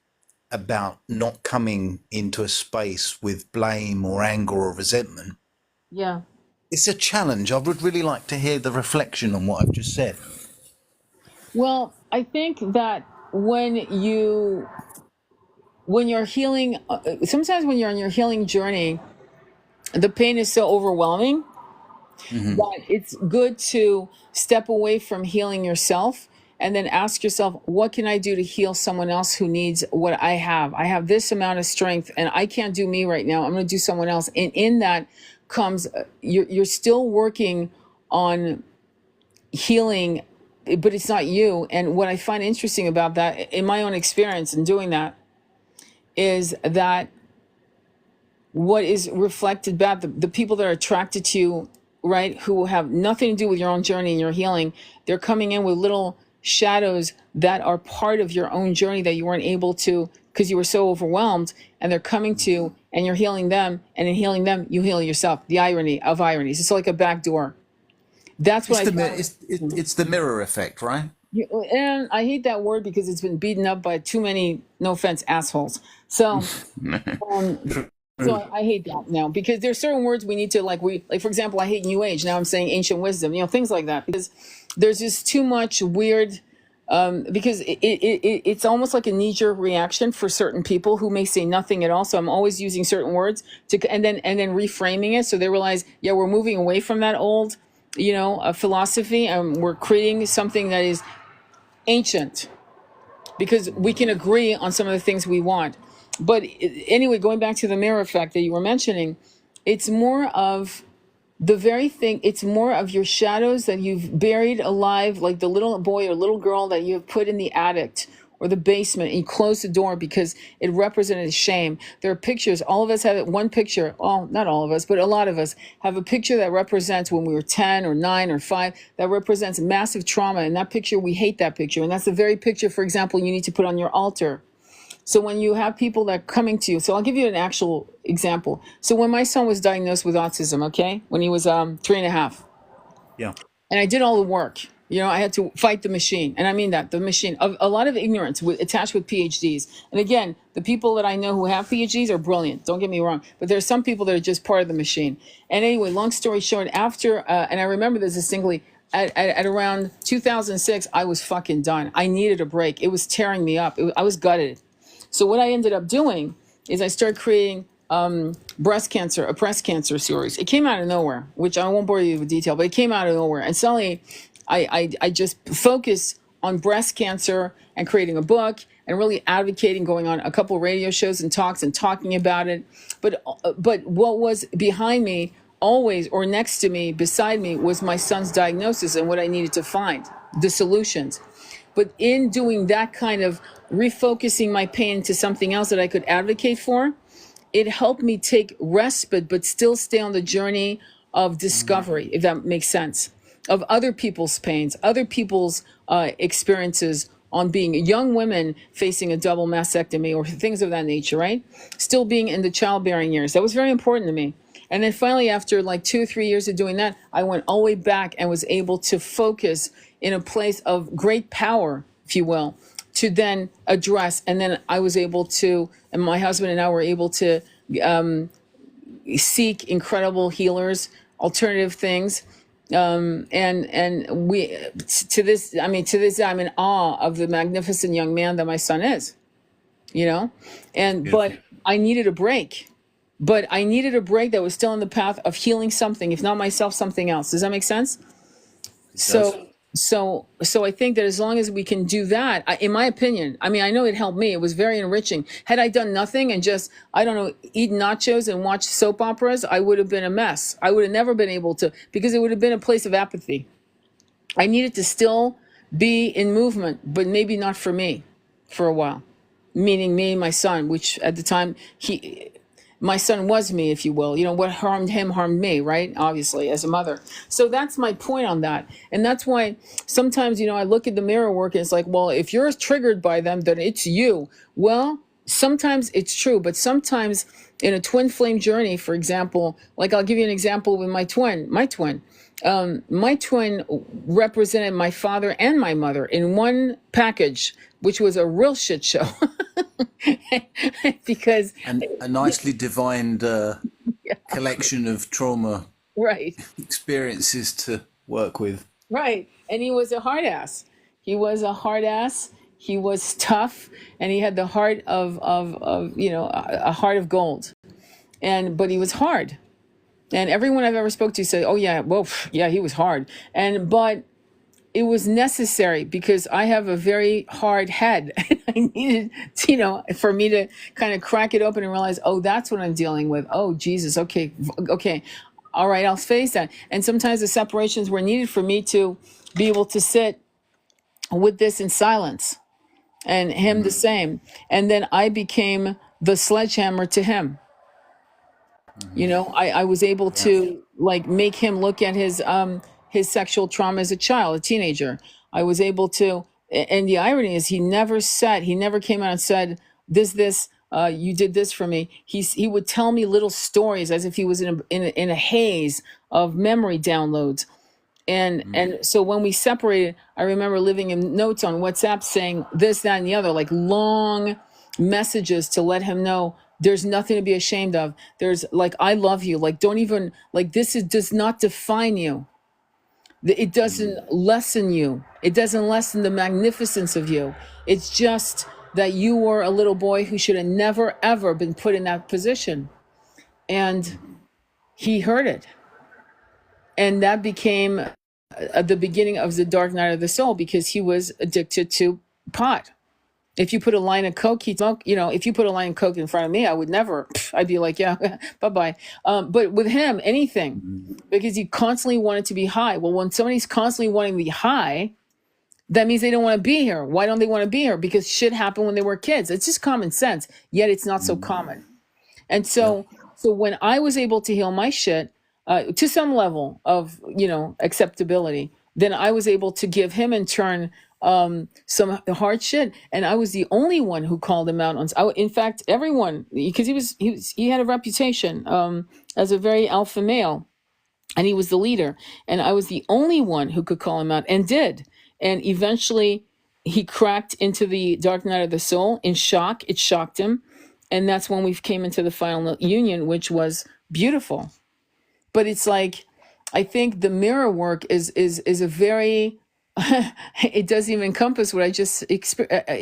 about not coming into a space with blame or anger or resentment. Yeah. It's a challenge. I would really like to hear the reflection on what I've just said. Well, I think that when you're healing, sometimes when you're on your healing journey, the pain is so overwhelming that it's good to step away from healing yourself and then ask yourself, what can I do to heal someone else who needs what I have? I have this amount of strength and I can't do me right now. I'm going to do someone else. And in that comes, you're still working on healing, but it's not you. And what I find interesting about that, in my own experience in doing that, is that what is reflected back, the people that are attracted to you, right, who have nothing to do with your own journey and your healing, they're coming in with little shadows that are part of your own journey that you weren't able to because you were so overwhelmed, and they're coming to you and you're healing them, and in healing them you heal yourself. The irony of ironies, it's like a back door. That's what It's the mirror effect, right? and I hate that word because it's been beaten up by too many, no offense, assholes. So I hate that now, because there's certain words we need to, like for example, I hate New Age. Now I'm saying ancient wisdom, things like that, because there's just too much weird, because it's almost like a knee-jerk reaction for certain people who may say nothing at all. So I'm always using certain words and then reframing it so they realize, yeah, we're moving away from that old, philosophy, and we're creating something that is ancient, because we can agree on some of the things we want. But anyway, going back to the mirror effect that you were mentioning, it's more of the very thing. It's more of your shadows that you've buried alive, like the little boy or little girl that you have put in the attic or the basement, and you close the door because it represented shame. There are pictures. All of us have one picture. Oh, not all of us, but a lot of us have a picture that represents when we were 10 or 9 or 5, that represents massive trauma. And that picture, we hate that picture. And that's the very picture, for example, you need to put on your altar. So when you have people that are coming to you, so I'll give you an actual example. So when my son was diagnosed with autism, okay, when he was 3.5, Yeah. and I did all the work, I had to fight the machine. And I mean that, the machine of a lot of ignorance attached with PhDs. And again, the people that I know who have PhDs are brilliant. Don't get me wrong. But there's some people that are just part of the machine. And anyway, long story short, after, and I remember this distinctly, at around 2006, I was fucking done. I needed a break. It was tearing me up. I was gutted. So what I ended up doing is I started creating a breast cancer series. It came out of nowhere, which I won't bore you with detail, but it came out of nowhere. And suddenly I just focused on breast cancer and creating a book and really advocating, going on a couple of radio shows and talks and talking about it. But what was behind me always, or next to me, beside me, was my son's diagnosis and what I needed to find, the solutions. But in doing that kind of refocusing my pain to something else that I could advocate for, it helped me take respite, but still stay on the journey of discovery, if that makes sense, of other people's pains, other people's experiences on being young women facing a double mastectomy or things of that nature, right? Still being in the childbearing years. That was very important to me. And then finally, after like 2 or 3 years of doing that, I went all the way back and was able to focus in a place of great power, if you will, to then address. And then I was able to, and my husband and I were able to seek incredible healers, alternative things. And we, to this day, I'm in awe of the magnificent young man that my son is, you know? And, but I needed a break. But I needed a break that was still in the path of healing something, if not myself, something else. Does that make sense? So I think that as long as we can do that, in my opinion, I mean, I know it helped me. It was very enriching. Had I done nothing and just, I don't know, eat nachos and watch soap operas, I would have been a mess. I would have never been able to, because it would have been a place of apathy. I needed to still be in movement, but maybe not for me for a while. Meaning me and my son, which at the time, my son was me, if you will. You know, what harmed him harmed me, right? Obviously, as a mother. So that's my point on that. And that's why sometimes, you know, I look at the mirror work and it's like, well, if you're triggered by them, then it's you. Well, sometimes it's true, but sometimes in a twin flame journey, for example, like I'll give you an example with my twin. My twin represented my father and my mother in one package, which was a real shit show. Because and a nicely divined collection of trauma right experiences to work with. Right. And he was a hard ass. He was tough, and he had the heart of you know, a heart of gold. But he was hard. And everyone I've ever spoke to said, oh yeah, well, yeah, he was hard. But it was necessary because I have a very hard head. I needed, you know, for me to kind of crack it open and realize, oh, that's what I'm dealing with. Oh, Jesus. Okay. All right. I'll face that. And sometimes the separations were needed for me to be able to sit with this in silence, and him the same. And then I became the sledgehammer to him. You know, I was able to like make him look at his sexual trauma as a child, a teenager. I was able to, and the irony is he never came out and said, you did this for me. He would tell me little stories as if he was in a haze of memory downloads. And so when we separated, I remember leaving him notes on WhatsApp saying this, that, and the other, like long messages to let him know there's nothing to be ashamed of. There's like, I love you. Like, don't even, like, does not define you. It doesn't lessen you. It doesn't lessen the magnificence of you. It's just that you were a little boy who should have never, ever been put in that position. And he heard it. And that became the beginning of the dark night of the soul, because he was addicted to pot. If you put a line of Coke, he'd smoke. You know, if you put a line of Coke in front of me, I would never. I'd be like, yeah, bye-bye. But with him, anything, because he constantly wanted to be high. Well, when somebody's constantly wanting to be high, that means they don't want to be here. Why don't they want to be here? Because shit happened when they were kids. It's just common sense, yet it's not so common. And so when I was able to heal my shit to some level of, you know, acceptability, then I was able to give him in turn some hard shit, and I was the only one who called him out on. In fact, everyone, because he had a reputation as a very alpha male, and he was the leader, and I was the only one who could call him out, and did. And eventually, he cracked into the dark night of the soul in shock. It shocked him, and that's when we came into the final union, which was beautiful. But it's like, I think the mirror work is a very it doesn't even encompass what I just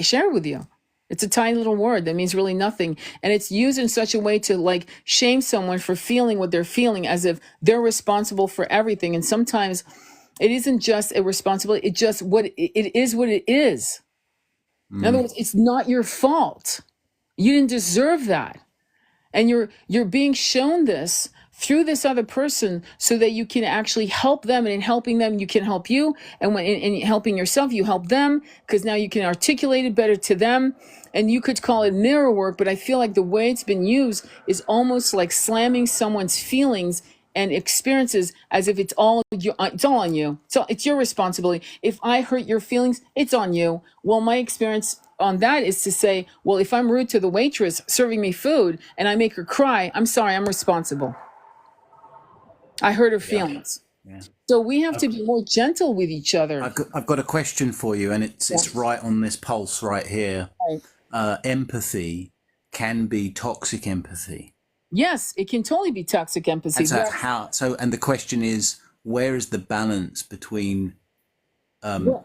shared with you. It's a tiny little word that means really nothing. And it's used in such a way to like shame someone for feeling what they're feeling, as if they're responsible for everything. And sometimes It isn't just a responsibility. It just it is what it is. In other words, it's not your fault. You didn't deserve that. And you're being shown this through this other person so that you can actually help them, and in helping them you can help you, and when in helping yourself you help them, because now you can articulate it better to them. And you could call it mirror work, but I feel like the way it's been used is almost like slamming someone's feelings and experiences as if it's all on you. So it's your responsibility. If I hurt your feelings, it's on you. Well, my experience on that is to say, well, if I'm rude to the waitress serving me food and I make her cry, I'm sorry, I'm responsible. I hurt her feelings. Yeah. So we have to be more gentle with each other. I've got a question for you, and it's right on this pulse right here. Right. Empathy can be toxic empathy. Yes, it can totally be toxic empathy. And and the question is, where is the balance between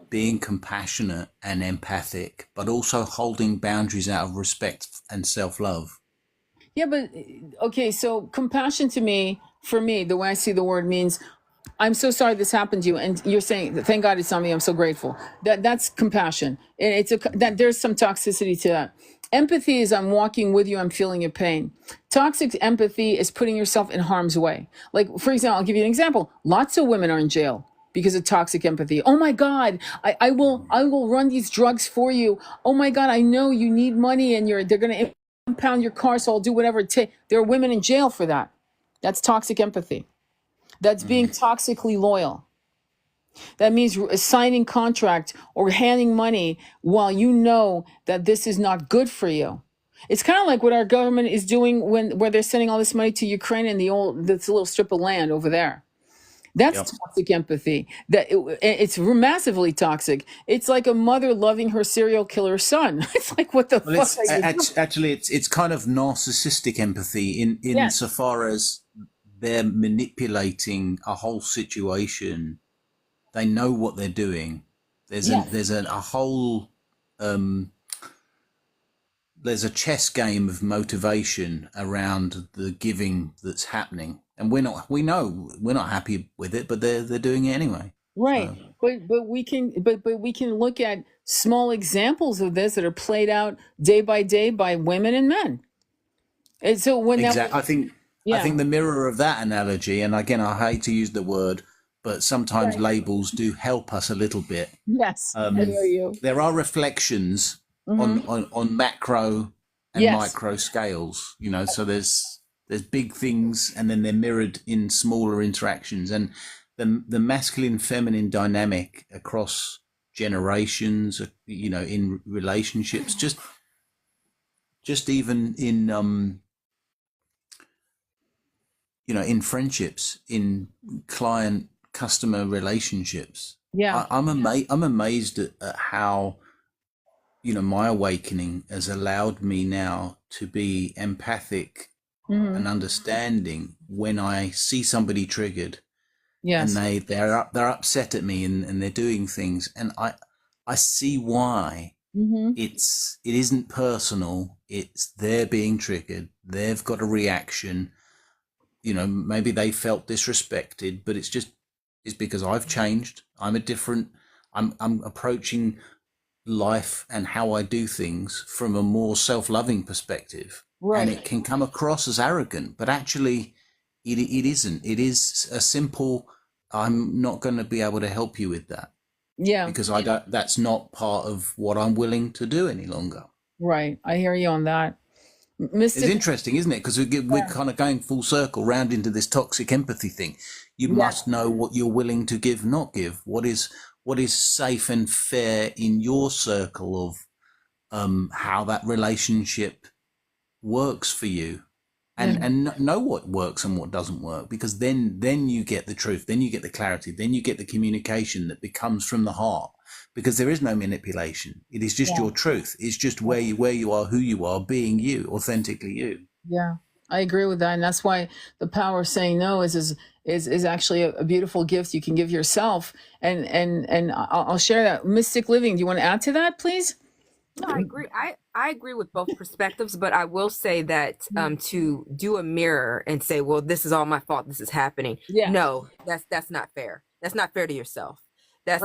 being compassionate and empathic, but also holding boundaries out of respect and self-love? Yeah, but okay, so compassion to me, for me, the way I see the word means, I'm so sorry this happened to you, and you're saying, thank God it's not me, I'm so grateful. That's compassion. And that there's some toxicity to that. Empathy is, I'm walking with you, I'm feeling your pain. Toxic empathy is putting yourself in harm's way. Like, for example, I'll give you an example. Lots of women are in jail because of toxic empathy. Oh my God, I will run these drugs for you. Oh my God, I know you need money and they're going to impound your car, so I'll do whatever it takes. There are women in jail for that. That's toxic empathy. That's being toxically loyal. That means signing contract or handing money while you know that this is not good for you. It's kind of like what our government is doing where they're sending all this money to Ukraine and this little strip of land over there. That's toxic empathy. It's massively toxic. It's like a mother loving her serial killer son. It's like, what the fuck? Actually, it's kind of narcissistic empathy in so far as they're manipulating a whole situation. They know what they're doing. There's a whole there's a chess game of motivation around the giving that's happening, and we know we're not happy with it, but they're doing it anyway. Right. So. But we can look at small examples of this that are played out day by day by women and men. And so when I think the mirror of that analogy, and again, I hate to use the word, but sometimes labels do help us a little bit. Yes, I hear you. There are reflections on macro and micro scales, so there's big things, and then they're mirrored in smaller interactions, and the masculine feminine dynamic across generations, in relationships, just even in in friendships, in client customer relationships. I'm amazed at how my awakening has allowed me now to be empathic and understanding when I see somebody triggered, and they're upset at me and they're doing things, and I see why. It isn't personal. It's they're being triggered. They've got a reaction. Maybe they felt disrespected, but it's because I've changed. I'm approaching life and how I do things from a more self-loving perspective. Right. And it can come across as arrogant, but actually it isn't. It is a simple, I'm not going to be able to help you with that. Yeah. Because that's not part of what I'm willing to do any longer. Right. I hear you on that. It's interesting, isn't it? Because we're kind of going full circle round into this toxic empathy thing. You must know what you're willing to give, not give. What is safe and fair in your circle of how that relationship works for you, and know what works and what doesn't work. Because then you get the truth, then you get the clarity, then you get the communication that becomes from the heart. Because there is no manipulation. It is just your truth. It's just where you are, who you are, being you, authentically you. Yeah, I agree with that. And that's why the power of saying no is actually a beautiful gift you can give yourself. And I'll share that. Mysticliving, do you want to add to that, please? No, I agree. I agree with both perspectives, but I will say that to do a mirror and say, well, this is all my fault, this is happening. Yeah. No, that's not fair. That's not fair to yourself. That's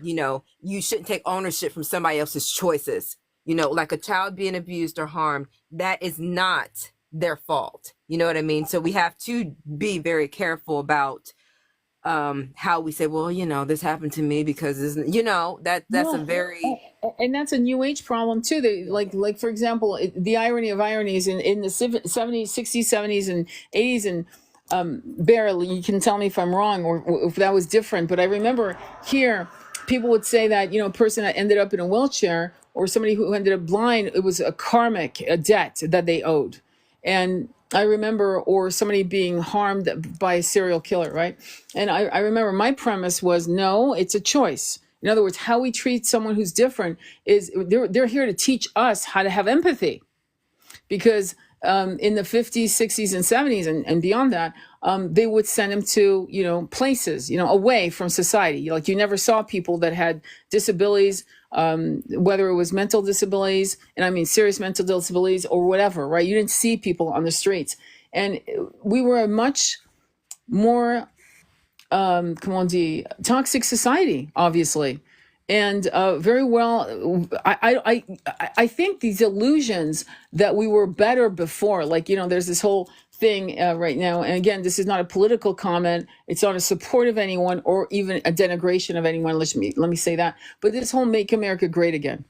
you know, you shouldn't take ownership from somebody else's choices. You know, like a child being abused or harmed, that is not their fault. You know what I mean? So we have to be very careful about how we say, well, you know, this happened to me because isn't, you know, that's a very, and that's a new age problem too. They like for example, the irony of ironies in the 70s, 60s, 70s, and 80s, and barely, you can tell me if I'm wrong or if that was different, but I remember here people would say that, you know, a person that ended up in a wheelchair or somebody who ended up blind, it was a debt that they owed. And I remember, or somebody being harmed by a serial killer, right? And I remember my premise was, no, it's a choice. In other words, how we treat someone who's different is they're here to teach us how to have empathy. Because in the 50s, 60s, and 70s, and beyond that, they would send them to, you know, places, you know, away from society. Like you never saw people that had disabilities, whether it was mental disabilities, and I mean serious mental disabilities or whatever, right? You didn't see people on the streets. And we were a much more, toxic society, obviously. And very well, I think these illusions that we were better before, like, you know, there's this whole thing right now. And again, this is not a political comment. It's not a support of anyone or even a denigration of anyone. Let me say that. But this whole Make America Great Again.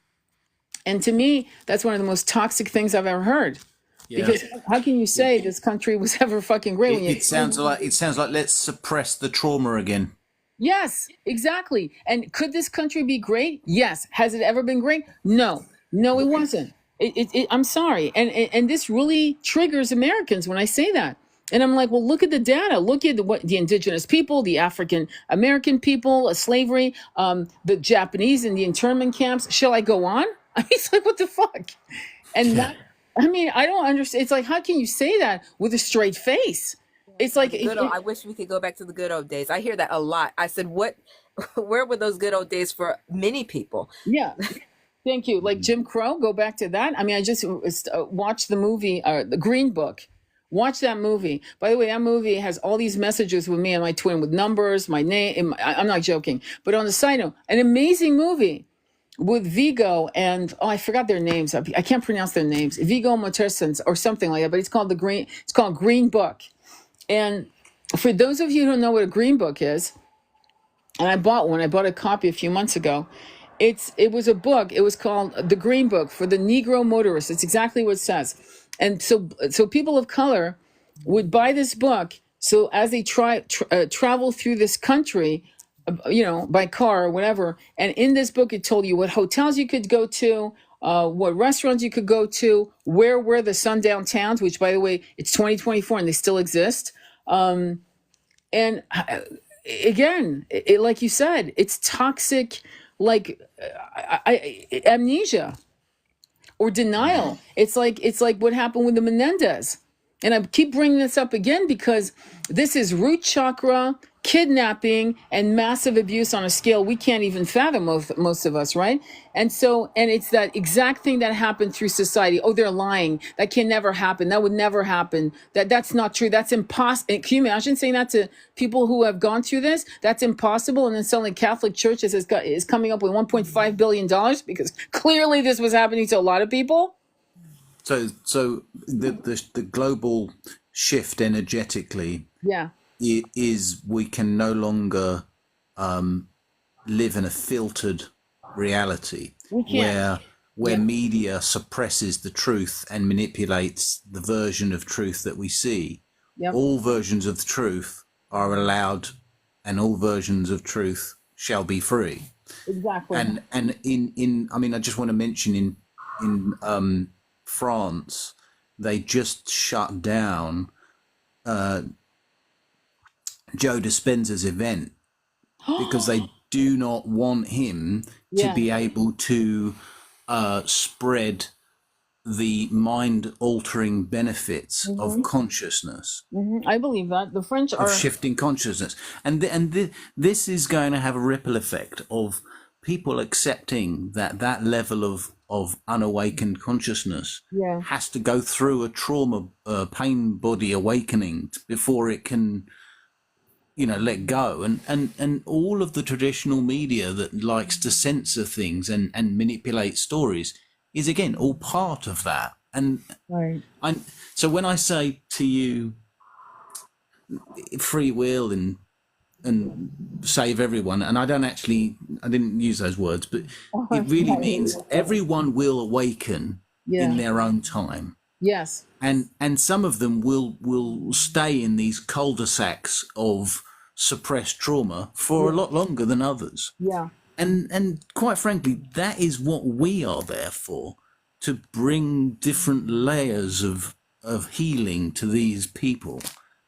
And to me, that's one of the most toxic things I've ever heard. Yeah. Because how can you say this country was ever fucking great? When it sounds like let's suppress the trauma again. Yes, exactly. And could this country be great? Yes. Has it ever been great? No, it wasn't. I'm sorry. And this really triggers Americans when I say that. And I'm like, well, look at the data. Look at the indigenous people, the African American people, slavery, the Japanese in the internment camps. Shall I go on? I mean, it's like, what the fuck? And that, I mean, I don't understand. It's like, how can you say that with a straight face? It's like, I wish we could go back to the good old days. I hear that a lot. I said, where were those good old days for many people? Yeah. Thank you. Like Jim Crow, go back to that. I mean, I just watched the movie, The Green Book. Watch that movie. By the way, that movie has all these messages with me and my twin with numbers, my name. I'm not joking. But on the side note, an amazing movie with Vigo and, I forgot their names. I can't pronounce their names. Vigo Mortensen or something like that. But it's called Green Book. And for those of you who don't know what a green book is, and I bought one, I bought a copy a few months ago. It was a book. It was called The Green Book for the Negro Motorist. It's exactly what it says. And so people of color would buy this book. So as they travel through this country, you know, by car or whatever. And in this book, it told you what hotels you could go to, what restaurants you could go to, where were the sundown towns, which, by the way, it's 2024 and they still exist. And again, like you said, it's toxic, like amnesia or denial. It's like what happened with the Menendez. And I keep bringing this up again because this is root chakra, kidnapping, and massive abuse on a scale we can't even fathom, most of us, right? And it's that exact thing that happened through society. Oh, they're lying. That can never happen. That would never happen. That's not true. That's impossible. Can you imagine saying that to people who have gone through this? That's impossible. And then suddenly Catholic Church is coming up with $1.5 billion because clearly this was happening to a lot of people. So the global shift energetically, is we can no longer live in a filtered reality where media suppresses the truth and manipulates the version of truth that we see. Yep. All versions of the truth are allowed, and all versions of truth shall be free. Exactly. And in I mean, I just want to mention in France, they just shut down Joe Dispenza's event because they do not want him to be able to spread the mind-altering benefits of consciousness. I believe that the French are shifting consciousness, and this is going to have a ripple effect of people accepting that level of unawakened consciousness has to go through a trauma pain body awakening before it can let go, and all of the traditional media that likes to censor things and manipulate stories is again all part of that. And Right. So when I say to you free will and save everyone, and I didn't use those words, but it really means everyone will awaken in their own time. Yes. And some of them will stay in these cul-de-sacs of suppressed trauma for a lot longer than others. Yeah. And quite frankly, that is what we are there for, to bring different layers of healing to these people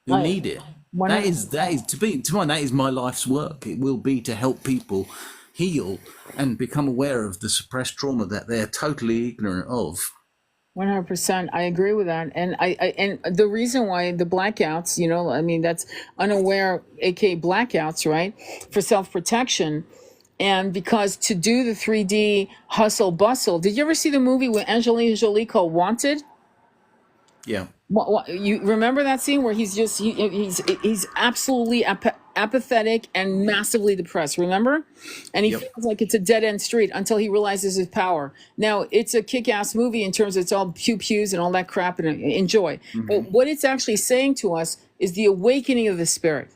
who need it. That is to mine, that is my life's work. It will be to help people heal and become aware of the suppressed trauma that they're totally ignorant of. 100%. I agree with that. And and the reason why the blackouts, that's unaware, aka blackouts, right? For self-protection. And because to do the 3D hustle bustle, did you ever see the movie with Angelina Jolie called Wanted? Yeah. You remember that scene where he's absolutely apathetic and massively depressed, remember? And he feels like it's a dead-end street until he realizes his power. Now, it's a kick-ass movie in terms of it's all pew-pews and all that crap, and enjoy. But what it's actually saying to us is the awakening of the spirit,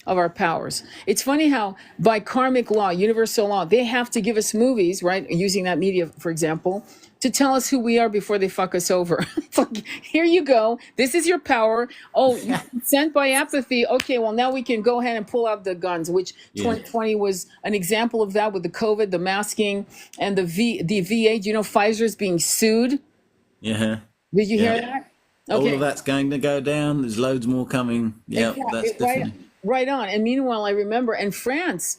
of our powers. It's funny how by karmic law, universal law, they have to give us movies, right? Using that media, for example, to tell us who we are before they fuck us over. It's like, here you go. This is your power. Oh, sent by apathy. Okay, well, now we can go ahead and pull out the guns, which 2020 was an example of that with the COVID, the masking, and the VA. Do you know Pfizer's being sued? Yeah. Did you hear that? Okay. All of that's going to go down. There's loads more coming. Yeah, that's definitely. Right on. And meanwhile, I remember in France,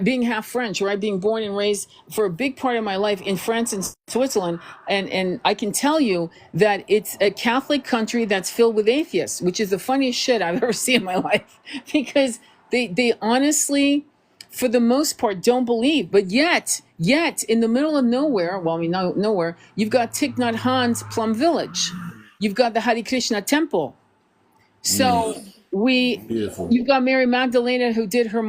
being half French, right, being born and raised for a big part of my life in France and Switzerland, and I can tell you that it's a Catholic country that's filled with atheists, which is the funniest shit I've ever seen in my life, because they honestly, for the most part, don't believe. But yet in the middle of nowhere, nowhere, you've got Thich Nhat Hanh's Plum Village, you've got the Hare Krishna temple, so. You've got Mary Magdalena who did her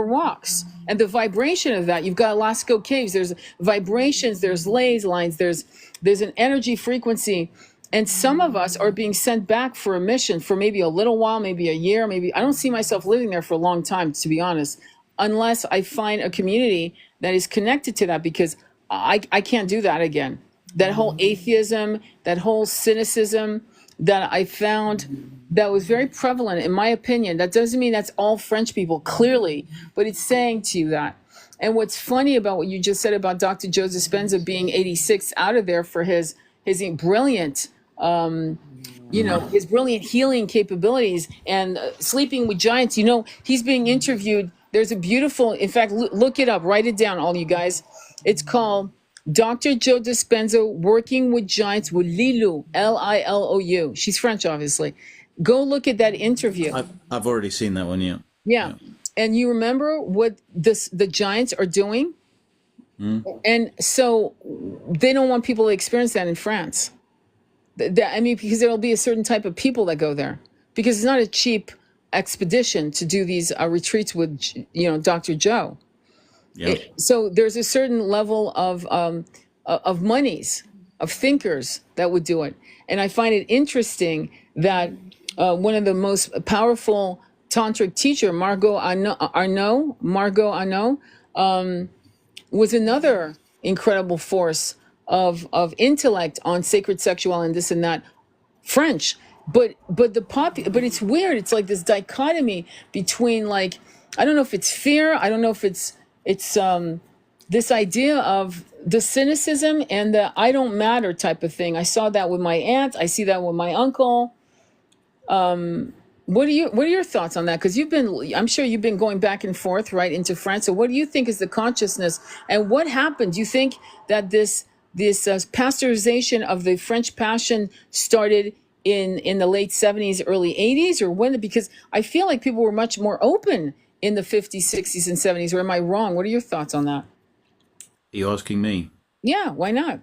walks, and the vibration of that. You've got Lascaux Caves. There's vibrations. There's ley lines. There's an energy frequency, and some of us are being sent back for a mission for maybe a little while, maybe a year, maybe. I don't see myself living there for a long time, to be honest, unless I find a community that is connected to that, because I can't do that again. That whole atheism, that whole cynicism that I found that was very prevalent, in my opinion. That doesn't mean that's all French people, clearly, but it's saying to you that. And what's funny about what you just said about Dr. Joe Dispenza being 86 out of there for his brilliant, his brilliant healing capabilities and sleeping with giants. He's being interviewed. There's a beautiful, in fact, look it up, write it down, all you guys. It's called Dr. Joe Dispenza Working with Giants with Lilou, Lilou. She's French, obviously. Go look at that interview. I've already seen that one, yeah. Yeah. And you remember what the giants are doing? And so they don't want people to experience that in France. Because there'll be a certain type of people that go there. Because it's not a cheap expedition to do these retreats with, Dr. Joe. Yep. So there's a certain level of monies, of thinkers that would do it. And I find it interesting that one of the most powerful tantric teacher, Margot Arnault, was another incredible force of intellect on sacred sexuality and this and that, French. But it's weird. It's like this dichotomy between, like, I don't know if it's fear. I don't know if it's this idea of the cynicism and the I don't matter type of thing. I saw that with my aunt. I see that with my uncle. What are your thoughts on that? Because I'm sure you've been going back and forth, right, into France. So what do you think is the consciousness, and what happened? Do you think that this pasteurization of the French Passion started in the late 70s, early 80s, or when? Because I feel like people were much more open in the 50s, 60s, and 70s. Or am I wrong? What are your thoughts on that? Are you asking me? Yeah, why not?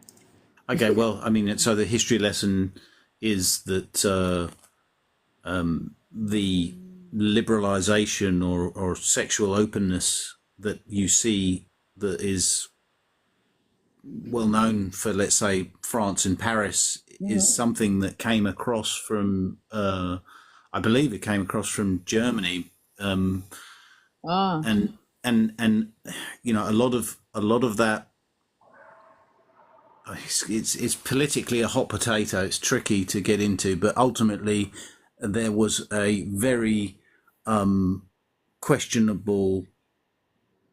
Okay, well, so the history lesson is that the liberalization or sexual openness that you see that is well known for, let's say, France and Paris, is something that came across from, I believe it came across from Germany, and you know, a lot of that. It's politically a hot potato. It's tricky to get into, but ultimately there was a very questionable,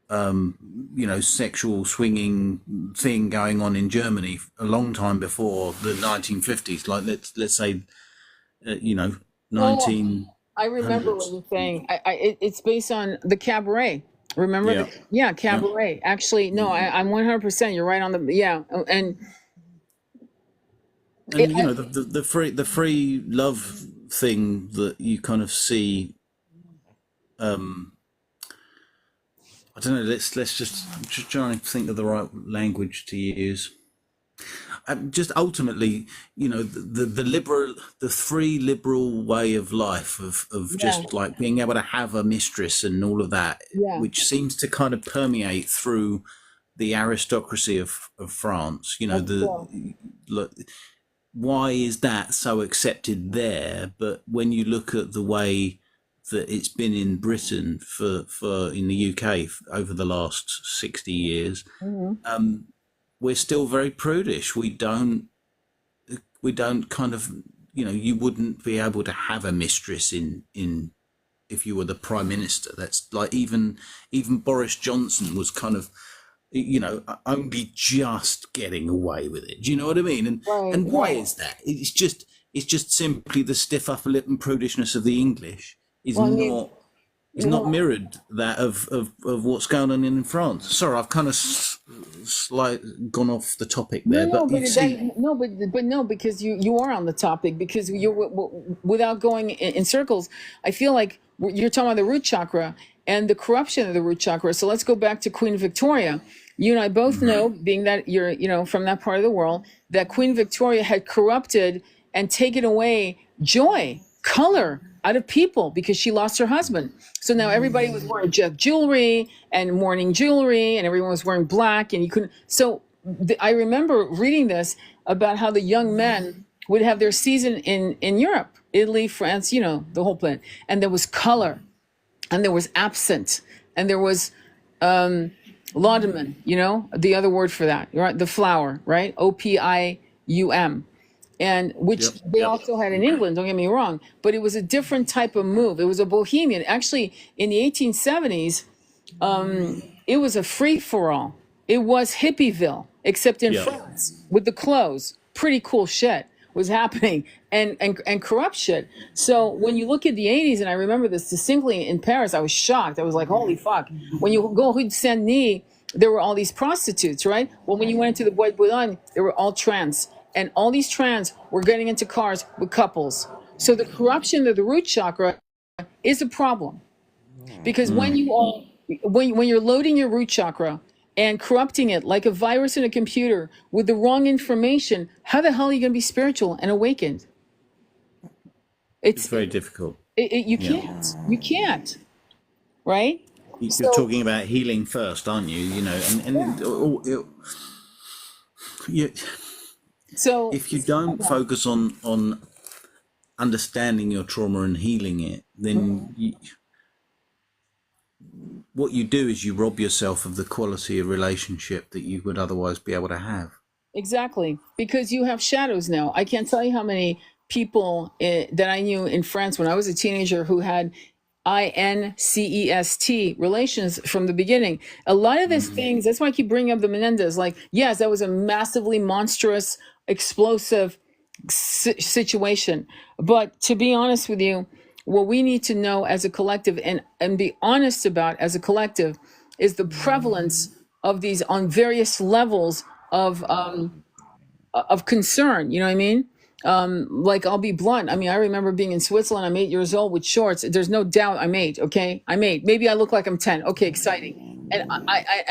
you know, sexual swinging thing going on in Germany a long time before the 1950s. Like let's say, you know, 19. I remember what you're saying. It's based on the cabaret. Remember? Yeah. Cabaret. Yeah. Actually, no, I'm 100%. You're right on the and you know, the free love thing that you kind of see. I don't know. Let's just try and think of the right language to use. Just ultimately, you know, the free liberal way of life of just like being able to have a mistress and all of that, which seems to kind of permeate through the aristocracy of France. You know, why is that so accepted there? But when you look at the way that it's been in Britain for in the UK over the last 60 years, we're still very prudish. We don't kind of, you know, you wouldn't be able to have a mistress in if you were the prime minister. That's like even Boris Johnson was kind of, you know, only just getting away with it. Do you know what I mean? And why is that? It's just simply the stiff upper lip and prudishness of the English is not mirrored that of what's going on in France. Sorry, I've kind of gone off the topic there, but because you are on the topic, because you're without going in circles. I feel like you're talking about the root chakra and the corruption of the root chakra. So let's go back to Queen Victoria. You and I both know, being that you're, you know, from that part of the world, that Queen Victoria had corrupted and taken away joy, color out of people because she lost her husband. So now everybody was wearing jet jewelry and mourning jewelry, and everyone was wearing black, and you couldn't. So I remember reading this about how the young men would have their season in Europe, Italy, France, you know, the whole plan. And there was color, and there was absinthe, and there was laudanum, you know, the other word for that, right? The flower, right? Opium. And which they also had in England, don't get me wrong, but it was a different type of move. It was a bohemian. Actually, in the 1870s, it was a free-for-all. It was Hippieville, except in France, with the clothes. Pretty cool shit was happening, and corrupt shit. So when you look at the 80s, and I remember this distinctly in Paris, I was shocked. I was like, holy fuck. When you go Rue de Saint-Denis, there were all these prostitutes, right? Well, when you went into the Bois de Boulogne, they were all trans. And all these trans were getting into cars with couples. So the corruption of the root chakra is a problem, because when you're loading your root chakra and corrupting it like a virus in a computer with the wrong information, how the hell are you going to be spiritual and awakened? It's very difficult. You can't, right? You're talking about healing first, aren't you? You know, so if you don't focus on understanding your trauma and healing it, then what you do is you rob yourself of the quality of relationship that you would otherwise be able to have. Exactly, because you have shadows now. I can't tell you how many people that I knew in France when I was a teenager who had incest relations from the beginning. A lot of these things, that's why I keep bringing up the Menendez. Like, yes, that was a massively monstrous, explosive situation. But to be honest with you, what we need to know as a collective and be honest about as a collective is the prevalence of these on various levels of concern. You know what I mean? Like, I'll be blunt. I mean, I remember being in Switzerland. I'm 8 years old with shorts. There's no doubt I'm 8. Okay. I'm 8. Maybe I look like I'm 10. Okay. Exciting. And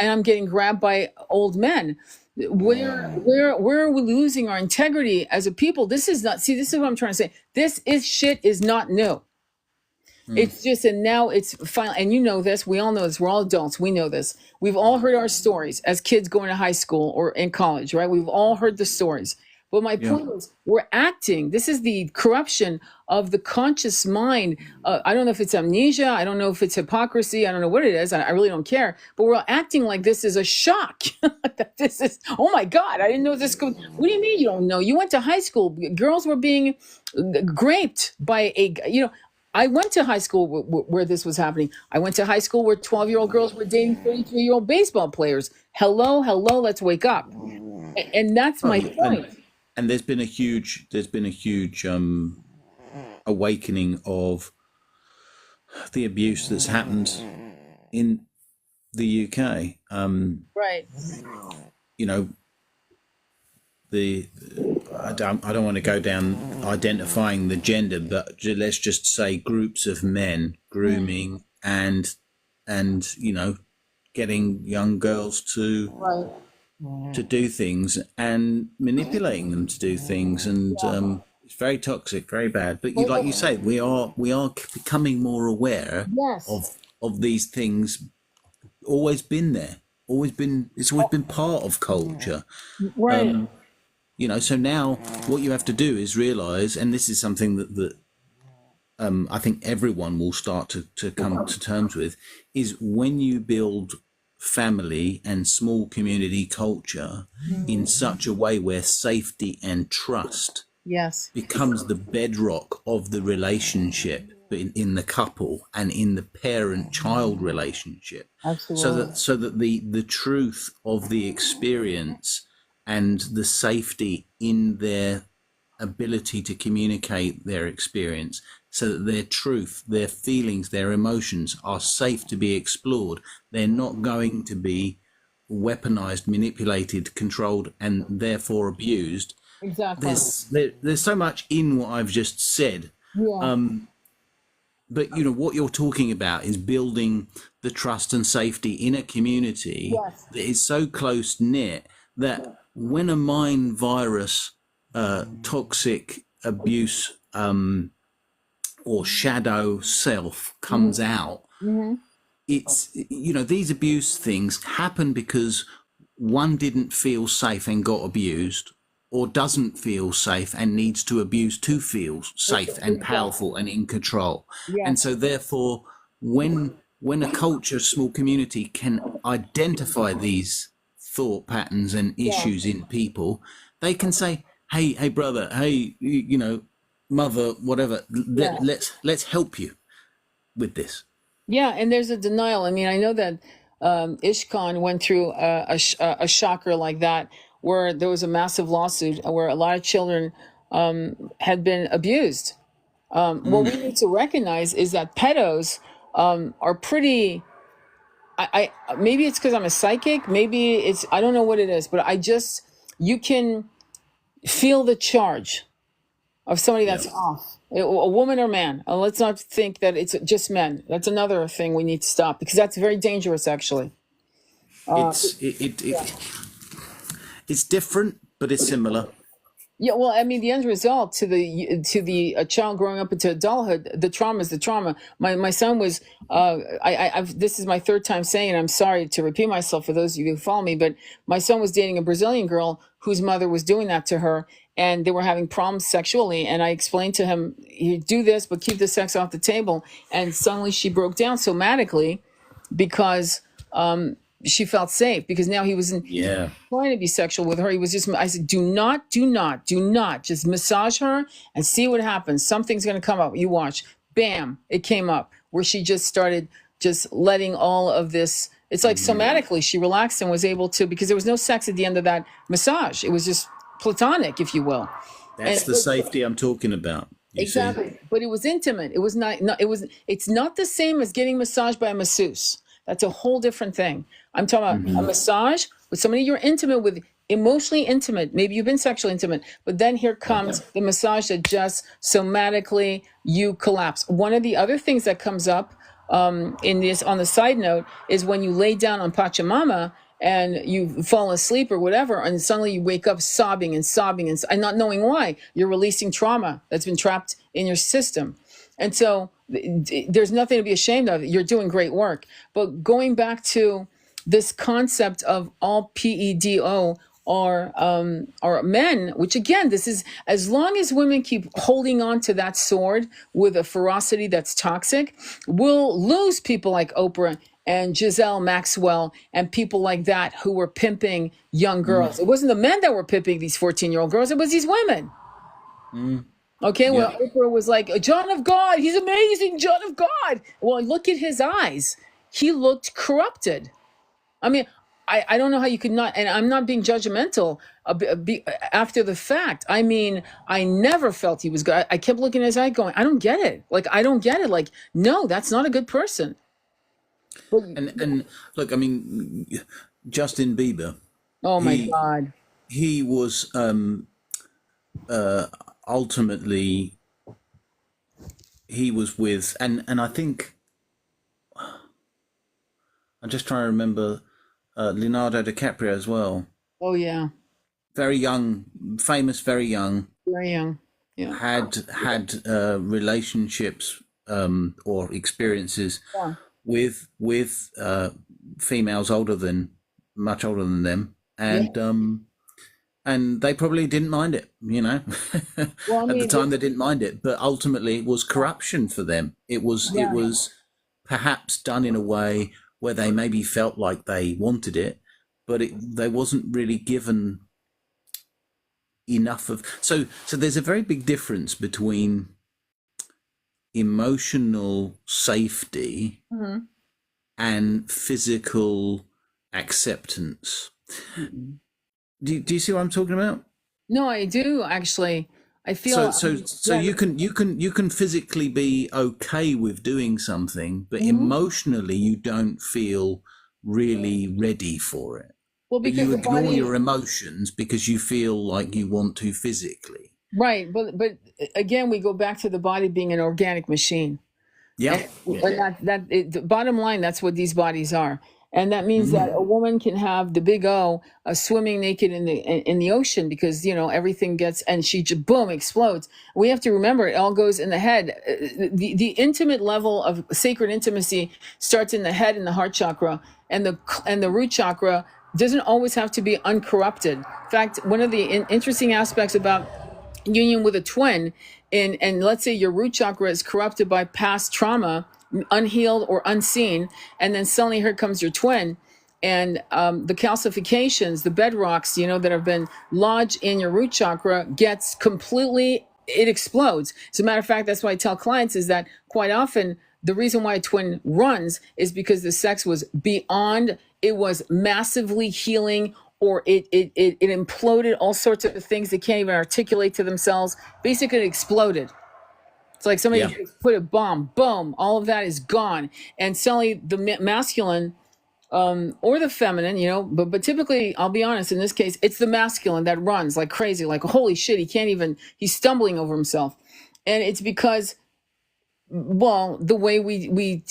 I'm getting grabbed by old men. Where are we losing our integrity as a people? This is not, see, this is what I'm trying to say. This is shit is not new. It's just, and now it's final. And you know this, we all know this, we're all adults, we know this. We've all heard our stories as kids going to high school or in college, right? We've all heard the stories. But my point is, we're acting. This is the corruption of the conscious mind. I don't know if it's amnesia. I don't know if it's hypocrisy. I don't know what it is. I really don't care. But we're acting like this is a shock. That this is, oh my God, I didn't know this could. What do you mean you don't know? You went to high school. Girls were being raped by I went to high school where this was happening. I went to high school where 12-year-old girls were dating 33-year-old baseball players. Hello, let's wake up. And that's my point. And there's been a huge awakening of the abuse that's happened in the UK. Right. You know, I don't want to go down identifying the gender, but let's just say groups of men grooming and you know, getting young girls to do things and manipulating them to do things, and it's very toxic, very bad. But like you say, we are becoming more aware of these things. Always been there, it's always been part of culture, right? You know, so now what you have to do is realize, and this is something that I think everyone will start to come to terms with, is when you build family and small community culture in such a way where safety and trust becomes the bedrock of the relationship in the couple and in the parent-child relationship. Absolutely. So that the truth of the experience and the safety in their ability to communicate their experience, so that their truth, their feelings, their emotions are safe to be explored. They're not going to be weaponized, manipulated, controlled, and therefore abused. Exactly. There's so much in what I've just said. But you know what you're talking about is building the trust and safety in a community that is so close knit that when a mind virus, toxic abuse, or shadow self comes out, it's, you know, these abuse things happen because one didn't feel safe and got abused, or doesn't feel safe and needs to abuse to feel safe and powerful and in control. And so therefore, when a culture, small community can identify these thought patterns and issues in people, they can say, hey brother, hey, you know, mother, whatever, let's help you with this. And there's a denial. I mean, I know that Ishkan went through a shocker like that, where there was a massive lawsuit where a lot of children had been abused. What we need to recognize is that pedos are pretty. I maybe it's because I'm a psychic. Maybe it's, I don't know what it is, but you can feel the charge of somebody that's off, a woman or man. Let's not think that it's just men. That's another thing we need to stop, because that's very dangerous, actually. It's different, but it's similar. Yeah, well, I mean, the end result to the child growing up into adulthood, the trauma is the trauma. My son was, this is my third time saying it, I'm sorry to repeat myself for those of you who follow me, but my son was dating a Brazilian girl whose mother was doing that to her, and they were having problems sexually. And I explained to him, you do this, but keep the sex off the table. And suddenly she broke down somatically because she felt safe, because now he wasn't trying to be sexual with her. He was just, I said, do not just massage her and see what happens. Something's going to come up. You watch. Bam, it came up, where she just started just letting all of this. It's like somatically she relaxed and was able to, because there was no sex at the end of that massage. It was just platonic, if you will. That's the safety I'm talking about. Exactly. But it was intimate. It was it's not the same as getting massaged by a masseuse. That's a whole different thing. I'm talking about a massage with somebody you're intimate with, emotionally intimate. Maybe you've been sexually intimate, but then here comes the massage that just somatically you collapse. One of the other things that comes up in this, on the side note, is when you lay down on Pachamama and you fall asleep or whatever, and suddenly you wake up sobbing and not knowing why. You're releasing trauma that's been trapped in your system. And so there's nothing to be ashamed of. You're doing great work. But going back to this concept of all PEDO are men, which again, this is, as long as women keep holding on to that sword with a ferocity that's toxic, we'll lose people like Oprah and Giselle Maxwell and people like that who were pimping young girls. It wasn't the men that were pimping these 14-year-old girls, it was these women. Okay, well, Oprah was like, John of God, he's amazing, John of God. Well, look at his eyes. He looked corrupted. I mean, I don't know how you could not, and I'm not being judgmental after the fact. I mean, I never felt he was good. I kept looking at his eye going, I don't get it. Like, I don't get it. Like, no, that's not a good person. And look, I mean, Justin Bieber. Oh my God. He was ultimately, he was with, and I think, I'm just trying to remember, Leonardo DiCaprio as well. Oh yeah. Very young, famous, very young. Very young. Yeah. Had relationships or experiences with females much older than them, and they probably didn't mind it, you know. Well, I mean, at the time they didn't mind it, but ultimately it was corruption for them. It was perhaps done in a way where they maybe felt like they wanted it, but they wasn't really given enough of. So there's a very big difference between emotional safety and physical acceptance. Do you see what I'm talking about? No, I do actually. I feel so you can physically be okay with doing something, but emotionally you don't feel really ready for it. Well, because you ignore your emotions because you feel like you want to physically. Right, but again, we go back to the body being an organic machine. Yeah, and the bottom line, that's what these bodies are. And that means that a woman can have the big O swimming naked in the ocean because, you know, everything gets, and she just, boom, explodes. We have to remember it all goes in the head. The intimate level of sacred intimacy starts in the head and the heart chakra, and the root chakra doesn't always have to be uncorrupted. In fact, one of the interesting aspects about union with a twin, and let's say your root chakra is corrupted by past trauma, unhealed or unseen, and then suddenly here comes your twin, and the calcifications, the bedrocks, you know, that have been lodged in your root chakra gets completely, it explodes. As a matter of fact, that's why I tell clients is that quite often the reason why a twin runs is because the sex was beyond, it was massively healing, or it imploded all sorts of things they can't even articulate to themselves. Basically, it exploded. It's like somebody put a bomb, boom, all of that is gone. And suddenly the masculine or the feminine, you know, but typically, I'll be honest, in this case, it's the masculine that runs like crazy, like, holy shit, he's stumbling over himself. And it's because, well, the way we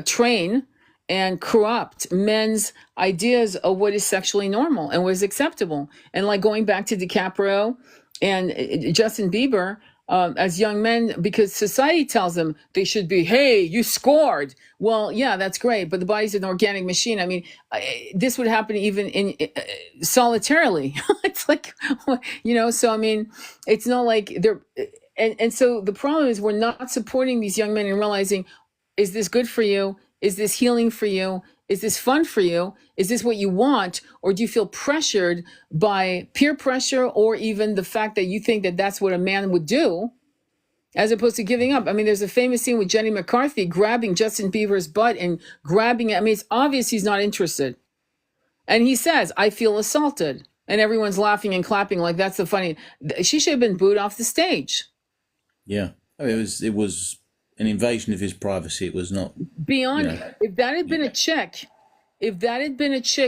train and corrupt men's ideas of what is sexually normal and what is acceptable. And like going back to DiCaprio and Justin Bieber, as young men, because society tells them they should be, hey, you scored. Well, yeah, that's great, but the body's an organic machine. I mean, this would happen even in solitarily. It's like, you know, so I mean, it's not like they're, and so the problem is we're not supporting these young men and realizing, is this good for you? Is this healing for you? Is this fun for you? Is this what you want? Or do you feel pressured by peer pressure or even the fact that you think that that's what a man would do as opposed to giving up? I mean, there's a famous scene with Jenny McCarthy grabbing Justin Bieber's butt and grabbing it. I mean, it's obvious he's not interested. And he says, I feel assaulted. And everyone's laughing and clapping like that's the funny. She should have been booed off the stage. Yeah. I mean, it was an invasion of his privacy. It was not beyond. You know, if that had been a chick,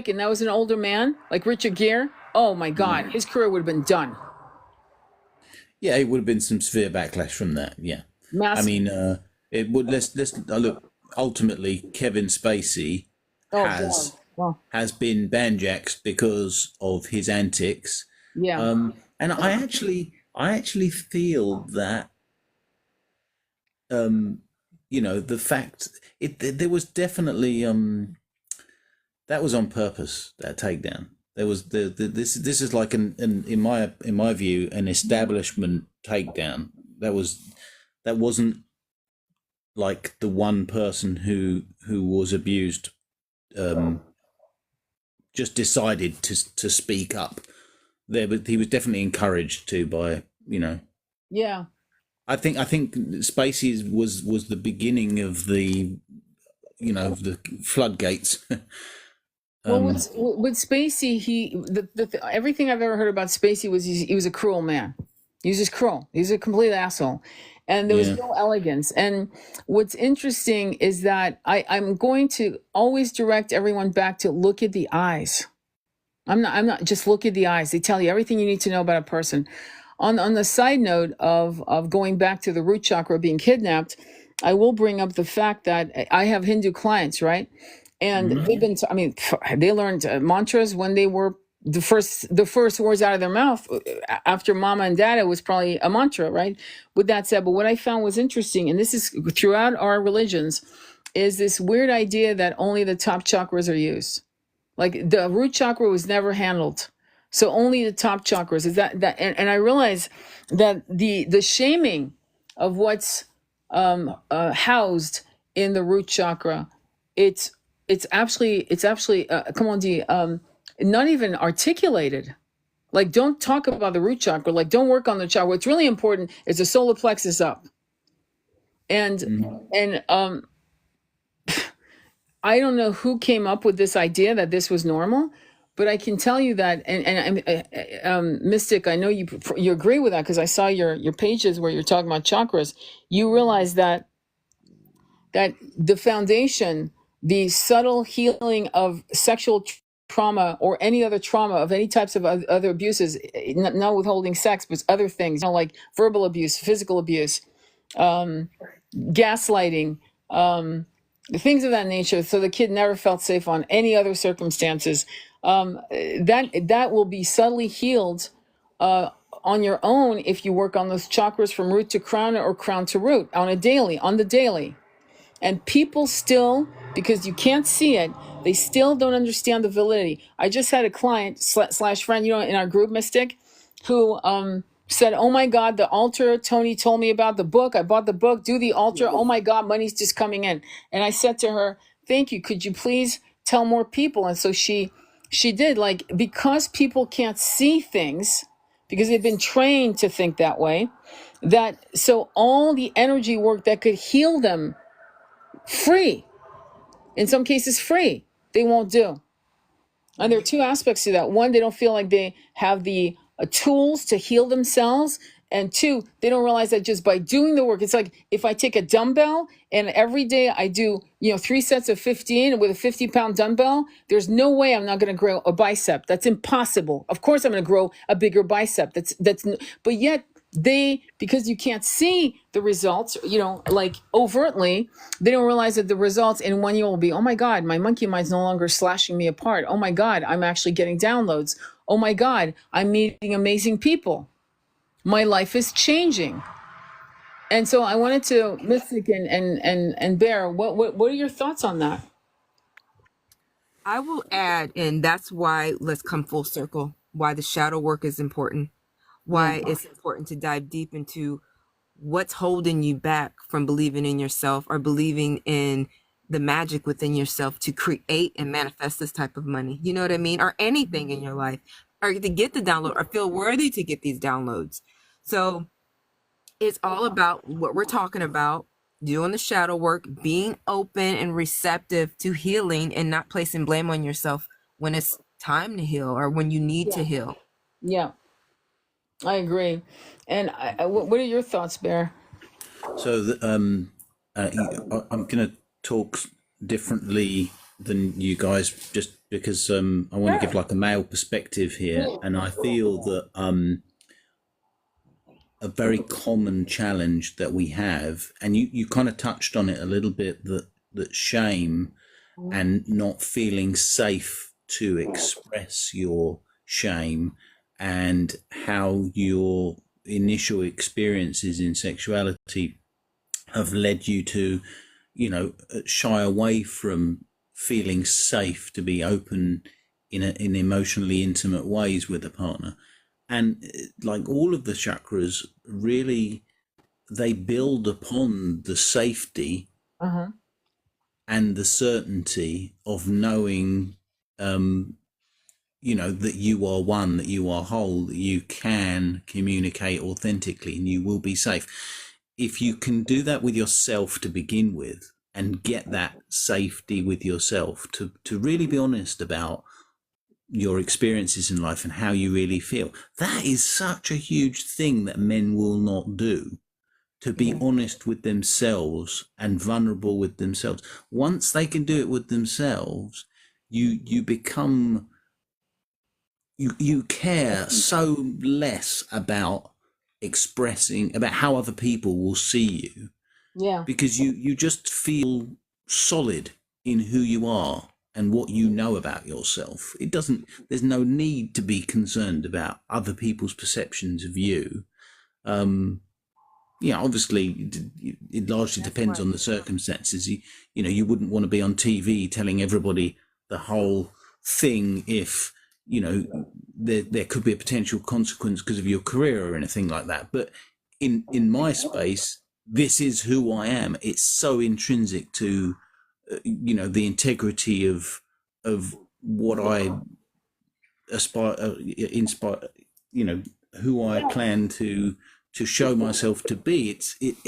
and that was an older man like Richard Gere, oh my God, his career would have been done. Yeah, it would have been some severe backlash from that. Yeah, massive. I mean, it would. Let's look. Ultimately, Kevin Spacey has been banjaxed because of his antics. Yeah, and I actually feel that the fact there was definitely that was on purpose, that takedown. There was this is like an in my view an establishment takedown. That wasn't like the one person who was abused just decided to speak up there, but he was definitely encouraged to by Yeah. I think Spacey was the beginning of the the floodgates. Well, with Spacey, everything I've ever heard about Spacey was he was a cruel man. He was just cruel. He was a complete asshole, and there was no elegance. And what's interesting is that I'm going to always direct everyone back to look at the eyes. I'm not just look at the eyes. They tell you everything you need to know about a person. On the side note of going back to the root chakra being kidnapped, I will bring up the fact that I have Hindu clients, right? And they've been, they learned mantras when they were the first words out of their mouth after mama and dada was probably a mantra, right? With that said, but what I found was interesting, and this is throughout our religions, is this weird idea that only the top chakras are used. Like the root chakra was never handled. So only the top chakras is that and I realize that the shaming of what's housed in the root chakra, it's actually not even articulated. Like, don't talk about the root chakra. Like, don't work on the chakra. What's really important is the solar plexus up. And I don't know who came up with this idea that this was normal, but I can tell you that, Mystic, I know you agree with that because I saw your pages where you're talking about chakras. You realize that the foundation, the subtle healing of sexual trauma or any other trauma of any types of other abuses, not withholding sex, but other things, like verbal abuse, physical abuse, gaslighting, things of that nature. So the kid never felt safe on any other circumstances. That will be subtly healed on your own if you work on those chakras from root to crown or crown to root on the daily. And people still, because you can't see it, they still don't understand the validity. I just had a client slash friend, in our group, Mystic, who said, oh my God, the altar, Tony told me about the book. I bought the book, do the altar. Oh my God, money's just coming in. And I said to her, thank you. Could you please tell more people? And so she did, because people can't see things, because they've been trained to think that way, so all the energy work that could heal them free, in some cases free, they won't do. And there are two aspects to that. One, they don't feel like they have the tools to heal themselves. And two, they don't realize that just by doing the work, it's like if I take a dumbbell and every day I do, 3 sets of 15 with a 50-pound dumbbell, there's no way I'm not going to grow a bicep. That's impossible. Of course, I'm going to grow a bigger bicep. But yet because you can't see the results, overtly, they don't realize that the results in 1 year will be, oh my God, my monkey mind's no longer slashing me apart. Oh my God, I'm actually getting downloads. Oh my God, I'm meeting amazing people. My life is changing. And so I wanted to, Mystic and Bear, what are your thoughts on that? I will add, and that's why, let's come full circle, why the shadow work is important, why it's important to dive deep into what's holding you back from believing in yourself or believing in the magic within yourself to create and manifest this type of money. You know what I mean? Or anything in your life, or to get the download or feel worthy to get these downloads. So it's all about what we're talking about, doing the shadow work, being open and receptive to healing and not placing blame on yourself when it's time to heal or when you need to heal. Yeah, I agree. And what are your thoughts, Bear? So I'm going to talk differently than you guys, just because I want to give like a male perspective here, and I feel that a very common challenge that we have, and you kind of touched on it a little bit, that shame and not feeling safe to express your shame and how your initial experiences in sexuality have led you to, shy away from feeling safe to be open in emotionally intimate ways with a partner. And like all of the chakras, really, they build upon the safety and the certainty of knowing, that you are one, that you are whole, that you can communicate authentically and you will be safe. If you can do that with yourself to begin with and get that safety with yourself to really be honest about your experiences in life and how you really feel, that is such a huge thing that men will not do. To be honest with themselves and vulnerable with themselves. Once they can do it with themselves, you become, you care so less about expressing, about how other people will see you. Yeah. Because you just feel solid in who you are and what you know about yourself. There's no need to be concerned about other people's perceptions of you. Obviously, it largely depends on the circumstances. You wouldn't want to be on TV telling everybody the whole thing if, there could be a potential consequence because of your career or anything like that. But in my space, this is who I am. It's so intrinsic to, the integrity of what I inspire, who I plan to show myself to be.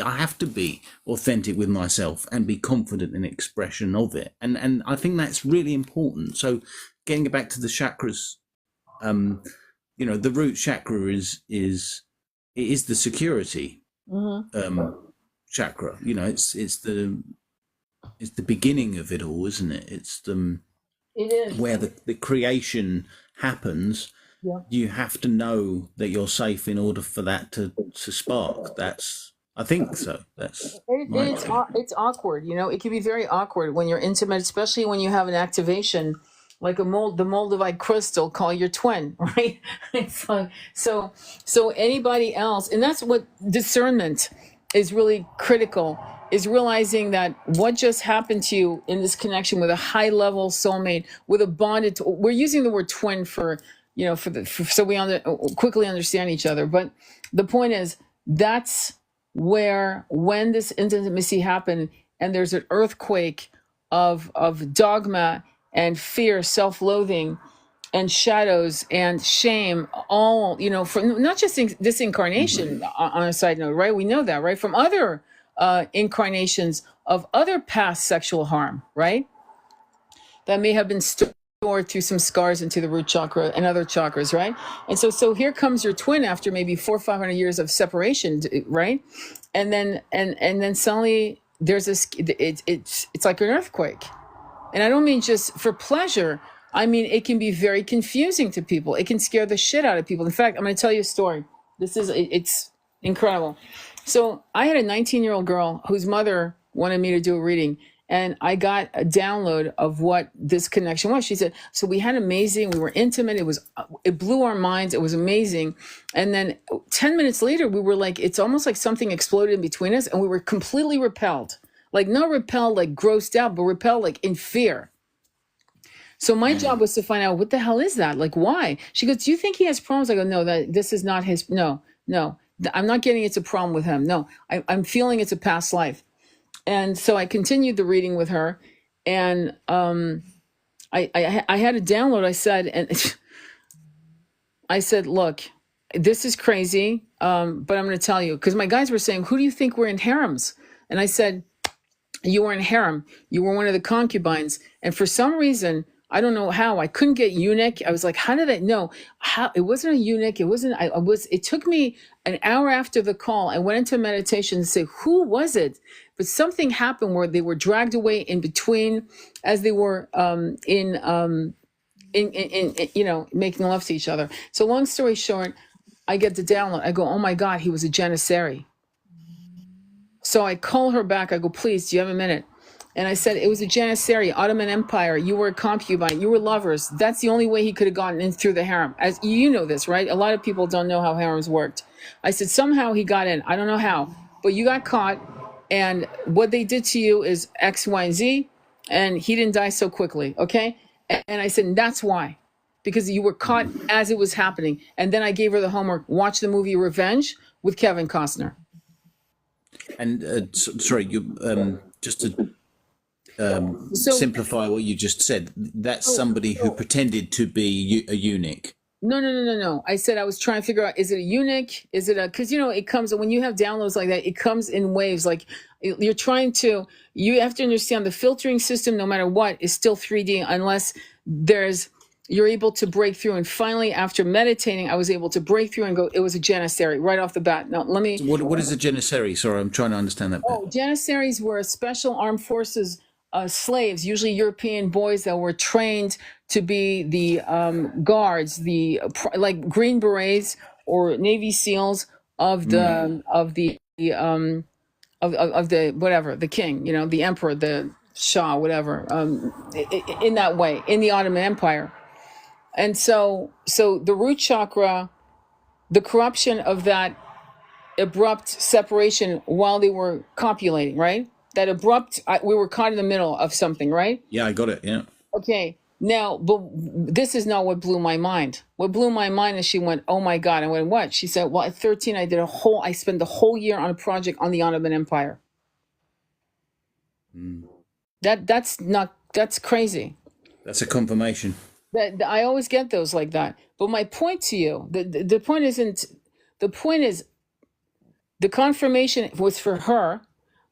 I have to be authentic with myself and be confident in expression of it. And I think that's really important. So getting back to the chakras, the root chakra is the security chakra. It's the beginning of it all, isn't it? It is where the creation happens. Yeah. You have to know that you're safe in order for that to spark. I think so. It's awkward, it can be very awkward when you're intimate, especially when you have an activation like the Moldavite crystal, call your twin, right? It's like, so anybody else, and that's what discernment is really critical, is realizing that what just happened to you in this connection with a high level soulmate, with a bonded, we're using the word twin for, so we quickly understand each other. But the point is, that's where, when this intimacy happened and there's an earthquake of dogma and fear, self-loathing and shadows and shame, all, from not just this incarnation, on a side note, right? We know that, right? From other incarnations of other past sexual harm, right? That may have been stored through some scars into the root chakra and other chakras, right? And so here comes your twin after maybe 400 or 500 years of separation, right? And then suddenly there's this, it's like an earthquake. And I don't mean just for pleasure. I mean, it can be very confusing to people. It can scare the shit out of people. In fact, I'm going to tell you a story. It's incredible. So I had a 19-year-old girl whose mother wanted me to do a reading, and I got a download of what this connection was. She said, so we had amazing, we were intimate. It blew our minds. It was amazing. And then 10 minutes later, we were like, it's almost like something exploded in between us, and we were completely repelled. Like, not repelled, like grossed out, but repelled, like in fear. So my job was to find out, what the hell is that? Like, why? She goes, do you think he has problems? I go, no, this is not his. No, I'm not getting it's a problem with him. No, I'm feeling it's a past life. And so I continued the reading with her, and I had a download. I said, look, this is crazy, but I'm going to tell you, because my guys were saying, who do you think were in harems? And I said, you were in harem. You were one of the concubines. And for some reason, I don't know how, I couldn't get eunuch. I was like, how did I know? How? It wasn't a eunuch. It wasn't, it took me an hour after the call. I went into meditation to say, who was it? But something happened where they were dragged away in between as they were in making love to each other. So long story short, I get the download. I go, oh my God, he was a janissary. So I call her back. I go, please, do you have a minute? And I said, it was a janissary, Ottoman Empire. You were a concubine. You were lovers. That's the only way he could have gotten in through the harem. As you know this, right? A lot of people don't know how harems worked. I said, somehow he got in. I don't know how, but you got caught. and what they did to you is X, Y, and Z, and he didn't die so quickly, okay? And I said, that's why, because you were caught as it was happening. And then I gave her the homework, watch the movie Revenge with Kevin Costner. And sorry, you just to simplify what you just said, that's somebody who pretended to be a eunuch. No. I said I was trying to figure out, is it a eunuch? Is it because, it comes, when you have downloads like that, it comes in waves. Like you have to understand the filtering system, no matter what, is still 3D unless you're able to break through. And finally, after meditating, I was able to break through and go, it was a janissary right off the bat. Now, let me... So what is a janissary? Sorry, I'm trying to understand that bit. Oh, janissaries were special armed forces slaves, usually European boys that were trained to be the guards, like Green Berets or Navy SEALs of the whatever, the king, the emperor, the Shah, whatever, in that way, in the Ottoman Empire. And so the root chakra, the corruption of that abrupt separation while they were copulating, right? That abrupt, we were caught in the middle of something, right? Yeah, I got it. Yeah. Okay. Now, but this is not what blew my mind. What blew my mind is she went, oh my God. I went, what? She said, well, at 13, I spent the whole year on a project on the Ottoman Empire. That's crazy. That's a confirmation. I always get those like that. But my point to you, the point is the confirmation was for her.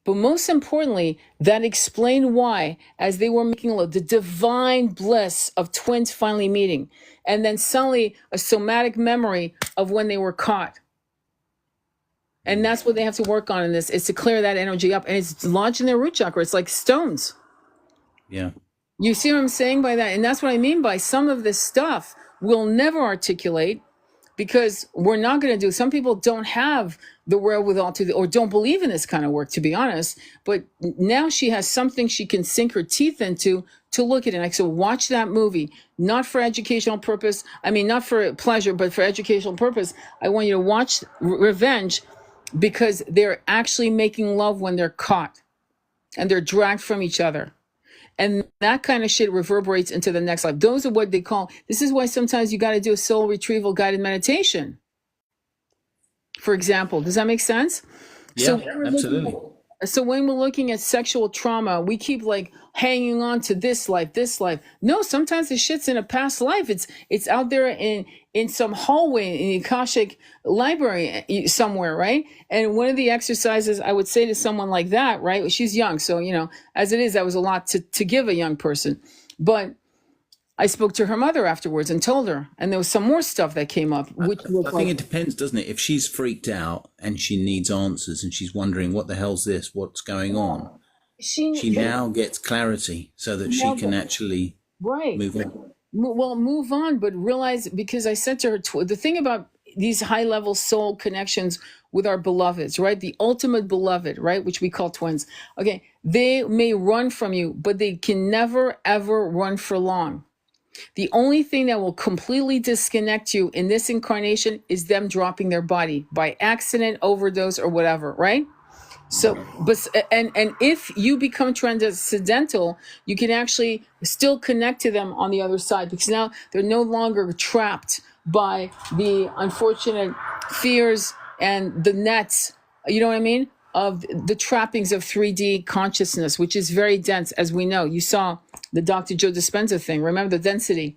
But most importantly, that explained why, as they were making the divine bliss of twins finally meeting, and then suddenly a somatic memory of when they were caught. And that's what they have to work on in this, is to clear that energy up. And it's lodged in their root chakra. It's like stones. Yeah. You see what I'm saying by that? And that's what I mean by some of this stuff we'll never articulate, because we're not going to do. Some people don't have the wherewithal or don't believe in this kind of work, to be honest. But now she has something she can sink her teeth into to look at it. Like, so watch that movie, not for educational purpose. I mean, not for pleasure, but for educational purpose. I want you to watch Revenge, because they're actually making love when they're caught and they're dragged from each other. And that kind of shit reverberates into the next life. Those are what they call, this is why sometimes you got to do a soul retrieval guided meditation. For example, does that make sense? Yeah, absolutely. So when we're looking at sexual trauma, we keep like hanging on to this life. No, sometimes the shit's in a past life. It's out there in some hallway in the Akashik library somewhere, right? And one of the exercises I would say to someone like that, right? She's young, so as it is, that was a lot to give a young person. But I spoke to her mother afterwards and told her, and there was some more stuff that came up. I think it depends, doesn't it? If she's freaked out and she needs answers and she's wondering, what the hell's this? What's going on? She now gets clarity so that she can actually move on. Well, move on, but realize, because I said to her, the thing about these high-level soul connections with our beloveds, right? The ultimate beloved, right? Which we call twins. Okay, they may run from you, but they can never, ever run for long. The only thing that will completely disconnect you in this incarnation is them dropping their body by accident, overdose, or whatever, right? So, but and if you become transcendental, you can actually still connect to them on the other side, because now they're no longer trapped by the unfortunate fears and the nets, you know what I mean, of the trappings of 3D consciousness, which is very dense, as we know. You saw the Dr. Joe Dispenza thing. Remember the density.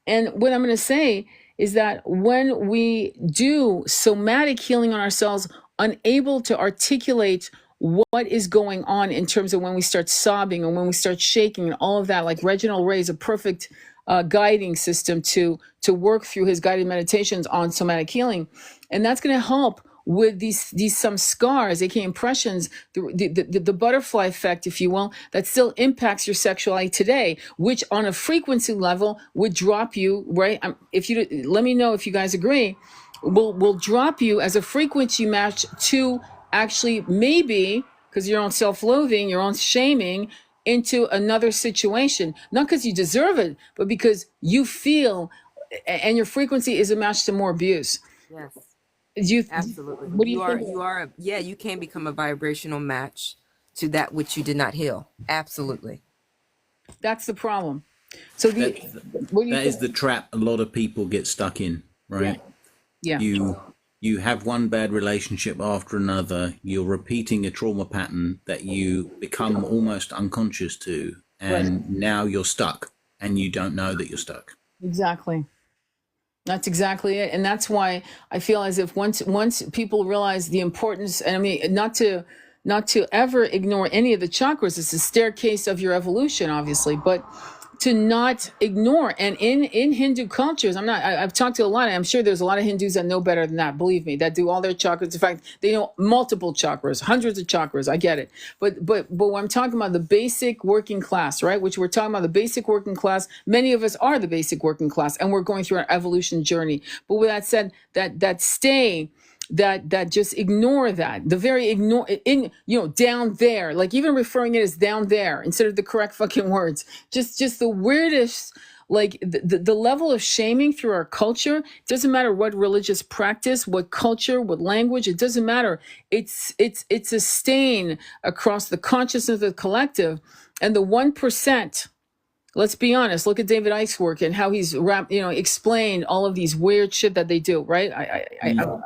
And what I'm going to say is that when we do somatic healing on ourselves, unable to articulate what is going on in terms of when we start sobbing and when we start shaking and all of that, like Reginald Ray is a perfect guiding system to work through his guided meditations on somatic healing. And that's going to help with these some scars, aka impressions, the butterfly effect, if you will, that still impacts your sexuality today, which on a frequency level would drop you, right? If you let me know if you guys agree, will drop you as a frequency match to actually maybe, because your own self-loathing, your own shaming, into another situation, not because you deserve it, but because you feel, and your frequency is a match to more abuse. Yes. You absolutely. What do you think? You can become a vibrational match to that which you did not heal. Absolutely. That's the problem. So that is the trap a lot of people get stuck in, right? Yeah. You have one bad relationship after another. You're repeating a trauma pattern that you become almost unconscious to, and now you're stuck, and you don't know that you're stuck. Exactly. That's exactly it. And that's why I feel as if once people realize the importance, and I mean, not to ever ignore any of the chakras, it's a staircase of your evolution, obviously, but to not ignore. And in Hindu cultures, I've talked to a lot, and I'm sure there's a lot of Hindus that know better than that, believe me, that do all their chakras. In fact, they know multiple chakras, hundreds of chakras. I get it. But when I'm talking about the basic working class, right, which we're talking about the basic working class, many of us are the basic working class, and we're going through our evolution journey. But with that said, that just ignore that, the very ignore in, down there, like even referring it as down there instead of the correct fucking words, just the weirdest, like the level of shaming through our culture. It doesn't matter what religious practice, what culture, what language, it doesn't matter. It's a stain across the consciousness of the collective. And the 1%, let's be honest, look at David Icke's work and how he's explained all of these weird shit that they do, right? I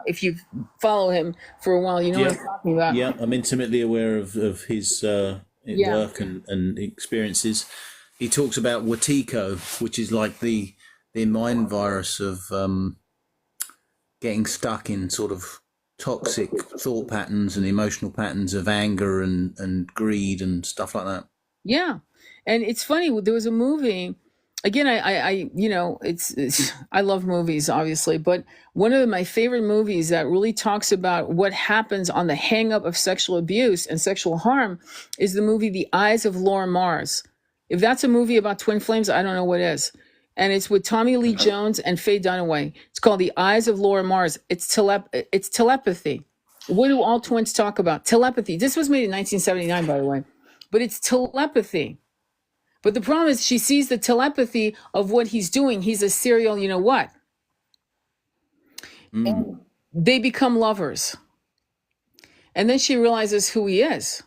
if you follow him for a while, you know what I'm talking about. Yeah, I'm intimately aware of his work and experiences. He talks about Watiko, which is like the mind virus of getting stuck in sort of toxic thought patterns and emotional patterns of anger and greed and stuff like that. Yeah. And it's funny, there was a movie, again, I love movies, obviously, but one of my favorite movies that really talks about what happens on the hang up of sexual abuse and sexual harm is the movie The Eyes of Laura Mars. If that's a movie about twin flames, I don't know what is. And it's with Tommy Lee Jones and Faye Dunaway. It's called The Eyes of Laura Mars. It's telepathy. What do all twins talk about? Telepathy. This was made in 1979, by the way. But it's telepathy. But the problem is she sees the telepathy of what he's doing. He's a serial, you know what? And they become lovers. And then she realizes who he is.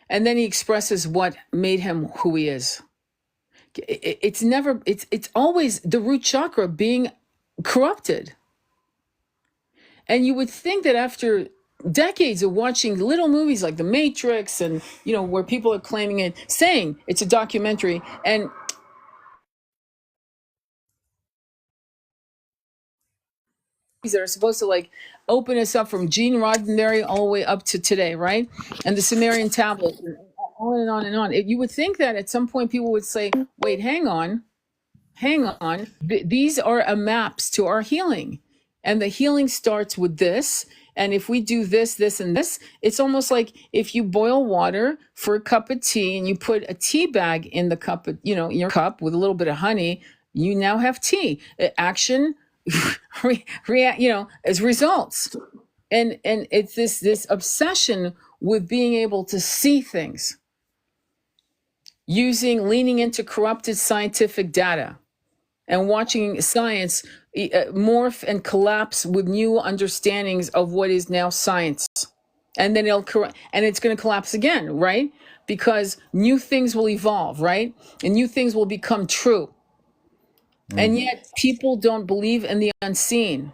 And then he expresses what made him who he is. It's always the root chakra being corrupted. And you would think that after decades of watching little movies like The Matrix and, where people are claiming it, saying it's a documentary, and that are supposed to like open us up from Gene Roddenberry all the way up to today, right? And the Sumerian tablets, and on and on and on. You would think that at some point people would say, wait, hang on. These are maps to our healing. And the healing starts with this. And if we do this, this, and this, it's almost like if you boil water for a cup of tea and you put a tea bag in the cup, your cup with a little bit of honey, you now have tea. Action, react, as results. And it's this obsession with being able to see things, leaning into corrupted scientific data and watching science morph and collapse with new understandings of what is now science. And then it's going to collapse again, right? Because new things will evolve, right? And new things will become true. And yet people don't believe in the unseen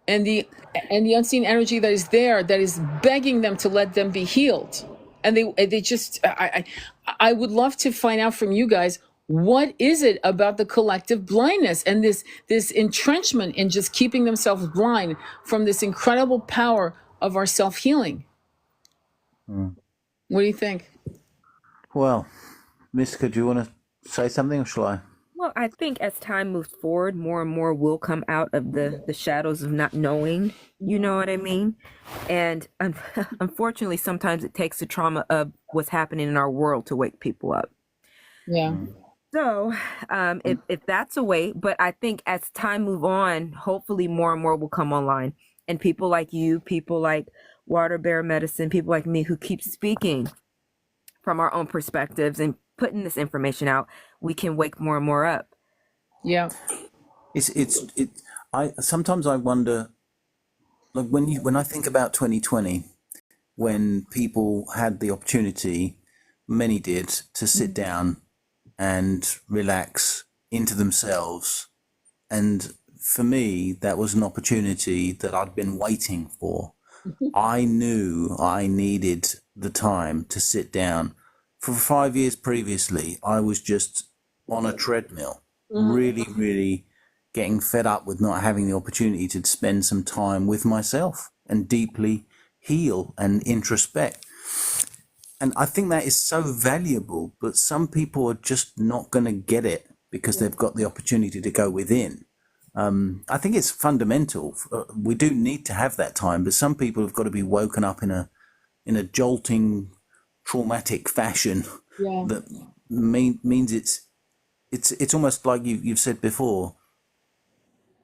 and the unseen energy that is there, that is begging them to let them be healed. And they just, I would love to find out from you guys, what is it about the collective blindness and this entrenchment in just keeping themselves blind from this incredible power of our self-healing? What do you think? Well, Mystica, do you want to say something, or shall I? Well, I think as time moves forward, more and more will come out of the shadows of not knowing, you know what I mean? And unfortunately, sometimes it takes the trauma of what's happening in our world to wake people up. Yeah. So if that's a way, but I think as time move on, hopefully more and more will come online. And people like you, people like WaterBear Medicine, people like me who keep speaking from our own perspectives and putting this information out, we can wake more and more up. Yeah. I sometimes I wonder, like when I think about 2020, when people had the opportunity, many did, to sit down and relax into themselves. And for me, that was an opportunity that I'd been waiting for. I knew I needed the time to sit down. For 5 years previously, I was just on a treadmill, really, really getting fed up with not having the opportunity to spend some time with myself and deeply heal and introspect. And I think that is so valuable, but some people are just not going to get it because they've got the opportunity to go within. I think it's fundamental. We do need to have that time, but some people have got to be woken up in a jolting, traumatic fashion that means it's almost like you've said before,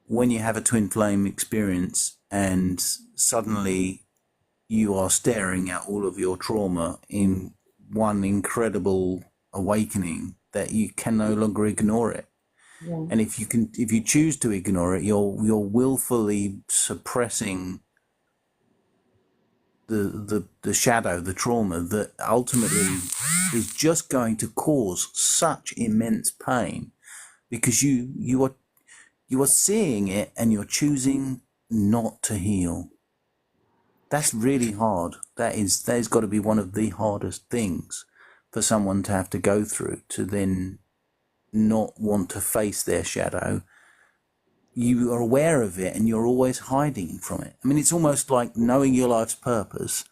when you have a twin flame experience and suddenly you are staring at all of your trauma in one incredible awakening that you can no longer ignore it. Yeah. And if you choose to ignore it, you're willfully suppressing the shadow, the trauma that ultimately is just going to cause such immense pain, because you are seeing it and you're choosing not to heal. That's really hard. That has got to be one of the hardest things for someone to have to go through, to then not want to face their shadow. You are aware of it and you're always hiding from it. I mean, it's almost like knowing your life's purpose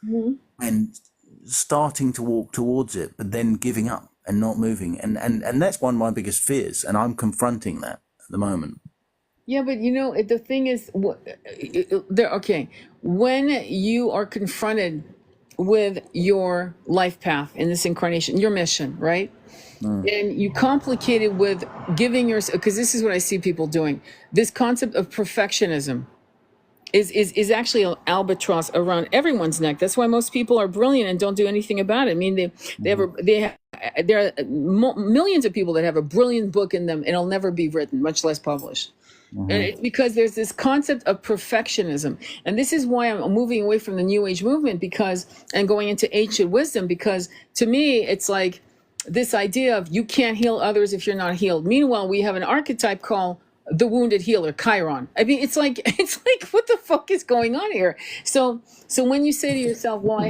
and starting to walk towards it, but then giving up and not moving. And that's one of my biggest fears, and I'm confronting that at the moment. Yeah, but the thing is, okay, when you are confronted with your life path in this incarnation, your mission, right? And you complicate it with giving yourself, because this is what I see people doing. This concept of perfectionism is actually an albatross around everyone's neck. That's why most people are brilliant and don't do anything about it. I mean, there are millions of people that have a brilliant book in them and it'll never be written, much less published. And it's because there's this concept of perfectionism. And this is why I'm moving away from the New Age movement and going into ancient wisdom, because to me, it's like this idea of you can't heal others if you're not healed. Meanwhile, we have an archetype called the wounded healer, Chiron. I mean, it's like what the fuck is going on here? So when you say to yourself, well,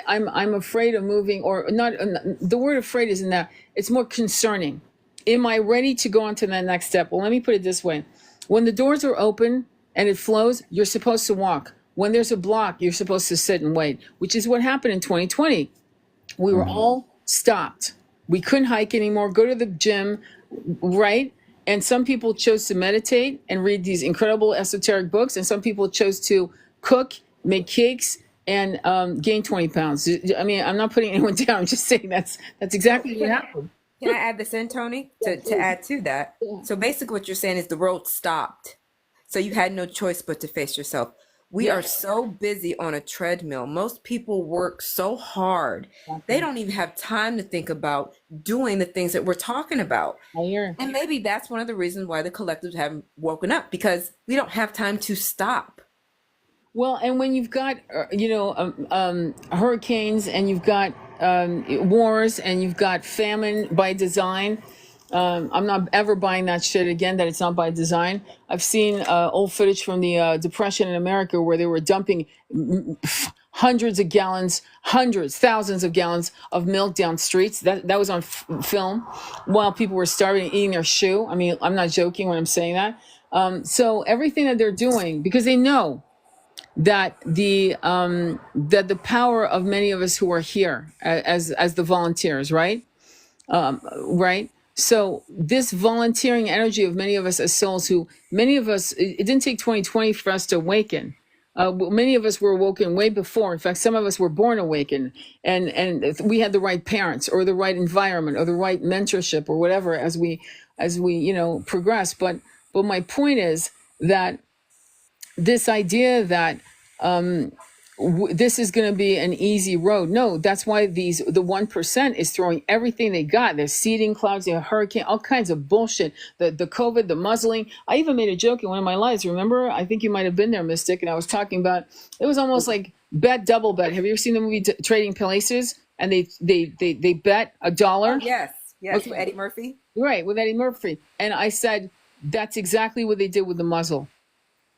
I'm afraid of moving, or not, the word afraid isn't that, it's more concerning. Am I ready to go on to that next step? Well, let me put it this way. When the doors are open and it flows, you're supposed to walk. When there's a block, you're supposed to sit and wait, which is what happened in 2020. We were all stopped. We couldn't hike anymore, go to the gym, right? And some people chose to meditate and read these incredible esoteric books. And some people chose to cook, make cakes, and gain 20 pounds. I mean, I'm not putting anyone down. I'm just saying that's exactly what happened. Can I add this in, Tony, to add to that? Yeah. So basically what you're saying is the road stopped. So you had no choice but to face yourself. We are so busy on a treadmill. Most people work so hard. They don't even have time to think about doing the things that we're talking about. And maybe that's one of the reasons why the collectives haven't woken up, because we don't have time to stop. Well, and when you've got, hurricanes, and you've got wars, and you've got famine by design, I'm not ever buying that shit again, that it's not by design. I've seen old footage from the Depression in America where they were dumping hundreds of gallons, thousands of gallons of milk down streets. That was on film while people were starving and eating their shoe. I mean, I'm not joking when I'm saying that. So everything that they're doing, because they know that the power of many of us who are here as the volunteers, right? Right. So this volunteering energy of many of us as souls, it didn't take 2020 for us to awaken. Many of us were awoken way before. In fact, some of us were born awakened, and we had the right parents or the right environment or the right mentorship or whatever as we progress. But my point is that this idea that this is going to be an easy road. No, that's why the 1% is throwing everything they got. There's seeding clouds, hurricane, all kinds of bullshit. The COVID, the muzzling. I even made a joke in one of my lives. Remember? I think you might have been there, Mystic. And I was talking about, it was almost like double bet. Have you ever seen the movie Trading Places? And they bet $1. Yes, Okay. with Eddie Murphy. Right, with Eddie Murphy. And I said, that's exactly what they did with the muzzle.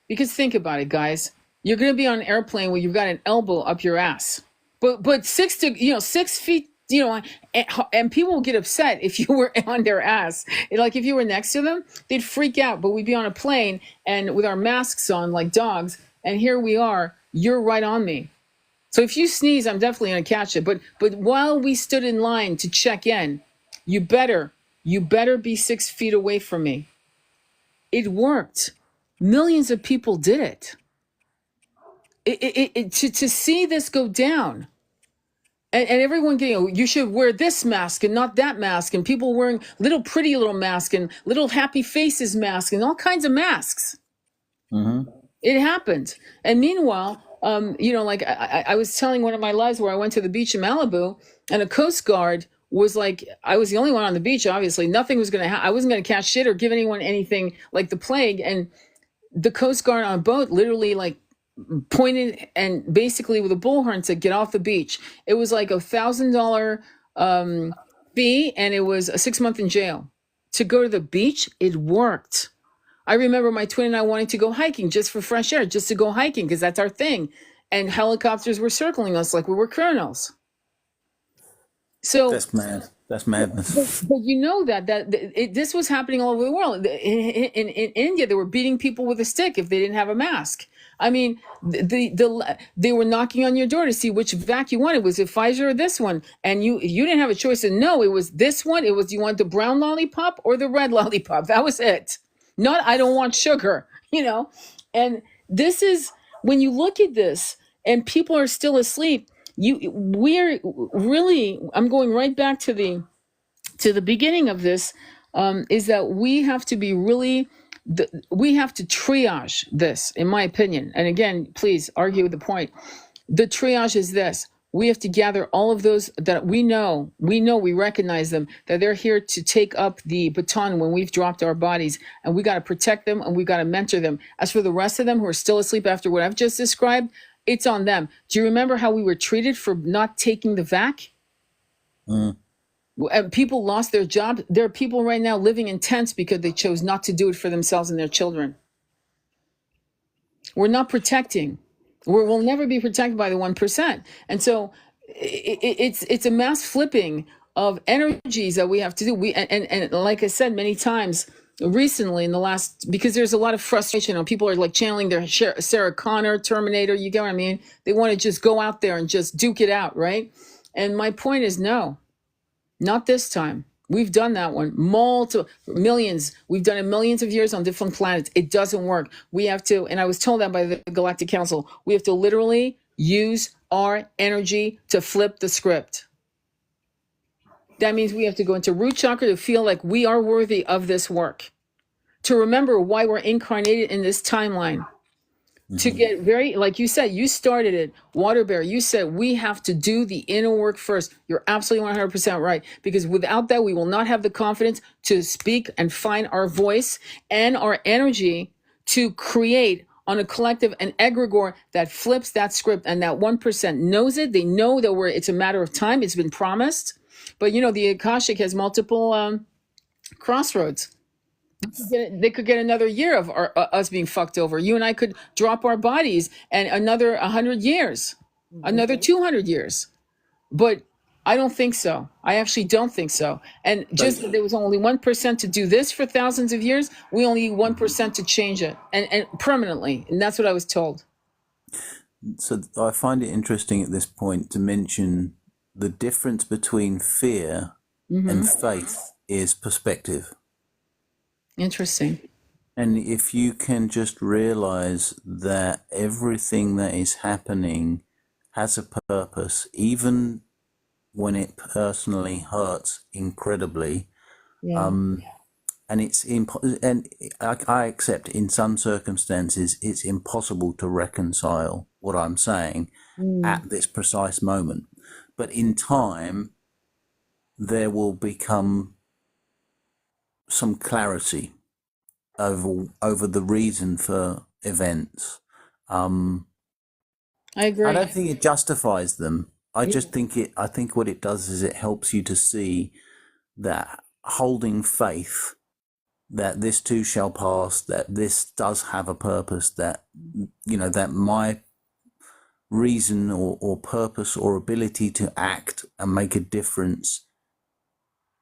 Because think about it, guys. You're going to be on an airplane where you've got an elbow up your ass. But 6 feet, and people will get upset if you were on their ass. Like if you were next to them, they'd freak out. But we'd be on a plane and with our masks on like dogs. And here we are, you're right on me. So if you sneeze, I'm definitely going to catch it. But while we stood in line to check in, you better be 6 feet away from me. It worked. Millions of people did it. To see this go down, and everyone getting, you should wear this mask and not that mask, and people wearing pretty little masks and little happy faces masks and all kinds of masks. Mm-hmm. It happened. And meanwhile, like I was telling one of my lives where I went to the beach in Malibu, and a Coast Guard was like, I was the only one on the beach, obviously. Nothing was going to I wasn't going to catch shit or give anyone anything like the plague. And the Coast Guard on a boat literally like pointed and basically with a bullhorn said, get off the beach. It was like $1,000 fee, and it was a 6 month in jail. To go to the beach, it worked. I remember my twin and I wanting to go hiking just for fresh air, just to go hiking because that's our thing. And helicopters were circling us like we were criminals. So that's mad. That's madness. But you know this was happening all over the world. In India, they were beating people with a stick if they didn't have a mask. I mean, they were knocking on your door to see which vac you wanted. Was it Pfizer or this one? And you didn't have a choice. And no, it was this one. It was, you want the brown lollipop or the red lollipop? That was it. Not, I don't want sugar, And this is, when you look at this and people are still asleep, we're really, I'm going right back to the beginning of this, is that we have to be really, we have to triage this, in my opinion. And again, please argue the point. The triage is this. We have to gather all of those that we recognize them, that they're here to take up the baton when we've dropped our bodies, and we got to protect them and we got to mentor them. As for the rest of them who are still asleep after what I've just described, it's on them. Do you remember how we were treated for not taking the vac? And people lost their job. There are people right now living in tents because they chose not to do it for themselves and their children. We're not protecting. We'll never be protected by the 1%. And so it's a mass flipping of energies that we have to do. And like I said many times recently in the last, because there's a lot of frustration, people are like channeling their Sarah Connor, Terminator, you get what I mean? They want to just go out there and just duke it out, right? And my point is, no, not this time. We've done that one millions. We've done it millions of years on different planets. It doesn't work. We have to, and I was told that by the Galactic Council, we have to literally use our energy to flip the script. That means we have to go into root chakra to feel like we are worthy of this work, to remember why we're incarnated in this timeline. To get very, like you said, you started it, WaterBear. You said we have to do the inner work first. You're absolutely 100% right. Because without that, we will not have the confidence to speak and find our voice and our energy to create on a collective and egregore that flips that script. And that 1% knows it. They know that it's a matter of time. It's been promised. But the Akashik has multiple crossroads. They could get another year of us being fucked over. You and I could drop our bodies and another 100 years, another 200 years. But I don't think so. I actually don't think so. And just that there was only 1% to do this for thousands of years, we only need 1% to change it and permanently. And that's what I was told. So I find it interesting at this point to mention the difference between fear and faith is perspective. Interesting. And if you can just realize that everything that is happening has a purpose, even when it personally hurts incredibly, and I accept in some circumstances it's impossible to reconcile what I'm saying at this precise moment. But in time, there will become some clarity over the reason for events. I I agree. I don't think it justifies them. I just think I think what it does is it helps you to see that holding faith that this too shall pass, that this does have a purpose, that, that my reason or purpose or ability to act and make a difference,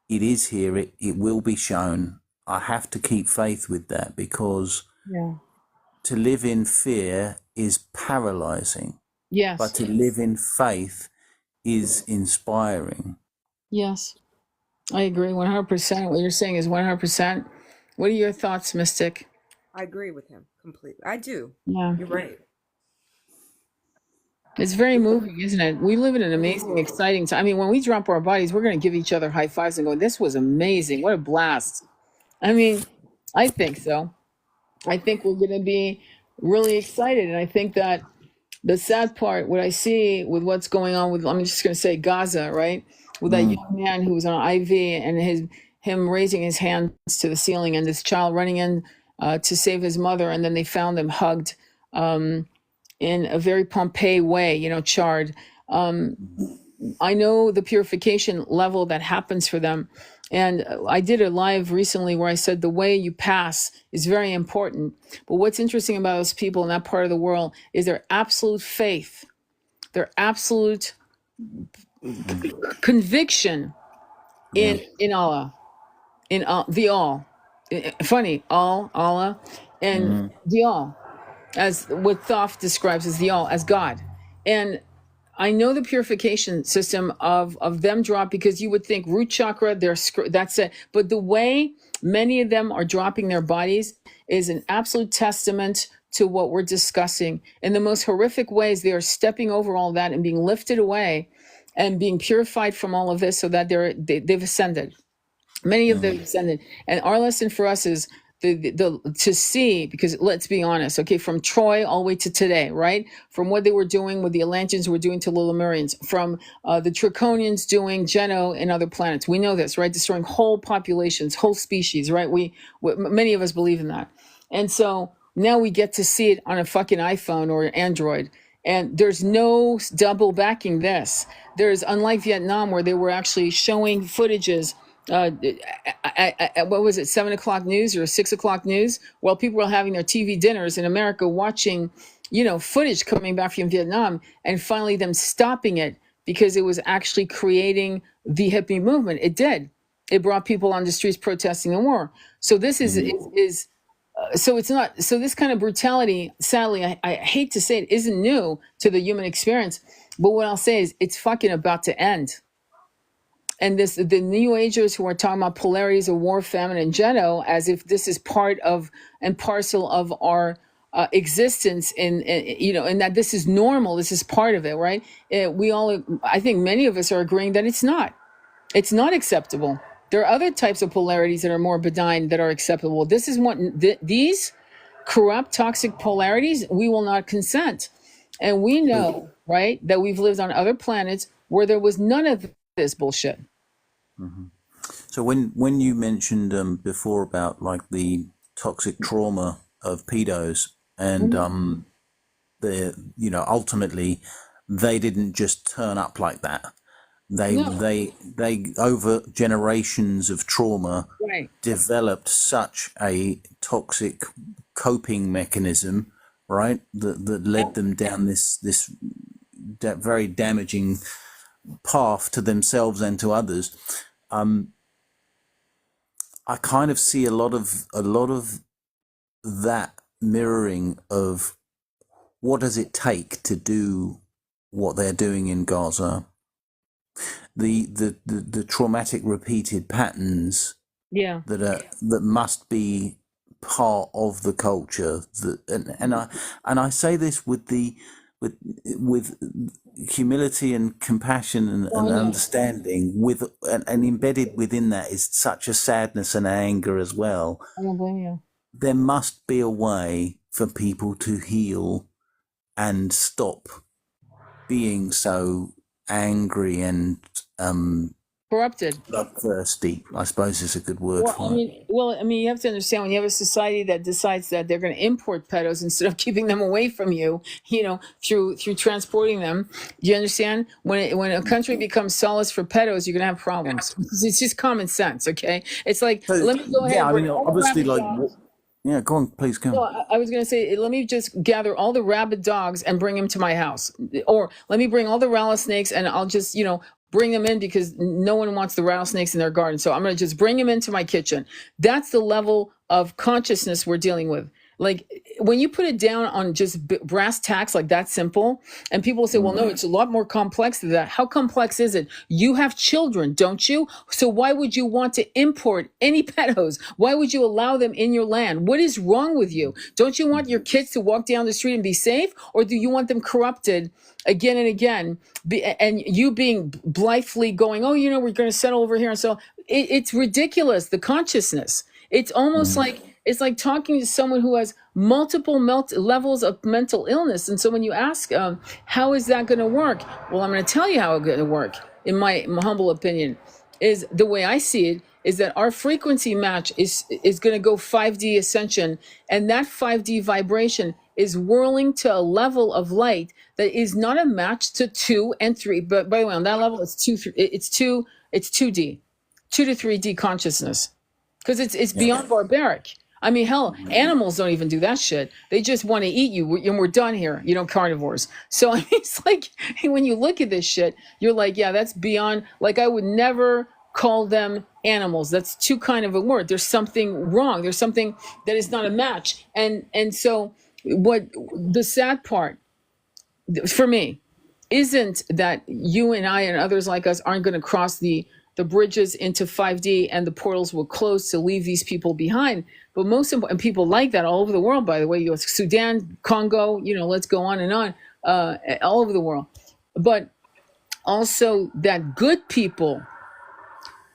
it is here, it will be shown. I have to keep faith with that, because to live in fear is paralyzing. Yes. But to live in faith is inspiring. Yes. I agree 100%. What you're saying is 100%. What are your thoughts, Mystic? I agree with him completely. I do. Yeah. You're right. It's very moving, isn't it? We live in an amazing, exciting time. I mean, when we drop our bodies, we're going to give each other high fives and go, this was amazing. What a blast. I mean, I think so. I think we're going to be really excited. And I think that the sad part, what I see with what's going on with, I'm just going to say Gaza, right? With that young man who was on IV and him raising his hands to the ceiling, and this child running in to save his mother. And then they found him hugged in a very Pompeii way, charred. I know the purification level that happens for them. And I did a live recently where I said the way you pass is very important. But what's interesting about those people in that part of the world is their absolute faith, their absolute conviction in Allah, in the All. Funny, Allah, and the All, as what Thoth describes as the All, as God. And I know the purification system of them drop, because you would think root chakra, that's it. But the way many of them are dropping their bodies is an absolute testament to what we're discussing. In the most horrific ways, they are stepping over all that and being lifted away and being purified from all of this, so that they've ascended. Many of them ascended. And our lesson for us is to see, because let's be honest, okay, from Troy all the way to today, right? From what they were doing, what the Atlanteans were doing to the Lemurians, from the Draconians doing Geno and other planets. We know this, right? Destroying whole populations, whole species, right? Many of us believe in that. And so now we get to see it on a fucking iPhone or Android. And there's no double backing this. There's, unlike Vietnam, where they were actually showing footages what was it, 7 o'clock news or 6 o'clock news, while people were having their TV dinners in America, watching, footage coming back from Vietnam, and finally them stopping it because it was actually creating the hippie movement. It did. It brought people on the streets protesting the war. So this so it's not, so this kind of brutality, sadly, I hate to say it, isn't new to the human experience. But what I'll say is it's fucking about to end. And the New Agers who are talking about polarities of war, famine, and Geno, as if this is part of and parcel of our existence, and that this is normal, this is part of it, right? I think many of us are agreeing that it's not acceptable. There are other types of polarities that are more benign that are acceptable. This is these corrupt, toxic polarities, we will not consent. And we know, right, that we've lived on other planets where there was none of this bullshit. So when you mentioned before about like the toxic trauma of pedos, and ultimately they didn't just turn up like that. They over generations of trauma developed such a toxic coping mechanism, right, that led them down this very damaging path to themselves and to others. I kind of see a lot of that mirroring of what does it take to do what they're doing in Gaza. The traumatic repeated patterns that must be part of the culture, and I say this with humility and compassion and understanding, and embedded within that is such a sadness and anger as well. I don't blame you. There must be a way for people to heal and stop being so angry and Corrupted. bloodthirsty, I suppose is a good word for it. You have to understand, when you have a society that decides that they're going to import pedos instead of keeping them away from you, through transporting them. Do you understand? When a country becomes solace for pedos, you're going to have problems. It's just common sense, okay? It's like, So, let me go ahead. yeah, and bring all the obviously, rabid dogs. yeah, go on, please go. Well, I was going to say, let me just gather all the rabid dogs and bring them to my house. Or let me bring all the rattlesnakes and I'll just, bring them in, because no one wants the rattlesnakes in their garden. So I'm going to just bring them into my kitchen. That's the level of consciousness we're dealing with. Like, when you put it down on just brass tacks, like that simple, and people say, well, no, it's a lot more complex than that. How complex is it? You have children, don't you? So why would you want to import any pedos? Why would you allow them in your land? What is wrong with you? Don't you want your kids to walk down the street and be safe? Or do you want them corrupted again and again? And you being blithely going, oh, we're going to settle over here. And so it's ridiculous, the consciousness. It's almost like, it's like talking to someone who has multiple levels of mental illness. And so when you ask, how is that going to work? Well, I'm going to tell you how it's going to work, in my humble opinion, is the way I see it, is that our frequency match is going to go 5D ascension. And that 5D vibration is whirling to a level of light that is not a match to 2 and 3. But by the way, on that level, it's 2D, 2 to 3D consciousness. Because it's beyond barbaric. I mean, hell, animals don't even do that shit. They just want to eat you, and we're done here, carnivores. So I mean, it's like, when you look at this shit, you're like, yeah, that's beyond. Like, I would never call them animals. That's too kind of a word. There's something wrong. There's something that is not a match. And so what the sad part for me isn't that you and I and others like us aren't going to cross the bridges into 5D, and the portals will close to leave these people behind. But most important, people like that all over the world, by the way, Sudan, Congo, let's go on and on, all over the world. But also that good people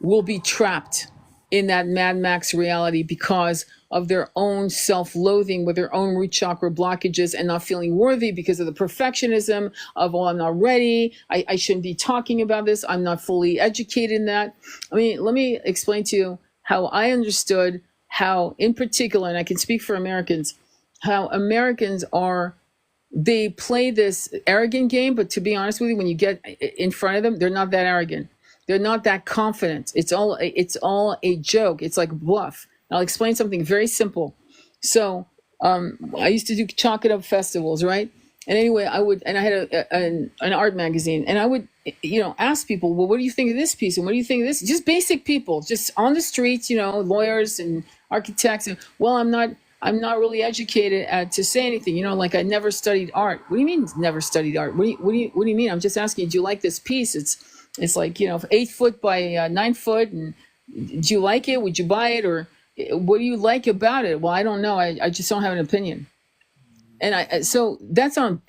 will be trapped in that Mad Max reality because of their own self-loathing, with their own root chakra blockages, and not feeling worthy because of the perfectionism of, oh, I'm not ready, I shouldn't be talking about this, I'm not fully educated in that. I mean, let me explain to you how I understood how, in particular, and I can speak for Americans, how Americans they play this arrogant game, but to be honest with you, when you get in front of them, they're not that arrogant. They're not that confident. It's all a joke. It's like bluff. I'll explain something very simple. So I used to do chalk it up festivals, right? And anyway, I had an art magazine, and I would, ask people, well, what do you think of this piece? And what do you think of this? Just basic people, just on the streets, lawyers and architects. And, well, I'm not really educated to say anything, like I never studied art. What do you mean never studied art? What do you mean? I'm just asking, do you like this piece? It's like, 8 foot by 9 foot. And do you like it? Would you buy it? Or what do you like about it? Well, I don't know. I just don't have an opinion. And so that's on.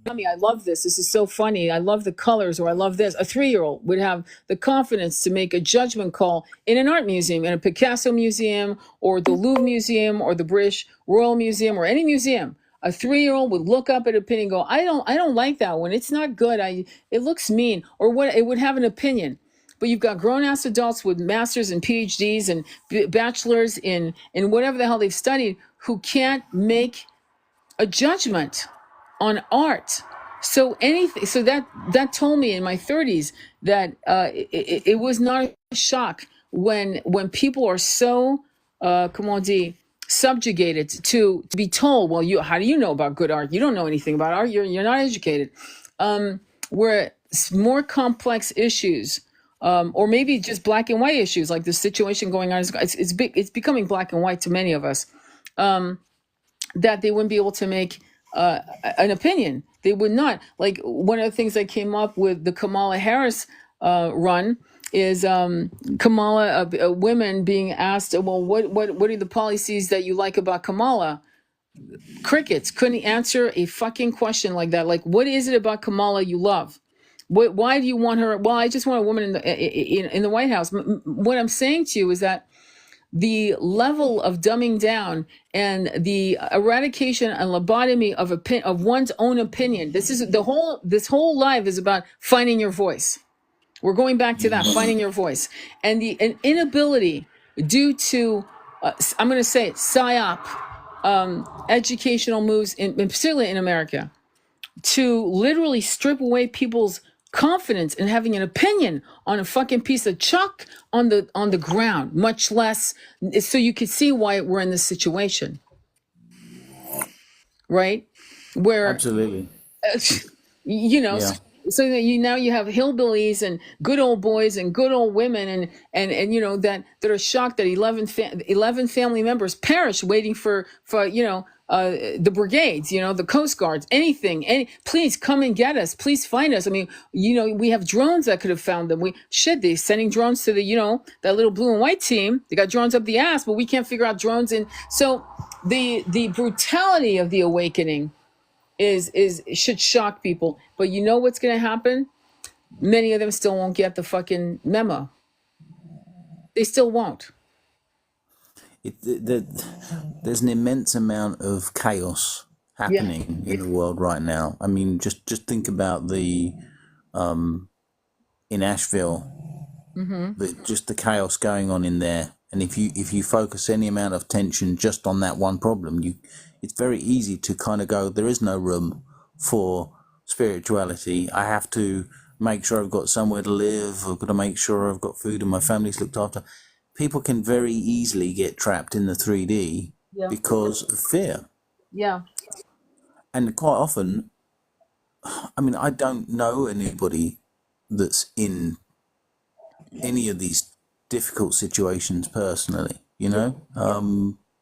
I love this. This is so funny. I love the colors, or I love this. A 3-year-old would have the confidence to make a judgment call in an art museum, in a Picasso museum, or the Louvre Museum, or the British Royal Museum, or any museum. A 3-year-old would look up at a pin and go, I don't like that one. It's not good. It looks mean. Or what? It would have an opinion. But you've got grown-ass adults with masters and PhDs and bachelors in whatever the hell they've studied, who can't make a judgment on art. So anything. So that told me in my 30s that it was not a shock when people are so comment dit, subjugated to be told, well, how do you know about good art? You don't know anything about art. You're not educated. Where more complex issues, or maybe just black and white issues, like the situation going on, it's becoming black and white to many of us, that they wouldn't be able to make an opinion. They would not. Like, one of the things that came up with the Kamala Harris run is Kamala, women being asked, well, what are the policies that you like about Kamala? Crickets. Couldn't answer a fucking question like that. Like, what is it about Kamala you love? Why do you want her? Well, I just want a woman in the White House. What I'm saying to you is that the level of dumbing down and the eradication and lobotomy of one's own opinion. This whole life is about finding your voice. We're going back to that, finding your voice. And an inability due to, I'm going to say, PSYOP, educational moves, particularly in America, to literally strip away people's confidence in having an opinion on a fucking piece of chalk on the ground, much less so you could see why we're in this situation, right? Where Absolutely. you know, Yeah. so that you have hillbillies and good old boys and good old women and you know that are shocked that 11 family members perished waiting for the brigades, the Coast Guards, anything, please come and get us, please find us. I mean, we have drones that could have found them. They're sending drones to that little blue and white team. They got drones up the ass, but we can't figure out drones. And so the brutality of the awakening should shock people. But you know what's going to happen? Many of them still won't get the fucking memo. They still won't. There's an immense amount of chaos happening in the world right now. I mean, just think about in Asheville, the chaos going on in there. And if you focus any amount of attention just on that one problem, it's very easy to kind of go, there is no room for spirituality. I have to make sure I've got somewhere to live. I've got to make sure I've got food and my family's looked after. People can very easily get trapped in the 3D because of fear. Yeah. And quite often, I mean, I don't know anybody that's in any of these difficult situations personally,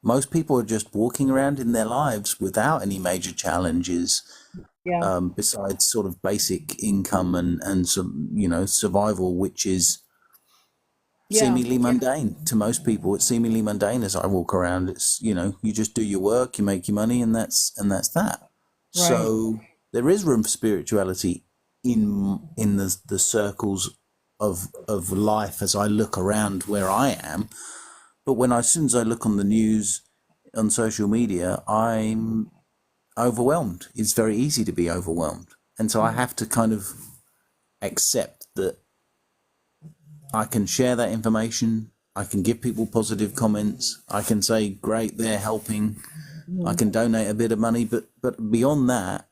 most people are just walking around in their lives without any major challenges, besides sort of basic income and some, survival, which is seemingly mundane to most people. It's seemingly mundane as I walk around. It's, you just do your work, you make your money, and that's that. Right. So there is room for spirituality in the circles of life as I look around where I am. But as soon as I look on the news, on social media, I'm overwhelmed. It's very easy to be overwhelmed. And so I have to kind of accept that I can share that information. I can give people positive comments. I can say, great, they're helping. I can donate a bit of money. But beyond that,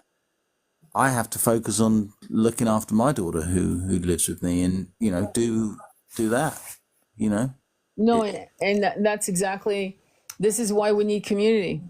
I have to focus on looking after my daughter who lives with me and, do that, No, and that's exactly, this is why we need community.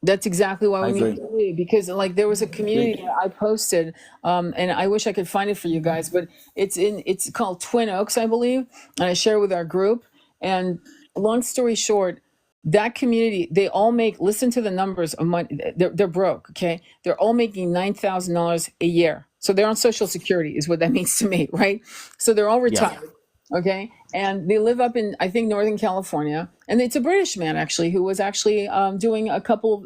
That's exactly why we need community, because there was a community that I posted, and I wish I could find it for you guys, but it's called Twin Oaks, I believe, and I share with our group. And long story short, that community, they all listen to the numbers of money. They're broke. Okay. They're all making $9,000 a year. So they're on Social Security is what that means to me. Right. So they're all retired. Yeah. Okay. And they live up in, I think, Northern California. And it's a British man actually, who was actually doing a couple,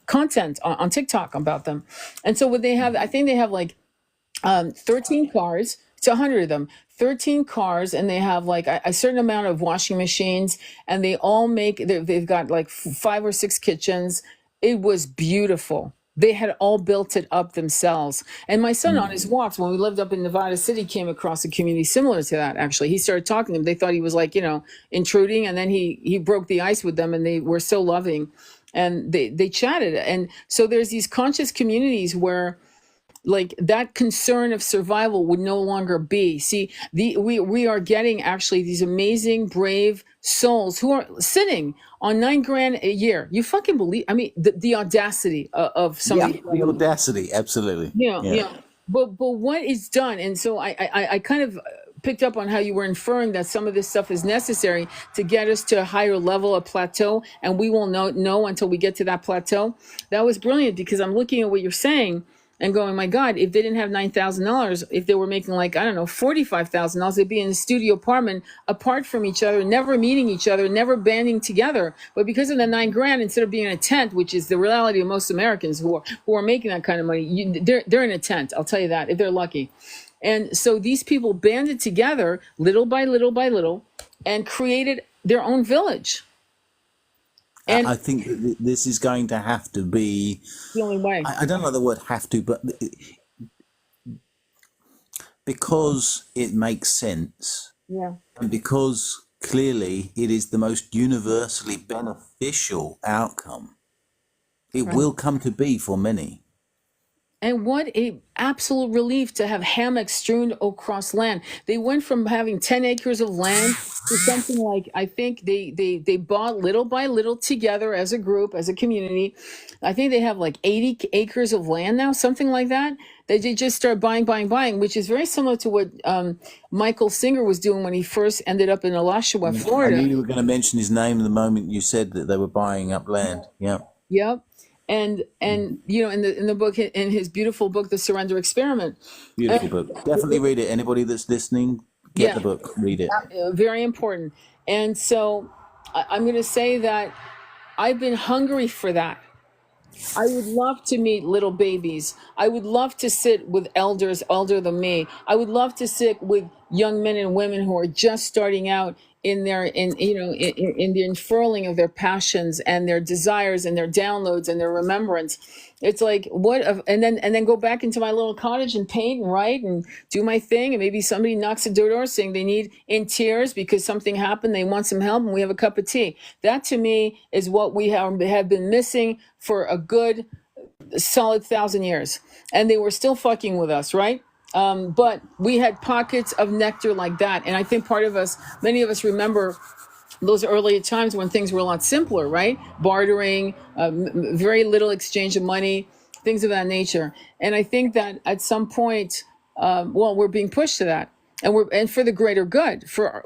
content on TikTok about them. And so what they have, I think they have 13 cars. It's 100 of them, 13 cars, and they have a certain amount of washing machines, and they all they've got 5 or 6 kitchens. It was beautiful. They had all built it up themselves. And my son on his walks, when we lived up in Nevada City, came across a community similar to that, actually. He started talking to them. They thought he was intruding, and then he broke the ice with them, and they were so loving. And they chatted. And so there's these conscious communities where that concern of survival would no longer be. See, we are getting actually these amazing, brave souls who are sitting on $9,000 a year. You fucking believe? I mean, the audacity of somebody. Yeah, the audacity, absolutely. Yeah. But what is done, and so I kind of picked up on how you were inferring that some of this stuff is necessary to get us to a higher level, a plateau, and we won't know until we get to that plateau. That was brilliant, because I'm looking at what you're saying and going, my God, if they didn't have $9,000, if they were making $45,000, they'd be in a studio apartment apart from each other, never meeting each other, never banding together. But because of the $9,000, instead of being in a tent, which is the reality of most Americans who are making that kind of money, they're in a tent. I'll tell you that, if they're lucky. And so these people banded together little by little by little, and created their own village. And I think that this is going to have to be the only way. I don't like the word have to, but because it makes sense, Yeah. and because clearly it is the most universally beneficial outcome, it will come to be for many. And what a absolute relief to have hammocks strewn across land. They went from having 10 acres of land to something like, I think they bought little by little together as a group, as a community. I think they have like 80 acres of land now, something like that. They just start buying, which is very similar to what Michael Singer was doing when he first ended up in Alachua, I Florida. knew you were going to mention his name the moment you said that they were buying up land. Yeah. Yep. And you know, in the book, in his beautiful book, The Surrender Experiment. Beautiful book. Definitely read it. Anybody that's listening, get the book, read it. Very important. And so I'm going to say that I've been hungry for that. I would love to meet little babies. I would love to sit with elders older than me. I would love to sit with young men and women who are just starting out in the unfurling of their passions and their desires and their downloads and their remembrance. It's like and then go back into my little cottage and paint and write and do my thing, and maybe somebody knocks at the door saying they need in tears because something happened, they want some help, and we have a cup of tea. That to me is what we have been missing for a good solid 1,000 years, and they were still fucking with us, right? But we had pockets of nectar like that, and I think many of us remember those early times when things were a lot simpler, right? Bartering, very little exchange of money, things of that nature. And I think that at some point, we're being pushed to that, and for the greater good, for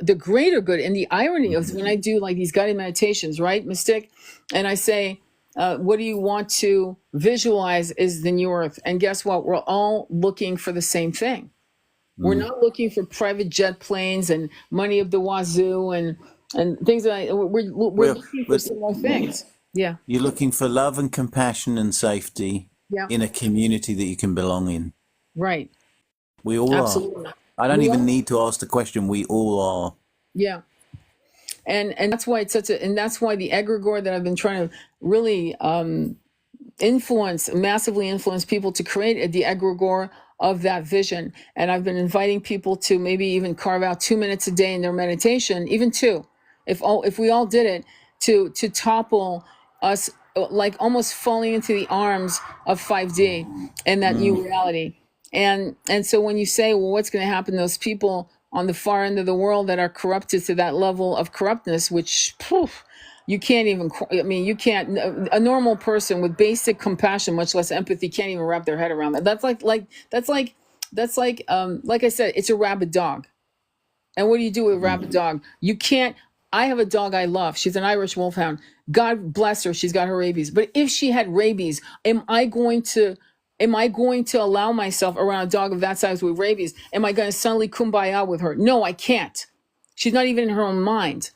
the greater good. And the irony of when I do like these guided meditations, right, Mystic, and I say, what do you want to visualize is the new earth? And guess what? We're all looking for the same thing. We're not looking for private jet planes and money of the wazoo and things like that. We're looking for similar things. Yeah. You're looking for love and compassion and safety in a community that you can belong in. Right. We all Absolutely. are. I don't even need to ask the question. We all are. Yeah. And that's why that's why the egregore that I've been trying to really massively influence people to create the egregore of that vision. And I've been inviting people to maybe even carve out 2 minutes a day in their meditation, even 2, if we all did it, to topple us, like almost falling into the arms of 5D and that new reality. And so when you say, well, what's going to happen to those people on the far end of the world that are corrupted to that level of corruptness, which you can't even, you can't, a normal person with basic compassion, much less empathy, can't even wrap their head around that. That's like I said, it's a rabid dog. And what do you do with a rabid dog? You can't, I have a dog I love. She's an Irish wolfhound. God bless her. She's got her rabies. But if she had rabies, am I going to allow myself around a dog of that size with rabies? Am I going to suddenly kumbaya with her? No, I can't. She's not even in her own mind.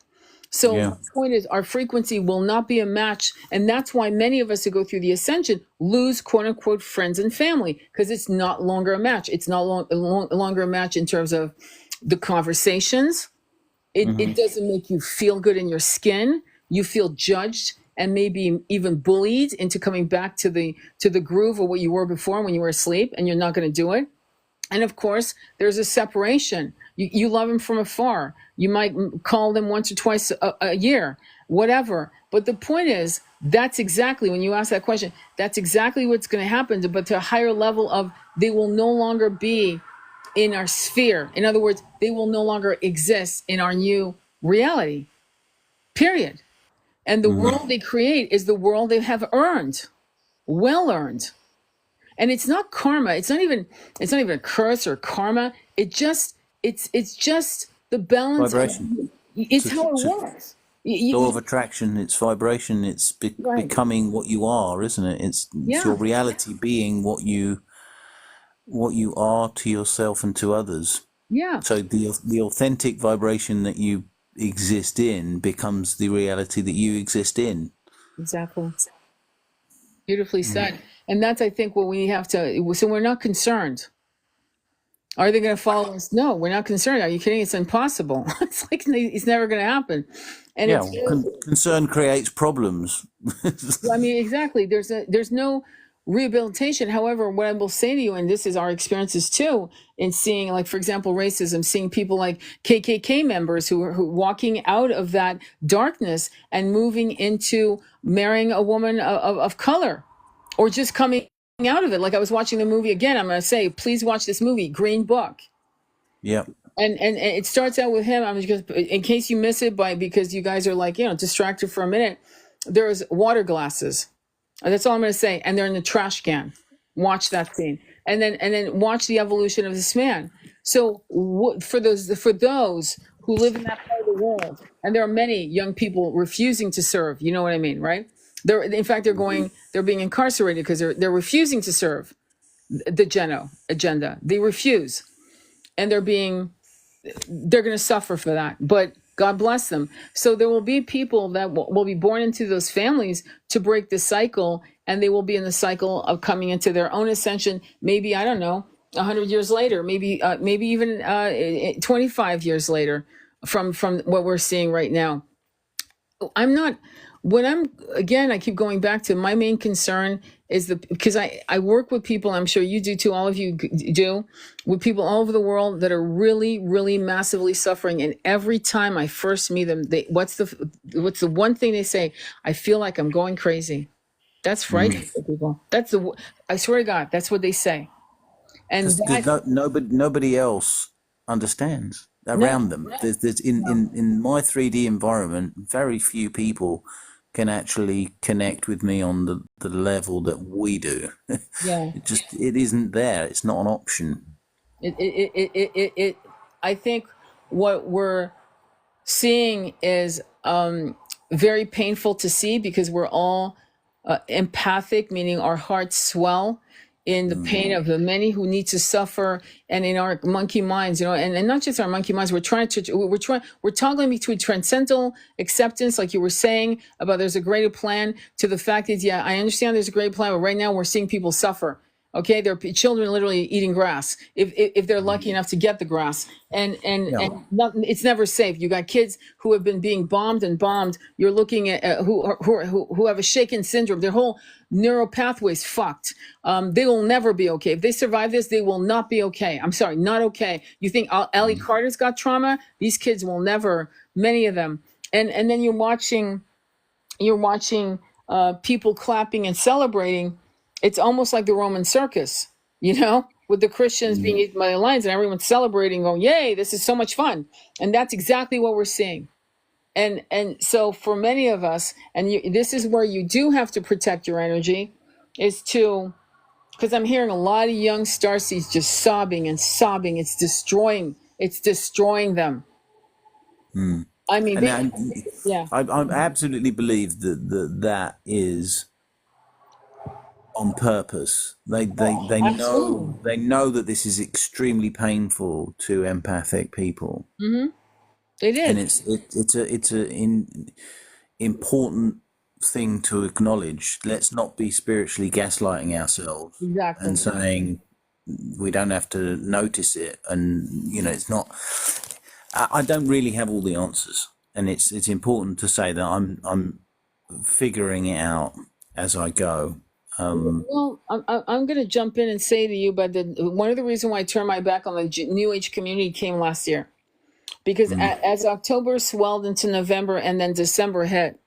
So the point is, our frequency will not be a match. And that's why many of us who go through the ascension lose, quote unquote, friends and family, because it's not longer a match. It's not longer a match in terms of the conversations. It doesn't make you feel good in your skin. You feel judged and maybe even bullied into coming back to the groove of what you were before when you were asleep, and you're not going to do it. And of course, there's a separation. You love them from afar. You might call them once or twice a year, whatever. But the point is, that's exactly, when you ask that question, that's exactly what's going to happen, but to a higher level of, they will no longer be in our sphere. In other words, they will no longer exist in our new reality, period. And the world they create is the world they have earned, well earned. And it's not karma. It's not even a curse or karma. It's just the balance. Vibration. It's how it works. Law of attraction. It's vibration. It's becoming what you are, isn't it? It's your reality being what you are to yourself and to others. Yeah. So the authentic vibration that you exist in becomes the reality that you exist in. Exactly. Beautifully said. And that's, I think, what we have to, so we're not concerned. Are they going to follow us? No, we're not concerned. Are you kidding? It's impossible. It's like it's never going to happen. And yeah, concern creates problems. I mean, exactly. There's no rehabilitation. However, what I will say to you, and this is our experiences too, in seeing, like, for example, racism, seeing people like KKK members who are walking out of that darkness and moving into marrying a woman of color, or just coming out of it. Like, I was watching the movie again. I'm going to say, please watch this movie, Green Book. Yeah. And it starts out with him. I'm just, in case you miss it, because you guys are like, distracted for a minute. There's water glasses. That's all I'm going to say. And they're in the trash can. Watch that scene, and then watch the evolution of this man. So for those who live in that part of the world, and there are many young people refusing to serve. You know what I mean, right? In fact, they're being incarcerated because they're refusing to serve the agenda. They refuse, and they're going to suffer for that. But God bless them. So there will be people that will be born into those families to break the cycle, and they will be in the cycle of coming into their own ascension. Maybe, I don't know, 100 years later, maybe even 25 years later from what we're seeing right now. I keep going back to my main concern is because I work with people, I'm sure you do too, all of you do, with people all over the world that are really, really massively suffering. And every time I first meet them, what's the one thing they say? I feel like I'm going crazy. That's frightening for people. I swear to God, that's what they say. And nobody else understands around them. There's in my 3D environment, very few people can actually connect with me on the level that we do. Yeah. It isn't there. It's not an option. I think what we're seeing is very painful to see, because we're all empathic, meaning our hearts swell in the pain of the many who need to suffer, and in our monkey minds, and not just our monkey minds, we're toggling between transcendental acceptance, like you were saying about there's a greater plan, to the fact that, yeah, I understand there's a great plan, but right now we're seeing people suffer. Okay, there are children literally eating grass if they're lucky enough to get the grass, and it's never safe. You got kids who have been being bombed. You're looking at who have a shaken syndrome. Their whole neural pathways fucked. They will never be okay. If they survive this, they will not be okay. I'm sorry, not okay. You think Ellie Carter's got trauma? These kids will never. Many of them, and then you're watching people clapping and celebrating. It's almost like the Roman circus, with the Christians being eaten by the lions and everyone celebrating, going, yay, this is so much fun. And that's exactly what we're seeing. And so for many of us, this is where you do have to protect your energy, because I'm hearing a lot of young starseeds just sobbing and sobbing. It's destroying them. I mean, I absolutely believe that is on purpose. They know that this is extremely painful to empathic people. It is, and it's an important thing to acknowledge. Let's not be spiritually gaslighting ourselves, exactly, and saying we don't have to notice it. And it's not. I don't really have all the answers, and it's important to say that I'm figuring it out as I go. Well, I'm going to jump in and say to you, but one of the reasons why I turned my back on the New Age community came last year, because as October swelled into November and then December hit,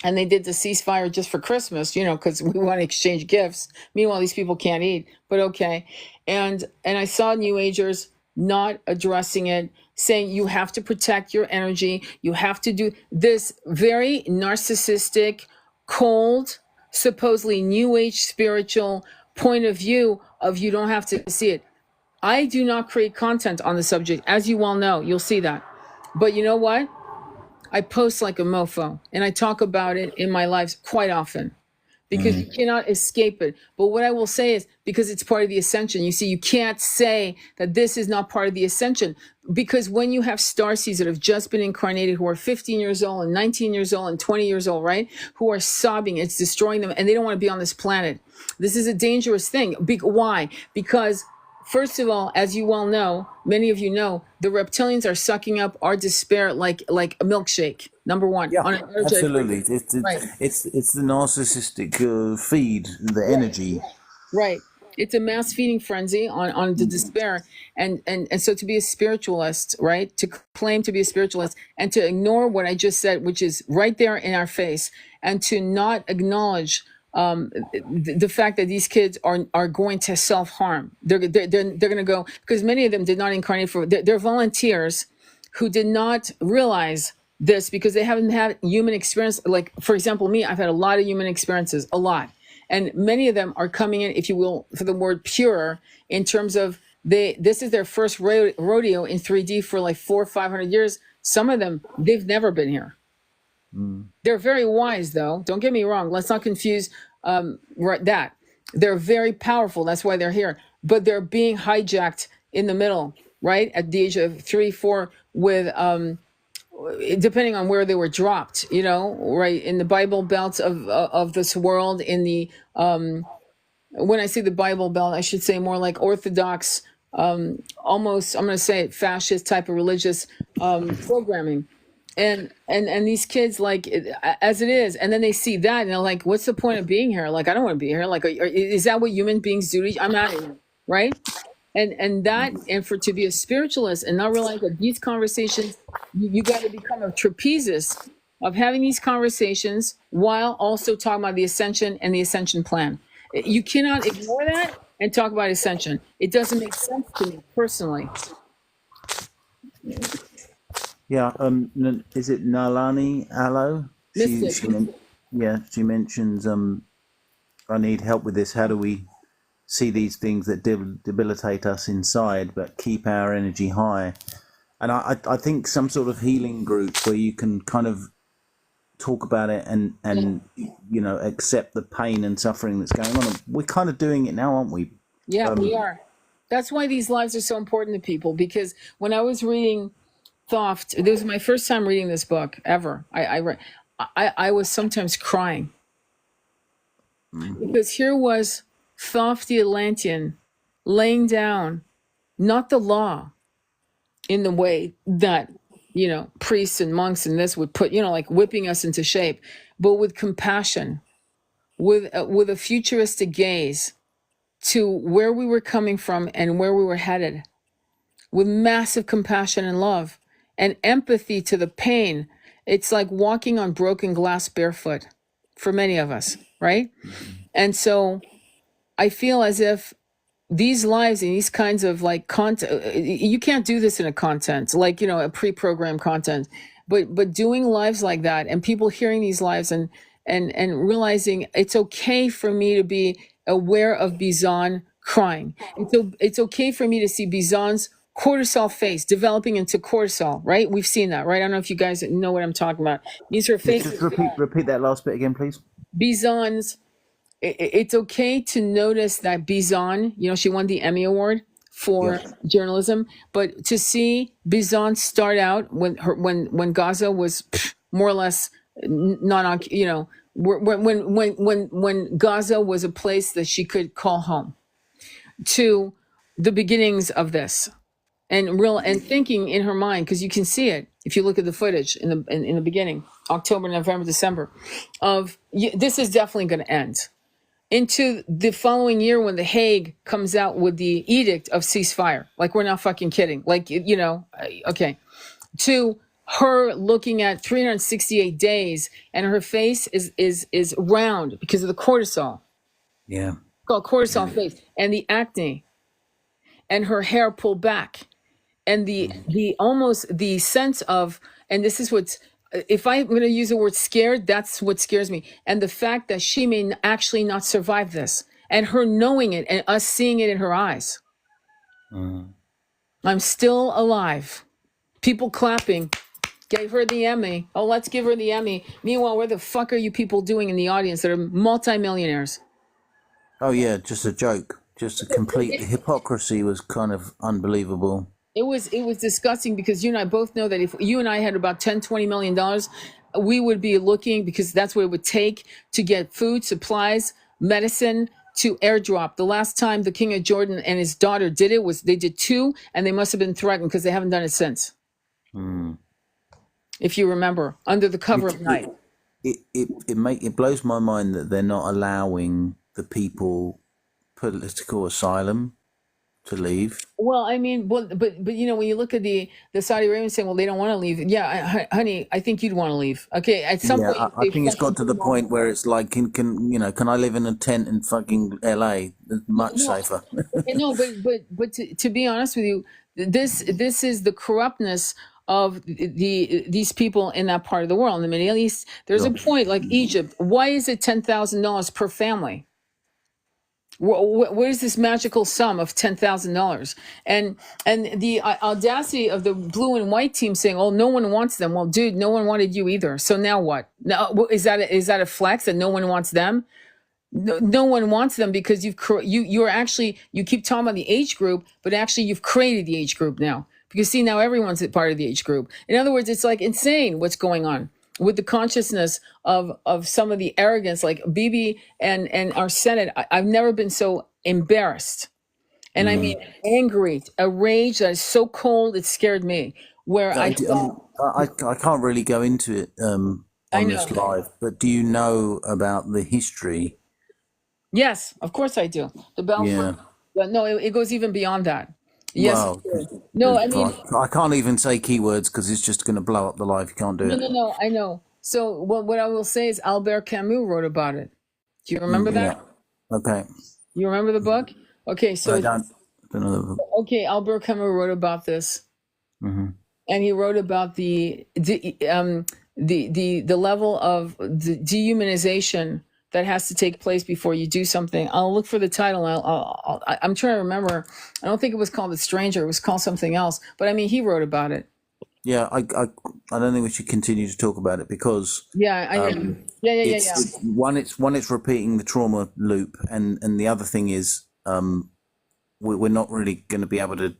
and they did the ceasefire just for Christmas, because we want to exchange gifts. Meanwhile, these people can't eat, but okay. And I saw New Agers not addressing it, saying you have to protect your energy. You have to do this very narcissistic, cold, supposedly New Age spiritual point of view of you don't have to see it. I do not create content on the subject, as you all know. You'll see that. But you know what? I post like a mofo, and I talk about it in my lives quite often, because you cannot escape it. But what I will say is, because it's part of the ascension, you see, you can't say that this is not part of the ascension, because when you have starseeds that have just been incarnated, who are 15 years old and 19 years old and 20 years old, right? Who are sobbing, it's destroying them, and they don't want to be on this planet. This is a dangerous thing. Why? Because first of all, as you well know, many of you know, the reptilians are sucking up our despair like a milkshake. Number one, Yeah, on an energetic absolutely. frequency. Right. It's the narcissistic feed, the energy. Right. It's a mass feeding frenzy on the despair. And so to be a spiritualist, right? To claim to be a spiritualist and to ignore what I just said, which is right there in our face, and to not acknowledge the fact that these kids are going to self-harm. They're going to go, because many of them did not incarnate for, they're volunteers who did not realize this because they haven't had human experience. Like, for example, me, I've had a lot of human experiences, a lot. And many of them are coming in, if you will, for the word pure, in terms of this is their first rodeo in 3D for like 400 or 500 years. Some of them, they've never been here. They're very wise, though. Don't get me wrong. Let's not confuse that. They're very powerful. That's why they're here. But they're being hijacked in the middle, right? At the age of 3, 4, with depending on where they were dropped, you know, right in the Bible Belt of this world. In the when I say the Bible Belt, I should say more like Orthodox, almost, I'm going to say fascist type of religious programming. And these kids, like, as it is, and then they see that and they're like, what's the point of being here? Like, I don't want to be here. Like, is that what human beings do? I'm out of here, right? And for to be a spiritualist and not realize that these conversations, you got to become a trapezist of having these conversations while also talking about the ascension and the ascension plan. You cannot ignore that and talk about ascension. It doesn't make sense to me personally. Yeah, is it Nalani Allo? She mentions I need help with this. How do we see these things that debilitate us inside but keep our energy high? And I think some sort of healing group where you can kind of talk about it and you know, accept the pain and suffering that's going on. We're kind of doing it now, aren't we? Yeah, we are. That's why these lives are so important to people, because when I was reading Thoth, this was my first time reading this book ever. I was sometimes crying because here was Thoth the Atlantean laying down not the law in the way that, you know, priests and monks and this would put, you know, like whipping us into shape, but with compassion, with a futuristic gaze to where we were coming from and where we were headed, with massive compassion and love and empathy to the pain. It's like walking on broken glass barefoot for many of us, right? And so I feel as if these lives and these kinds of like content, you can't do this in a content, like, you know, a pre-programmed content, but doing lives like that and people hearing these lives and realizing it's okay for me to be aware of Bizan crying. It's okay for me to see Bizan's cortisol face developing into cortisol, right? We've seen that, right? I don't know if you guys know what I'm talking about. These are faces. Just repeat that last bit again, please. Bizan's, it's okay to notice that Bizan, you know, she won the Emmy Award for journalism, but to see Bizan start out when Gaza was more or less not on, you know, when Gaza was a place that she could call home, to the beginnings of this, and thinking in her mind, because you can see it if you look at the footage in the beginning, October, November, December, of this is definitely going to end. Into the following year when The Hague comes out with the edict of ceasefire, like we're not fucking kidding, like, you know, okay, to her looking at 368 days and her face is round because of the cortisol. Yeah, called cortisol face, and the acne, and her hair pulled back, and the almost the sense of, and this is what's, if I'm going to use the word scared, that's what scares me. And the fact that she may actually not survive this, and her knowing it and us seeing it in her eyes. I'm still alive. People clapping. Gave her the Emmy. Oh, let's give her the Emmy. Meanwhile, what the fuck are you people doing in the audience that are multimillionaires? Oh yeah, just a joke. Just a complete hypocrisy was kind of unbelievable. It was disgusting, because you and I both know that if you and I had about $10-20 million, we would be looking, because that's what it would take to get food, supplies, medicine, to airdrop. The last time the King of Jordan and his daughter did it was they did 2, and they must have been threatened because they haven't done it since. If you remember, under the cover of night. It blows my mind that they're not allowing the people political asylum to leave. Well, I mean, but you know, when you look at the Saudi Arabians saying, well, they don't want to leave. Yeah, honey, I think you'd want to leave. Okay, at some point, I think it's got to the point where it's like, can I live in a tent in fucking LA? It's much safer. No, but to be honest with you, this is the corruptness of these people in that part of the world, in the Middle East. There's a point like Egypt. Why is it $10,000 per family? Where's this magical sum of $10,000? And the audacity of the blue and white team saying, "Oh, no one wants them." Well, dude, no one wanted you either. So now what? Now is that a flex that no one wants them? No one wants them because you're actually, you keep talking about the age group, but actually you've created the age group now, because see, now everyone's a part of the age group. In other words, it's like insane what's going on with the consciousness of some of the arrogance, like Bibi and our Senate. I've never been so embarrassed. And I mean, angry, a rage that is so cold, it scared me. Where I can't really go into it on this live, but do you know about the history? Yes, of course I do. The Balfour. Yeah. No, it goes even beyond that. Yes. Wow. No, I mean, I can't even say keywords because it's just going to blow up the live. You can't do it. No, I know. So what I will say is Albert Camus wrote about it. Do you remember that? Okay. You remember the book? Okay, so I don't know the book. Okay, Albert Camus wrote about this, and he wrote about the level of the dehumanization that has to take place before you do something. I'll look for the title. I'm trying to remember. I don't think it was called The Stranger. It was called something else. But I mean, he wrote about it. Yeah, I don't think we should continue to talk about it because One, it's repeating the trauma loop, and the other thing is we're not really going to be able to.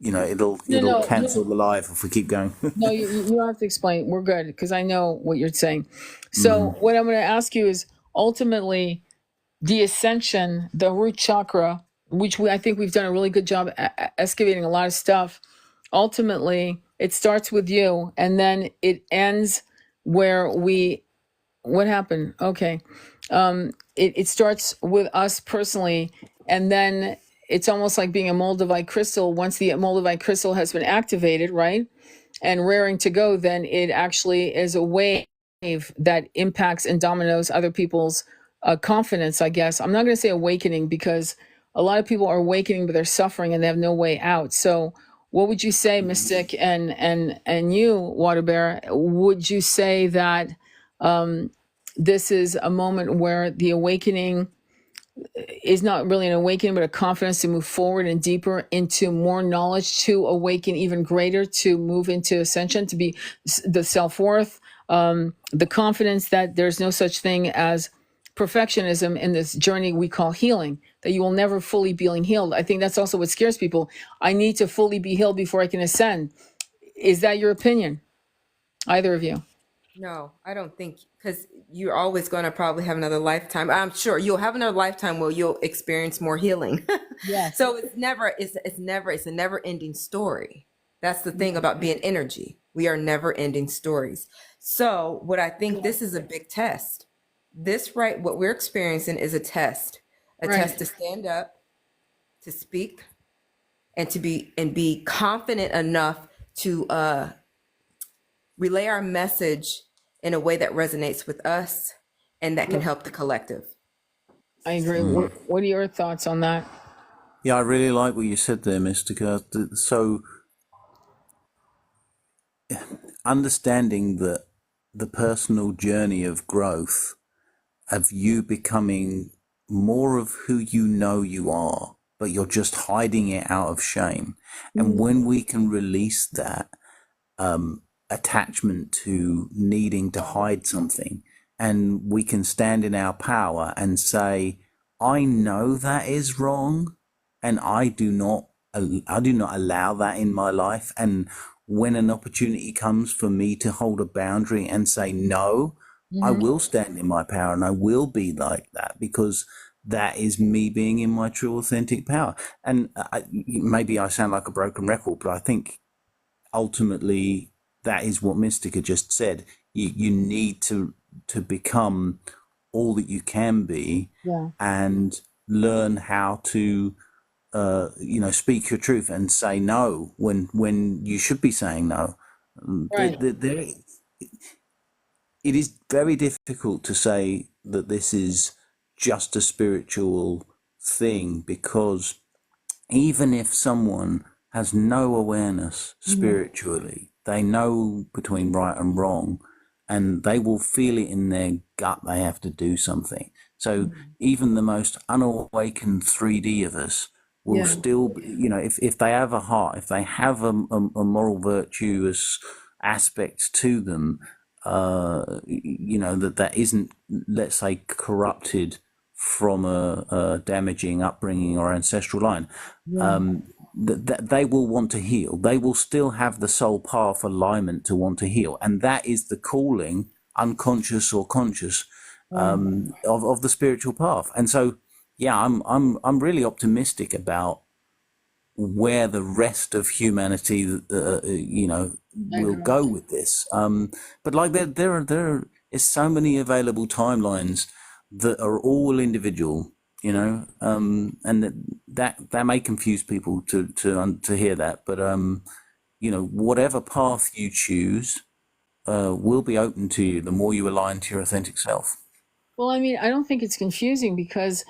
It'll cancel the live if we keep going. No, you don't have to explain. We're good because I know what you're saying. So what I'm going to ask you is ultimately the ascension, the root chakra, which I think we've done a really good job excavating a lot of stuff. Ultimately, it starts with you, and then it ends where what happened? Okay. It starts with us personally, and then it's almost like being a Moldavite crystal. Once the Moldavite crystal has been activated, right, and raring to go, then it actually is a wave that impacts and dominoes other people's confidence, I guess. I'm not going to say awakening because a lot of people are awakening, but they're suffering and they have no way out. So what would you say, Mystic, and you, WaterBear, would you say that this is a moment where the awakening is not really an awakening, but a confidence to move forward and deeper into more knowledge, to awaken even greater, to move into ascension, to be the self-worth, the confidence that there's no such thing as perfectionism in this journey we call healing, that you will never fully be healed. I think that's also what scares people. I need to fully be healed before I can ascend. Is that your opinion? Either of you? No, I don't think, because you're always going to probably have another lifetime. I'm sure you'll have another lifetime where you'll experience more healing. Yeah. So it's a never ending story. That's the thing about being energy. We are never ending stories. So what I think, this is a big test. What we're experiencing is a test, test to stand up, to speak, and to be confident enough to relay our message in a way that resonates with us and that can help the collective. I agree. What are your thoughts on that? Yeah, I really like what you said there, Mystica. So understanding that the personal journey of growth, of you becoming more of who you are, but you're just hiding it out of shame. And when we can release that attachment to needing to hide something, and we can stand in our power and say, I know that is wrong, and I do not allow that in my life. And when an opportunity comes for me to hold a boundary and say no, I will stand in my power and I will be like that, because that is me being in my true authentic power. And maybe I sound like a broken record, but I think ultimately that is what Mystica just said. You need to become all that you can be, and learn how to speak your truth and say no when you should be saying no. Right. It is very difficult to say that this is just a spiritual thing, because even if someone has no awareness spiritually, they know between right and wrong, and they will feel it in their gut they have to do something. So even the most unawakened 3D of us will still, if they have a heart, if they have a moral virtuous aspect to them, that isn't, let's say, corrupted from a damaging upbringing or ancestral line, that they will want to heal. They will still have the soul path alignment to want to heal, and that is the calling, unconscious or conscious, of the spiritual path. And so, I'm really optimistic about where the rest of humanity, will go with this. But like there is so many available timelines that are all individual, and that may confuse people to hear that. But whatever path you choose will be open to you the more you align to your authentic self. Well, I mean, I don't think it's confusing because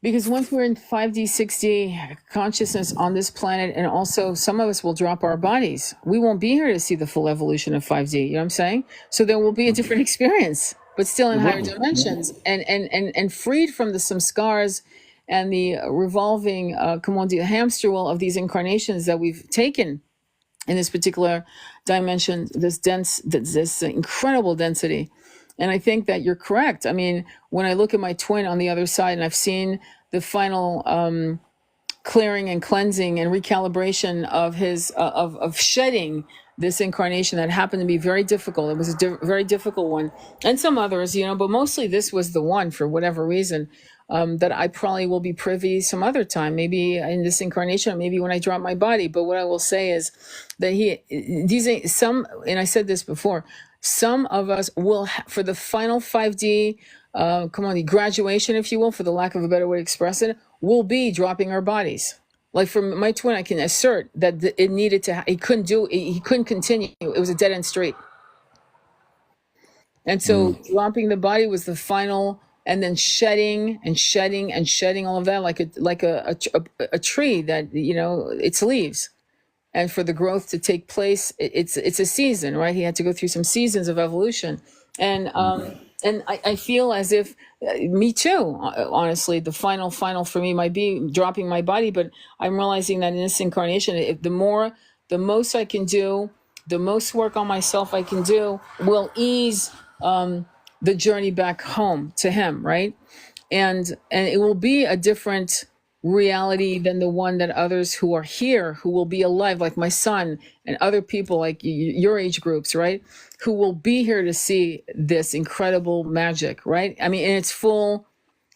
once we're in 5D, 6D consciousness on this planet, and also some of us will drop our bodies, we won't be here to see the full evolution of 5D. You know what I'm saying? So there will be a different experience, but still in higher dimensions, and freed from the samskars and the revolving, hamster wheel of these incarnations that we've taken in this particular dimension, this incredible density. And I think that you're correct. I mean, when I look at my twin on the other side, and I've seen the final clearing and cleansing and recalibration of his of shedding this incarnation that happened to be very difficult. It was a very difficult one, and some others, but mostly this was the one for whatever reason, that I probably will be privy some other time, maybe in this incarnation, or maybe when I drop my body. But what I will say is that and I said this before, some of us will, for the final 5D, graduation, if you will, for the lack of a better way to express it, will be dropping our bodies. Like for my twin, I can assert that it needed to, he couldn't continue. It was a dead end street. And so dropping the body was the final, and then shedding and shedding and shedding all of that, like a tree that, its leaves. And for the growth to take place, it's a season, right? He had to go through some seasons of evolution. And I feel as if, me too, honestly, the final for me might be dropping my body, but I'm realizing that in this incarnation, the most I can do, the most work on myself I can do will ease the journey back home to him, right? And it will be a different reality than the one that others who are here, who will be alive, like my son and other people like your age groups, right, who will be here to see this incredible magic, right? I mean, in its full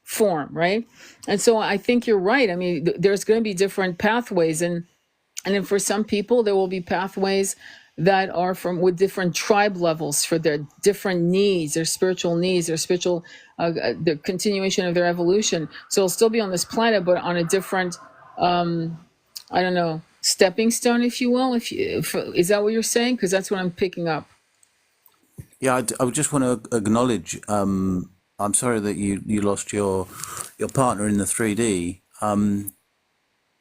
form, right? And so I think you're right. I mean, there's going to be different pathways, and then for some people there will be pathways that are with different tribe levels for their different needs, their spiritual needs, their spiritual, the continuation of their evolution. So it'll still be on this planet, but on a different, stepping stone, if you will. Is that what you're saying? Because that's what I'm picking up. Yeah, I would just want to acknowledge. I'm sorry that you lost your partner in the 3D.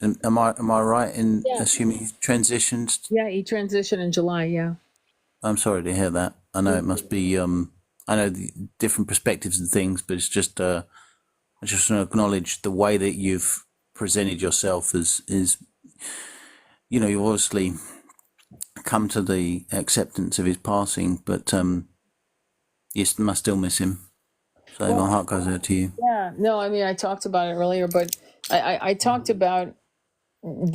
And am I right in assuming he transitioned? Yeah, he transitioned in July. Yeah. I'm sorry to hear that. I know it must be. I know the different perspectives and things, but it's just. I just want to acknowledge the way that you've presented yourself is. You've obviously come to the acceptance of his passing, but you must still miss him. So my heart goes out to you. Yeah. No, I mean, I talked about it earlier, but I talked about let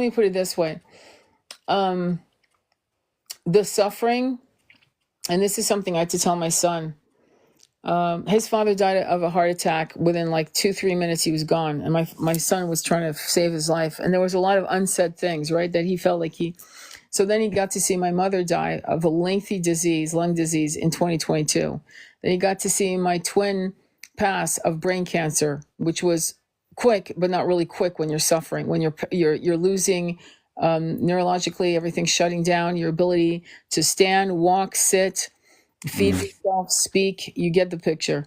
me put it this way. The suffering, and this is something I had to tell my son, His father died of a heart attack. Within like 2-3 minutes, he was gone. And my son was trying to save his life. And there was a lot of unsaid things, right? That he felt like so then he got to see my mother die of a lengthy disease, lung disease, in 2022. Then he got to see my twin pass of brain cancer, which was quick, but not really quick when you're suffering, when you're losing neurologically, everything's shutting down, your ability to stand, walk, sit, feed yourself, speak, you get the picture.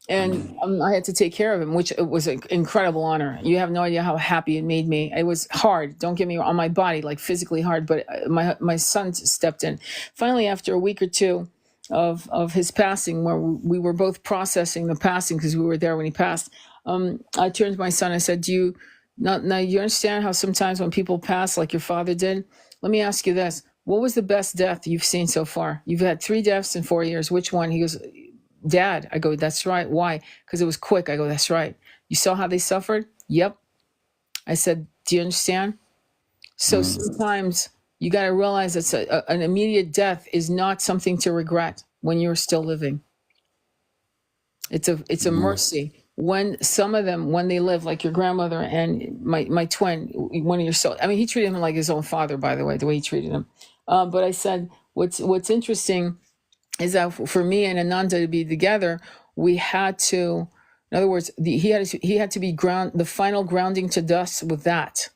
And I had to take care of him, which was an incredible honor. You have no idea how happy it made me. It was hard, don't get me wrong, on my body, like physically hard, but my son stepped in. Finally, after a week or two of his passing, where we were both processing the passing because we were there when he passed, I turned to my son, I said, do you understand how sometimes when people pass like your father did? Let me ask you this. What was the best death you've seen so far? You've had 3 deaths in 4 years. Which one? He goes, Dad. I go, that's right. Why? Because it was quick. I go, that's right. You saw how they suffered? Yep. I said, do you understand? So sometimes you got to realize that an immediate death is not something to regret when you're still living. It's a mercy. When some of them, when they live, like your grandmother and my twin, one of your soul. I mean, he treated him like his own father, by the way, the way he treated him. But I said, what's interesting is that for me and Ananda to be together, we had to, in other words, he had to be the final grounding to dust with that.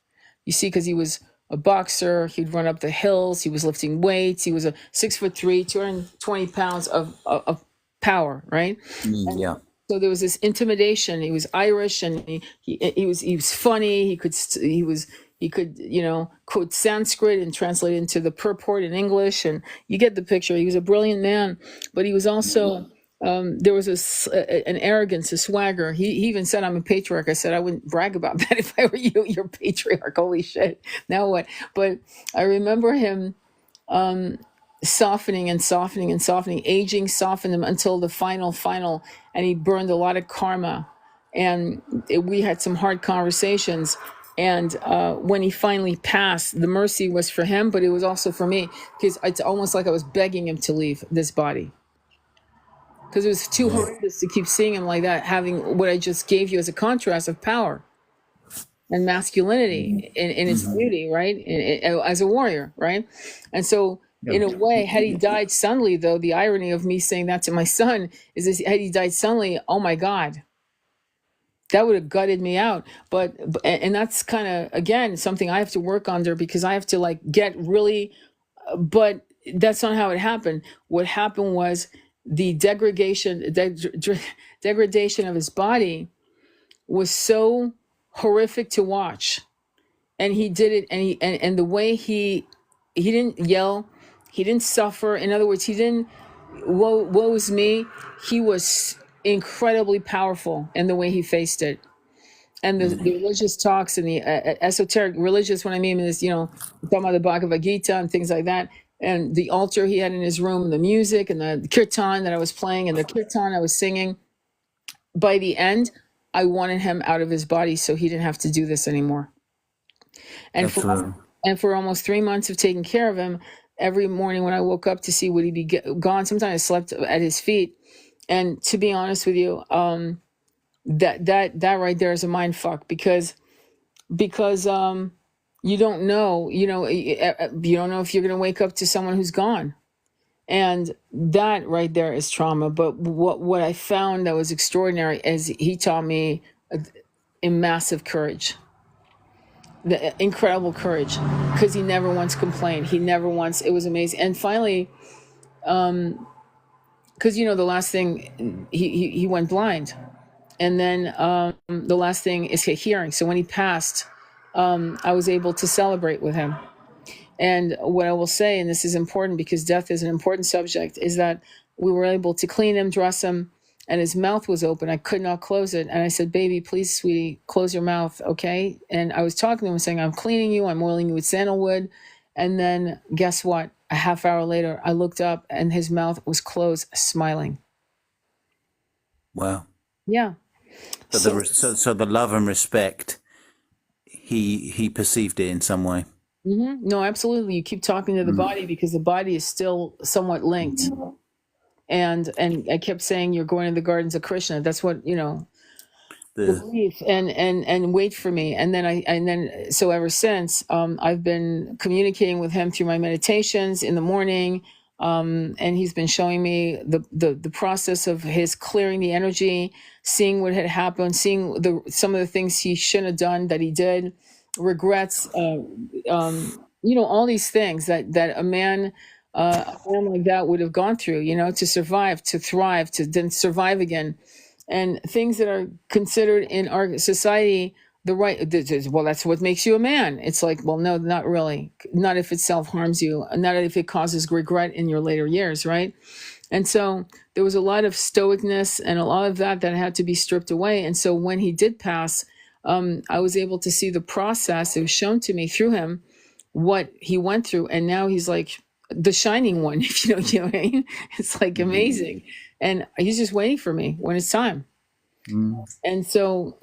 You see, because he was a boxer, he'd run up the hills, he was lifting weights, he was a 6'3", 220 pounds of power, right? Yeah. So there was this intimidation. He was Irish, and he was funny. He could quote Sanskrit and translate into the purport in English, and you get the picture. He was a brilliant man, but he was also there was an arrogance, a swagger. He even said, "I'm a patriarch." I said, "I wouldn't brag about that if I were you. You're a patriarch. Holy shit! Now what?" But I remember him softening and softening and softening, aging softened him until the final, and he burned a lot of karma. And we had some hard conversations. And when he finally passed, the mercy was for him, but it was also for me, because it's almost like I was begging him to leave this body. Because it was too horrendous to keep seeing him like that, having what I just gave you as a contrast of power and masculinity in its beauty, right? As a warrior, right? And so, in a way, had he died suddenly, though, the irony of me saying that to my son is this: had he died suddenly, oh my God, that would have gutted me out. And that's kind of, again, something I have to work under, because I have to like get really, but that's not how it happened. What happened was the degradation of his body was so horrific to watch. And he did it, and the way he didn't yell, he didn't suffer. In other words, he didn't woe is me. He was incredibly powerful in the way he faced it. And the religious talks and the esoteric religious, what I mean is, talking about the Bhagavad Gita and things like that, and the altar he had in his room, and the music and the kirtan that I was playing and the kirtan I was singing. By the end, I wanted him out of his body so he didn't have to do this anymore. And for almost 3 months of taking care of him, every morning when I woke up to see would he be gone, sometimes I slept at his feet. And to be honest with you, that right there is a mind fuck, because you don't know, you don't know if you're going to wake up to someone who's gone. And that right there is trauma. But what I found that was extraordinary is he taught me a massive courage. The incredible courage, because he never once complained. He never once, it was amazing. And finally, because the last thing, he went blind. And then the last thing is hearing. So when he passed, I was able to celebrate with him. And what I will say, and this is important because death is an important subject, is that we were able to clean him, dress him, and his mouth was open. I could not close it. And I said, baby, please, sweetie, close your mouth, okay? And I was talking to him saying, I'm cleaning you, I'm oiling you with sandalwood. And then guess what? A half hour later, I looked up and his mouth was closed, smiling. Wow. Yeah. So the love and respect, he perceived it in some way. Mm-hmm. No, absolutely. You keep talking to the body because the body is still somewhat linked. and I kept saying, you're going to the gardens of Krishna. That's what, the belief, and wait for me. And then so ever since, I've been communicating with him through my meditations in the morning. And he's been showing me the process of his clearing the energy, seeing what had happened, seeing some of the things he shouldn't have done that he did, regrets, all these things that a man like that would have gone through, to survive, to thrive, to then survive again, and things that are considered in our society the right. Well, that's what makes you a man. It's like, well, no, not really. Not if it self-harms you, not if it causes regret in your later years, right? And so there was a lot of stoicness and a lot of that had to be stripped away. And so when he did pass, I was able to see the process. It was shown to me through him what he went through, and now he's like the shining one. If you know what I mean. It's like amazing, and he's just waiting for me when it's time. And so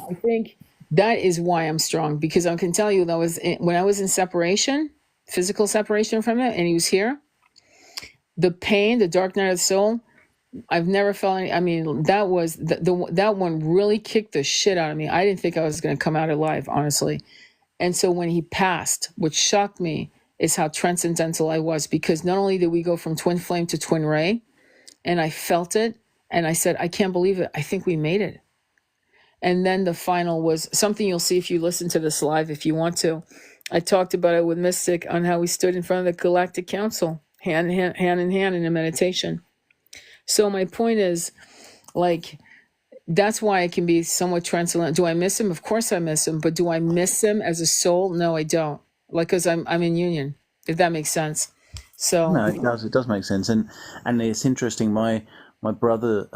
I think that is why I'm strong, because I can tell you that when I was in separation, physical separation from him, and he was here, the pain, the dark night of the soul, I've never felt any. I mean, that was that one really kicked the shit out of me. I didn't think I was going to come out alive, honestly. And so when he passed, what shocked me is how transcendental I was, because not only did we go from twin flame to twin ray, and I felt it, and I said, I can't believe it. I think we made it. And then the final was something you'll see if you listen to this live, if you want to. I talked about it with Mystic on how we stood in front of the Galactic Council, hand in hand in a meditation. So my point is, like, that's why I can be somewhat transcendental. Do I miss him? Of course I miss him. But do I miss him as a soul? No, I don't. Like, because I'm in union, if that makes sense. So no, it does. It does make sense. And it's interesting. My brother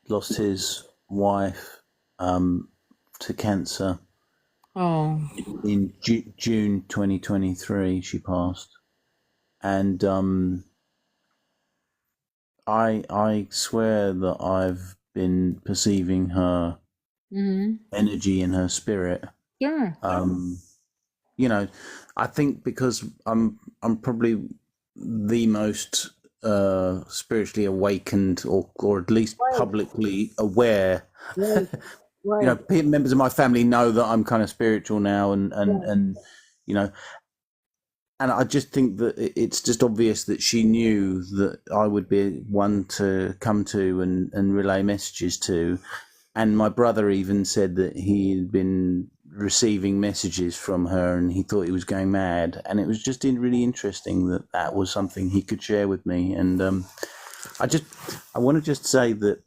lost his wife to cancer. Oh. In June 2023, she passed. And I swear that I've been perceiving her energy and her spirit. Sure. I think because I'm probably the most spiritually awakened, or at least publicly aware. Right. Right. Members of my family know that I'm kind of spiritual now, and and I just think that it's just obvious that she knew that I would be one to come to and relay messages to. And my brother even said that he had been receiving messages from her and he thought he was going mad. And it was just really interesting that was something he could share with me. And I want to just say that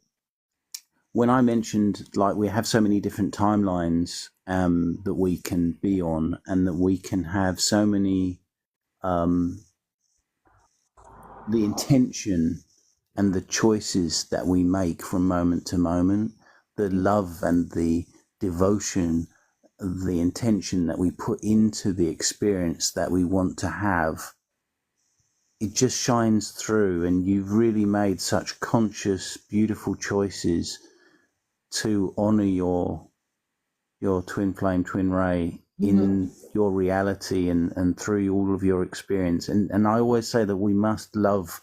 when I mentioned, like, we have so many different timelines that we can be on, and that we can have so many, the intention and the choices that we make from moment to moment, the love and the devotion, the intention that we put into the experience that we want to have, it just shines through. And you've really made such conscious, beautiful choices to honor your twin flame, twin ray in your reality and through all of your experience. And I always say that we must love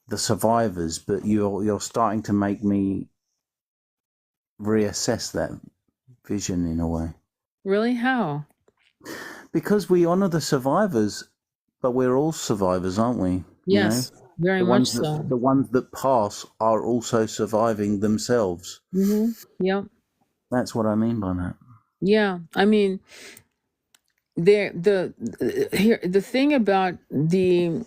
the survivors, but you're starting to make me reassess that vision in a way. Really? How? Because we honor the survivors, but we're all survivors, aren't we? Yes, very much so. The ones that pass are also surviving themselves. Yep. That's what I mean by that. Yeah, I mean, the thing about the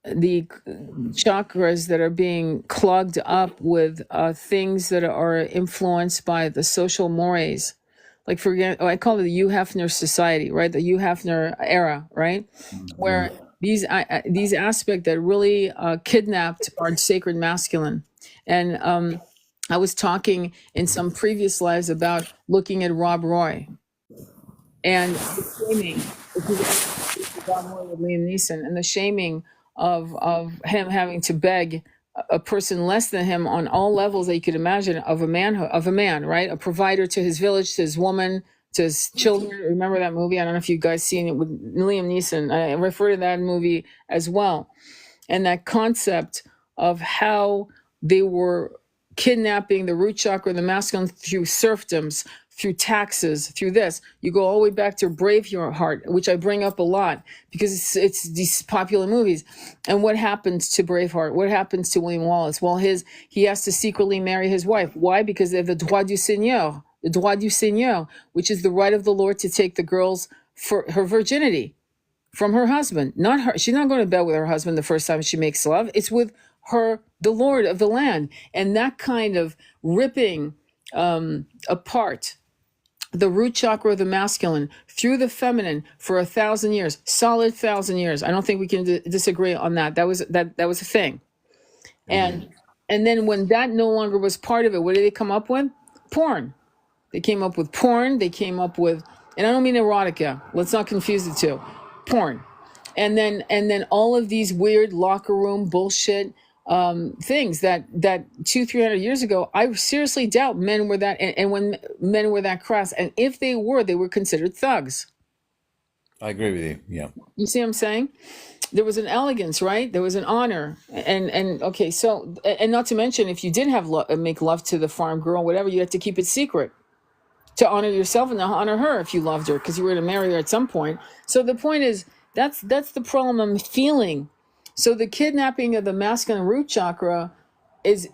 chakras that are being clogged up with things that are influenced by the social mores, like, for example, I call it the Hugh Hefner society, right? The Hugh Hefner era, right? Where these aspects that really kidnapped our sacred masculine. And I was talking in some previous lives about looking at Rob Roy and the shaming, Rob Roy with Liam Neeson, and the shaming of him having to beg a person less than him on all levels that you could imagine of a man, right? A provider to his village, to his woman, to his children. Remember that movie? I don't know if you guys seen it with Liam Neeson. I refer to that movie as well. And that concept of how they were kidnapping the root chakra, the masculine, through serfdoms, through taxes, through this. You go all the way back to Braveheart, which I bring up a lot because it's these popular movies. And what happens to Braveheart? What happens to William Wallace? Well, he has to secretly marry his wife. Why? Because they have the droit du seigneur, which is the right of the Lord to take the girl's for her virginity from her husband. Not her. She's not going to bed with her husband the first time she makes love. It's with her, the Lord of the land. And that kind of ripping apart the root chakra of the masculine through the feminine for 1,000 years, solid 1,000 years. I don't think we can disagree on that. That was a thing. And then when that no longer was part of it, what did they come up with? Porn. They came up with porn. They came up with, and I don't mean erotica. Let's not confuse the two. Porn. And then all of these weird locker room bullshit things that 200-300 years ago, I seriously doubt men were that, and when men were that crass, and if they were considered thugs. I agree with you. Yeah. You see what I'm saying? There was an elegance, right? There was an honor, and okay, so, and not to mention, if you did make love to the farm girl, whatever, you had to keep it secret to honor yourself and to honor her if you loved her, because you were going to marry her at some point. So the point is, that's the problem I'm feeling. So the kidnapping of the masculine root chakra is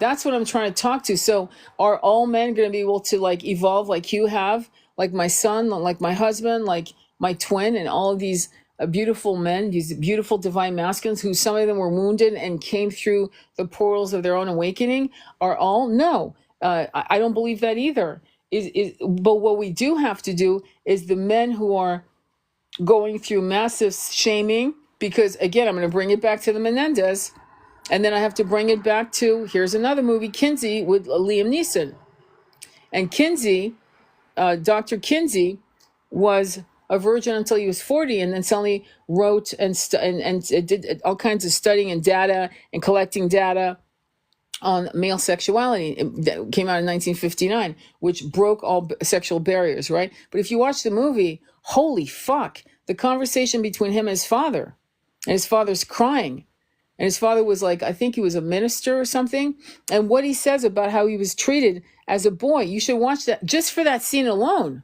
that's what I'm trying to talk to. So are all men going to be able to like evolve like you have, like my son, like my husband, like my twin, and all of these beautiful men, these beautiful divine masculines, who some of them were wounded and came through the portals of their own awakening? Are all? No, I don't believe that either. But what we do have to do is the men who are going through massive shaming, because again, I'm going to bring it back to the Menendez, and then I have to bring it back to, here's another movie, Kinsey, with Liam Neeson. And Kinsey, Dr. Kinsey, was a virgin until he was 40, and then suddenly wrote and did all kinds of studying and data and collecting data on male sexuality. That came out in 1959, which broke all sexual barriers, right? But if you watch the movie, holy fuck, the conversation between him and his father's crying. And his father was like, I think he was a minister or something. And what he says about how he was treated as a boy, you should watch that just for that scene alone.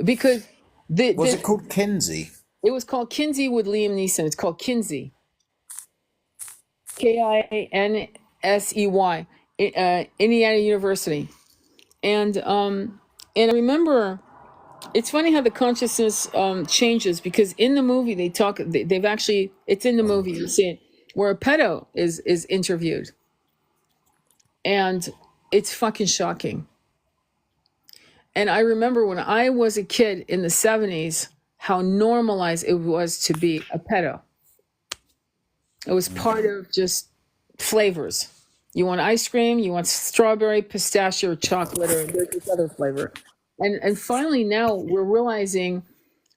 Because was it called Kinsey? It was called Kinsey with Liam Neeson. It's called Kinsey. Kinsey, Indiana University. And I remember, it's funny how the consciousness changes, because in the movie they've actually, it's in the movie, you see it, where a pedo is interviewed. And it's fucking shocking. And I remember when I was a kid in the 70s, how normalized it was to be a pedo. It was part of just flavors. You want ice cream, you want strawberry, pistachio, or chocolate, or there's this other flavor. And finally now we're realizing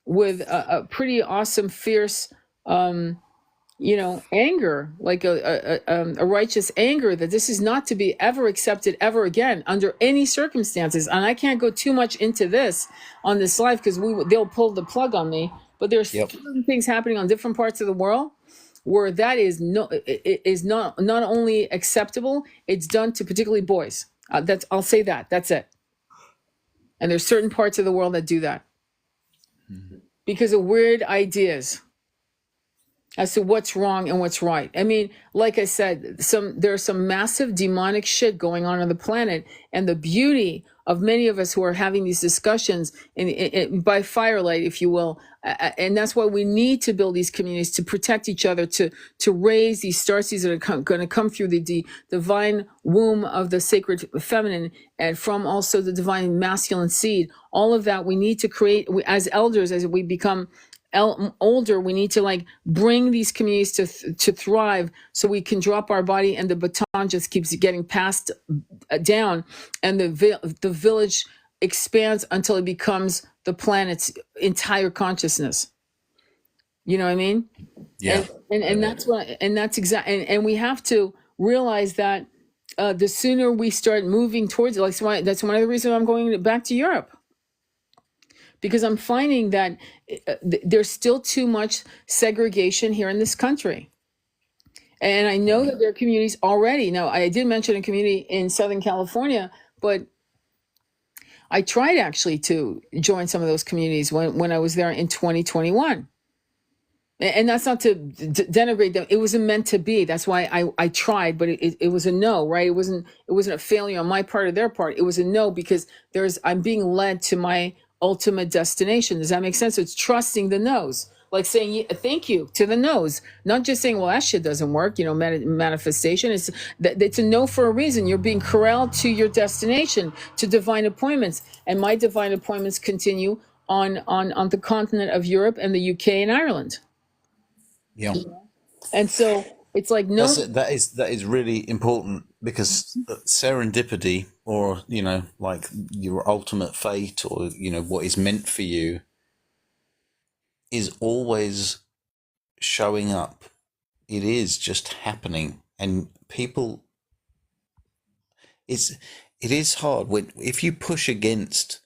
with a pretty awesome, fierce, anger, like a righteous anger, that this is not to be ever accepted ever again under any circumstances. And I can't go too much into this on this live because they'll pull the plug on me. But there's certain things happening on different parts of the world where that is not only acceptable, it's done to particularly boys. I'll say that. That's it. And there's certain parts of the world that do that because of weird ideas as to what's wrong and what's right. I mean, like I said, there's some massive demonic shit going on the planet, and the beauty of many of us who are having these discussions by firelight, if you will, and that's why we need to build these communities to protect each other, to raise these starseeds that are going to come through the divine womb of the sacred feminine, and from also the divine masculine seed. All of that we need to create as elders, as we become older. We need to bring these communities to thrive, so we can drop our body and the baton just keeps getting passed down, and the village expands until it becomes the planet's entire consciousness. You know what I mean? Yeah. And that's what, and that's exactly, and we have to realize that the sooner we start moving towards it, that's one of the reasons I'm going back to Europe. Because I'm finding that there's still too much segregation here in this country. And I know that there are communities already. Now, I did mention a community in Southern California, but I tried actually to join some of those communities when I was there in 2021. And that's not to denigrate them. It wasn't meant to be. That's why I tried, but it was a no, right? It wasn't a failure on my part or their part. It was a no because I'm being led to my ultimate destination. Does that make sense? It's trusting the no's, like saying thank you to the no's, not just saying, well, that shit doesn't work. Manifestation. It's a no for a reason. You're being corralled to your destination, to divine appointments, and my divine appointments continue on the continent of Europe and the UK and Ireland. Yeah. And so it's like no. That is really important, because serendipity, or like your ultimate fate, or what is meant for you, is always showing up. It is just happening, and people. It is hard if you push against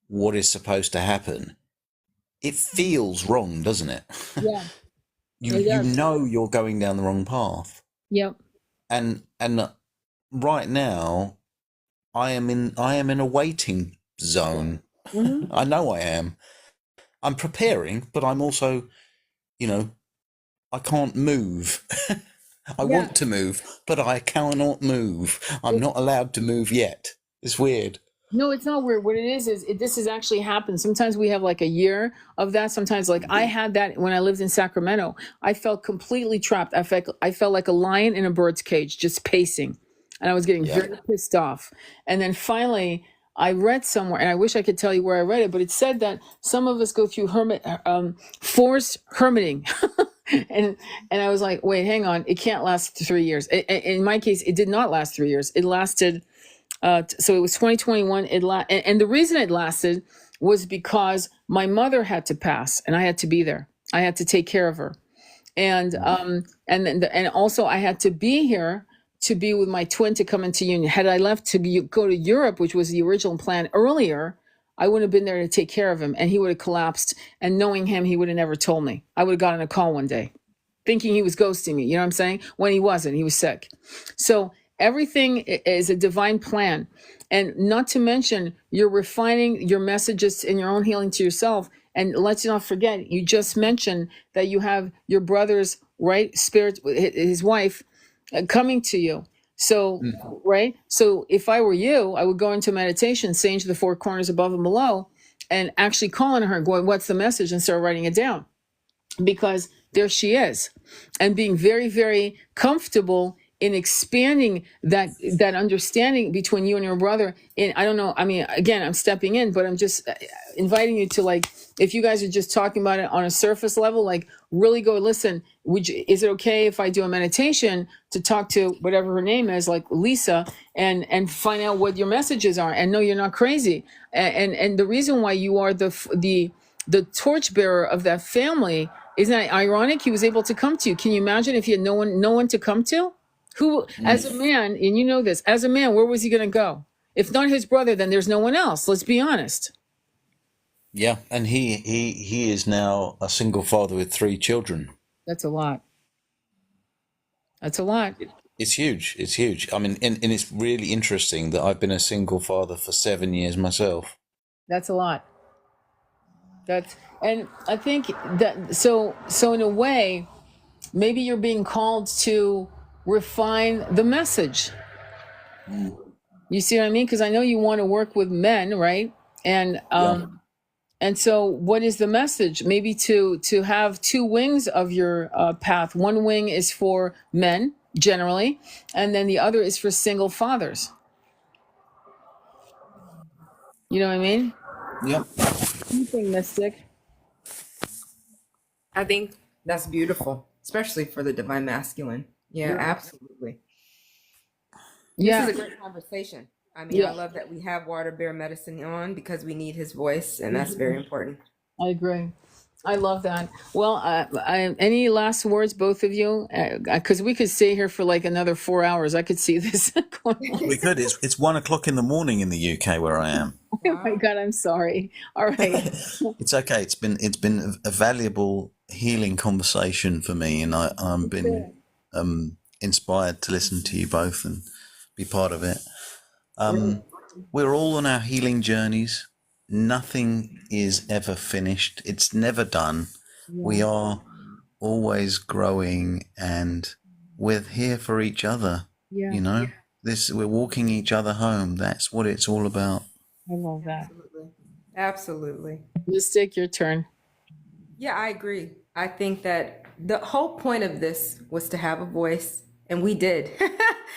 what is supposed to happen. It feels wrong, doesn't it? Yeah. You know you're going down the wrong path. Yep. And right now, I am in a waiting zone. Mm-hmm. I know I am. I'm preparing, but I'm also, I can't move. I want to move, but I cannot move. I'm not allowed to move yet. It's weird. No, it's not weird. What it is this has actually happened. Sometimes we have like a year of that. Sometimes, like I had that when I lived in Sacramento. I felt completely trapped. I felt like a lion in a bird's cage, just pacing, and I was getting very pissed off. And then finally, I read somewhere, and I wish I could tell you where I read it, but it said that some of us go through forced hermiting. And I was like, wait, hang on, it can't last 3 years. In my case, it did not last 3 years. It lasted. So it was 2021. And the reason it lasted was because my mother had to pass, and I had to be there. I had to take care of her, and also I had to be here to be with my twin to come into union. Had I left to go to Europe, which was the original plan earlier, I wouldn't have been there to take care of him, and he would have collapsed. And knowing him, he would have never told me. I would have gotten a call one day, thinking he was ghosting me. You know what I'm saying? When he wasn't, he was sick. So everything is a divine plan. And not to mention, you're refining your messages in your own healing to yourself. And let's not forget, you just mentioned that you have your brother's spirit, his wife, coming to you. So, right? So if I were you, I would go into meditation, saying to the four corners above and below, and actually calling her, going, what's the message? And start writing it down. Because there she is. And being very, very comfortable in expanding that understanding between you and your brother. And I don't know, I mean, again, I'm stepping in, but I'm just inviting you to, like, if you guys are just talking about it on a surface level, like really go listen. Is it okay if I do a meditation to talk to whatever her name is, like Lisa, and find out what your messages are, and no, you're not crazy. And the reason why you are the torchbearer of that family, isn't that ironic? He was able to come to you. Can you imagine if he had no one to come to? Who, as a man, and you know this, as a man, where was he going to go? If not his brother, then there's no one else. Let's be honest. Yeah, and he is now a single father with 3 children. That's a lot. That's a lot. It's huge. It's huge. I mean, and it's really interesting that I've been a single father for 7 years myself. That's a lot. And I think that so in a way, maybe you're being called to refine the message. You see what I mean? Because I know you want to work with men, right? And and so what is the message? Maybe to have 2 wings of your path. One wing is for men generally, and then the other is for single fathers. You know what I mean? Yep. Anything, Mystic? I think that's beautiful, especially for the divine masculine. Yeah, absolutely. Yeah. This is a great conversation. I mean, I love that we have WaterBear Medicine on, because we need his voice, and that's very important. I agree. I love that. Well, any last words, both of you? Because we could stay here for like another 4 hours. I could see this going on. We could. It's 1 o'clock in the morning in the UK where I am. Oh my God, I'm sorry. All right. It's okay. It's been a valuable healing conversation for me, and I'm been inspired to listen to you both and be part of it. We're all on our healing journeys. Nothing is ever finished. It's never done. Yeah. We are always growing, and we're here for each other. Yeah. You know, we're walking each other home. That's what it's all about. I love that. Absolutely. Mystic, your turn. Yeah, I agree. I think that the whole point of this was to have a voice, and we did.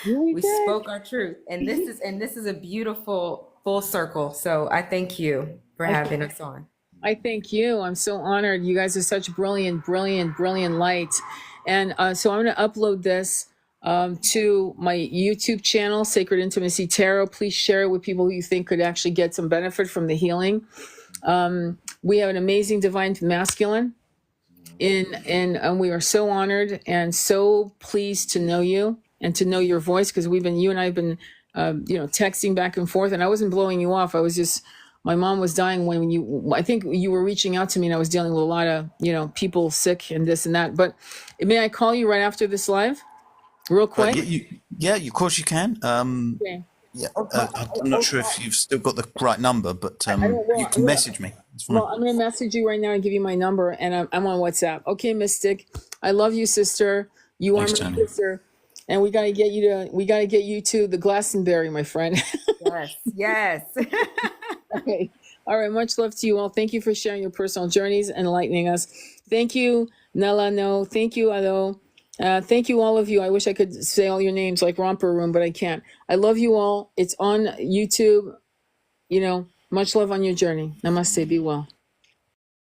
We spoke our truth, and this is a beautiful full circle. So I thank you for having us on. I thank you. I'm so honored. You guys are such brilliant light. And so I'm going to upload this to my YouTube channel, Sacred Intimacy Tarot. Please share it with people who you think could actually get some benefit from the healing. We have an amazing divine masculine, and we are so honored and so pleased to know you and to know your voice, because you and I have been, texting back and forth, and I wasn't blowing you off. I was just, my mom was dying I think you were reaching out to me, and I was dealing with a lot of, people sick and this and that. But may I call you right after this live, real quick? Yeah, of course you can. Okay. Yeah, I'm not sure if you've still got the right number, but you can message me. It's fine. Well, I'm going to message you right now and give you my number, and I'm on WhatsApp. Okay, Mystic, I love you, sister. You Thanks, are my Tony. sister, and we got to get you to the Glastonbury, my friend. Yes. Okay. All right. Much love to you all. Thank you for sharing your personal journeys and enlightening us. Thank you, Nelano. Thank you, Ado. Thank you, all of you. I wish I could say all your names like Romper Room, but I can't. I love you all. It's on YouTube. Much love on your journey. Namaste. Be well.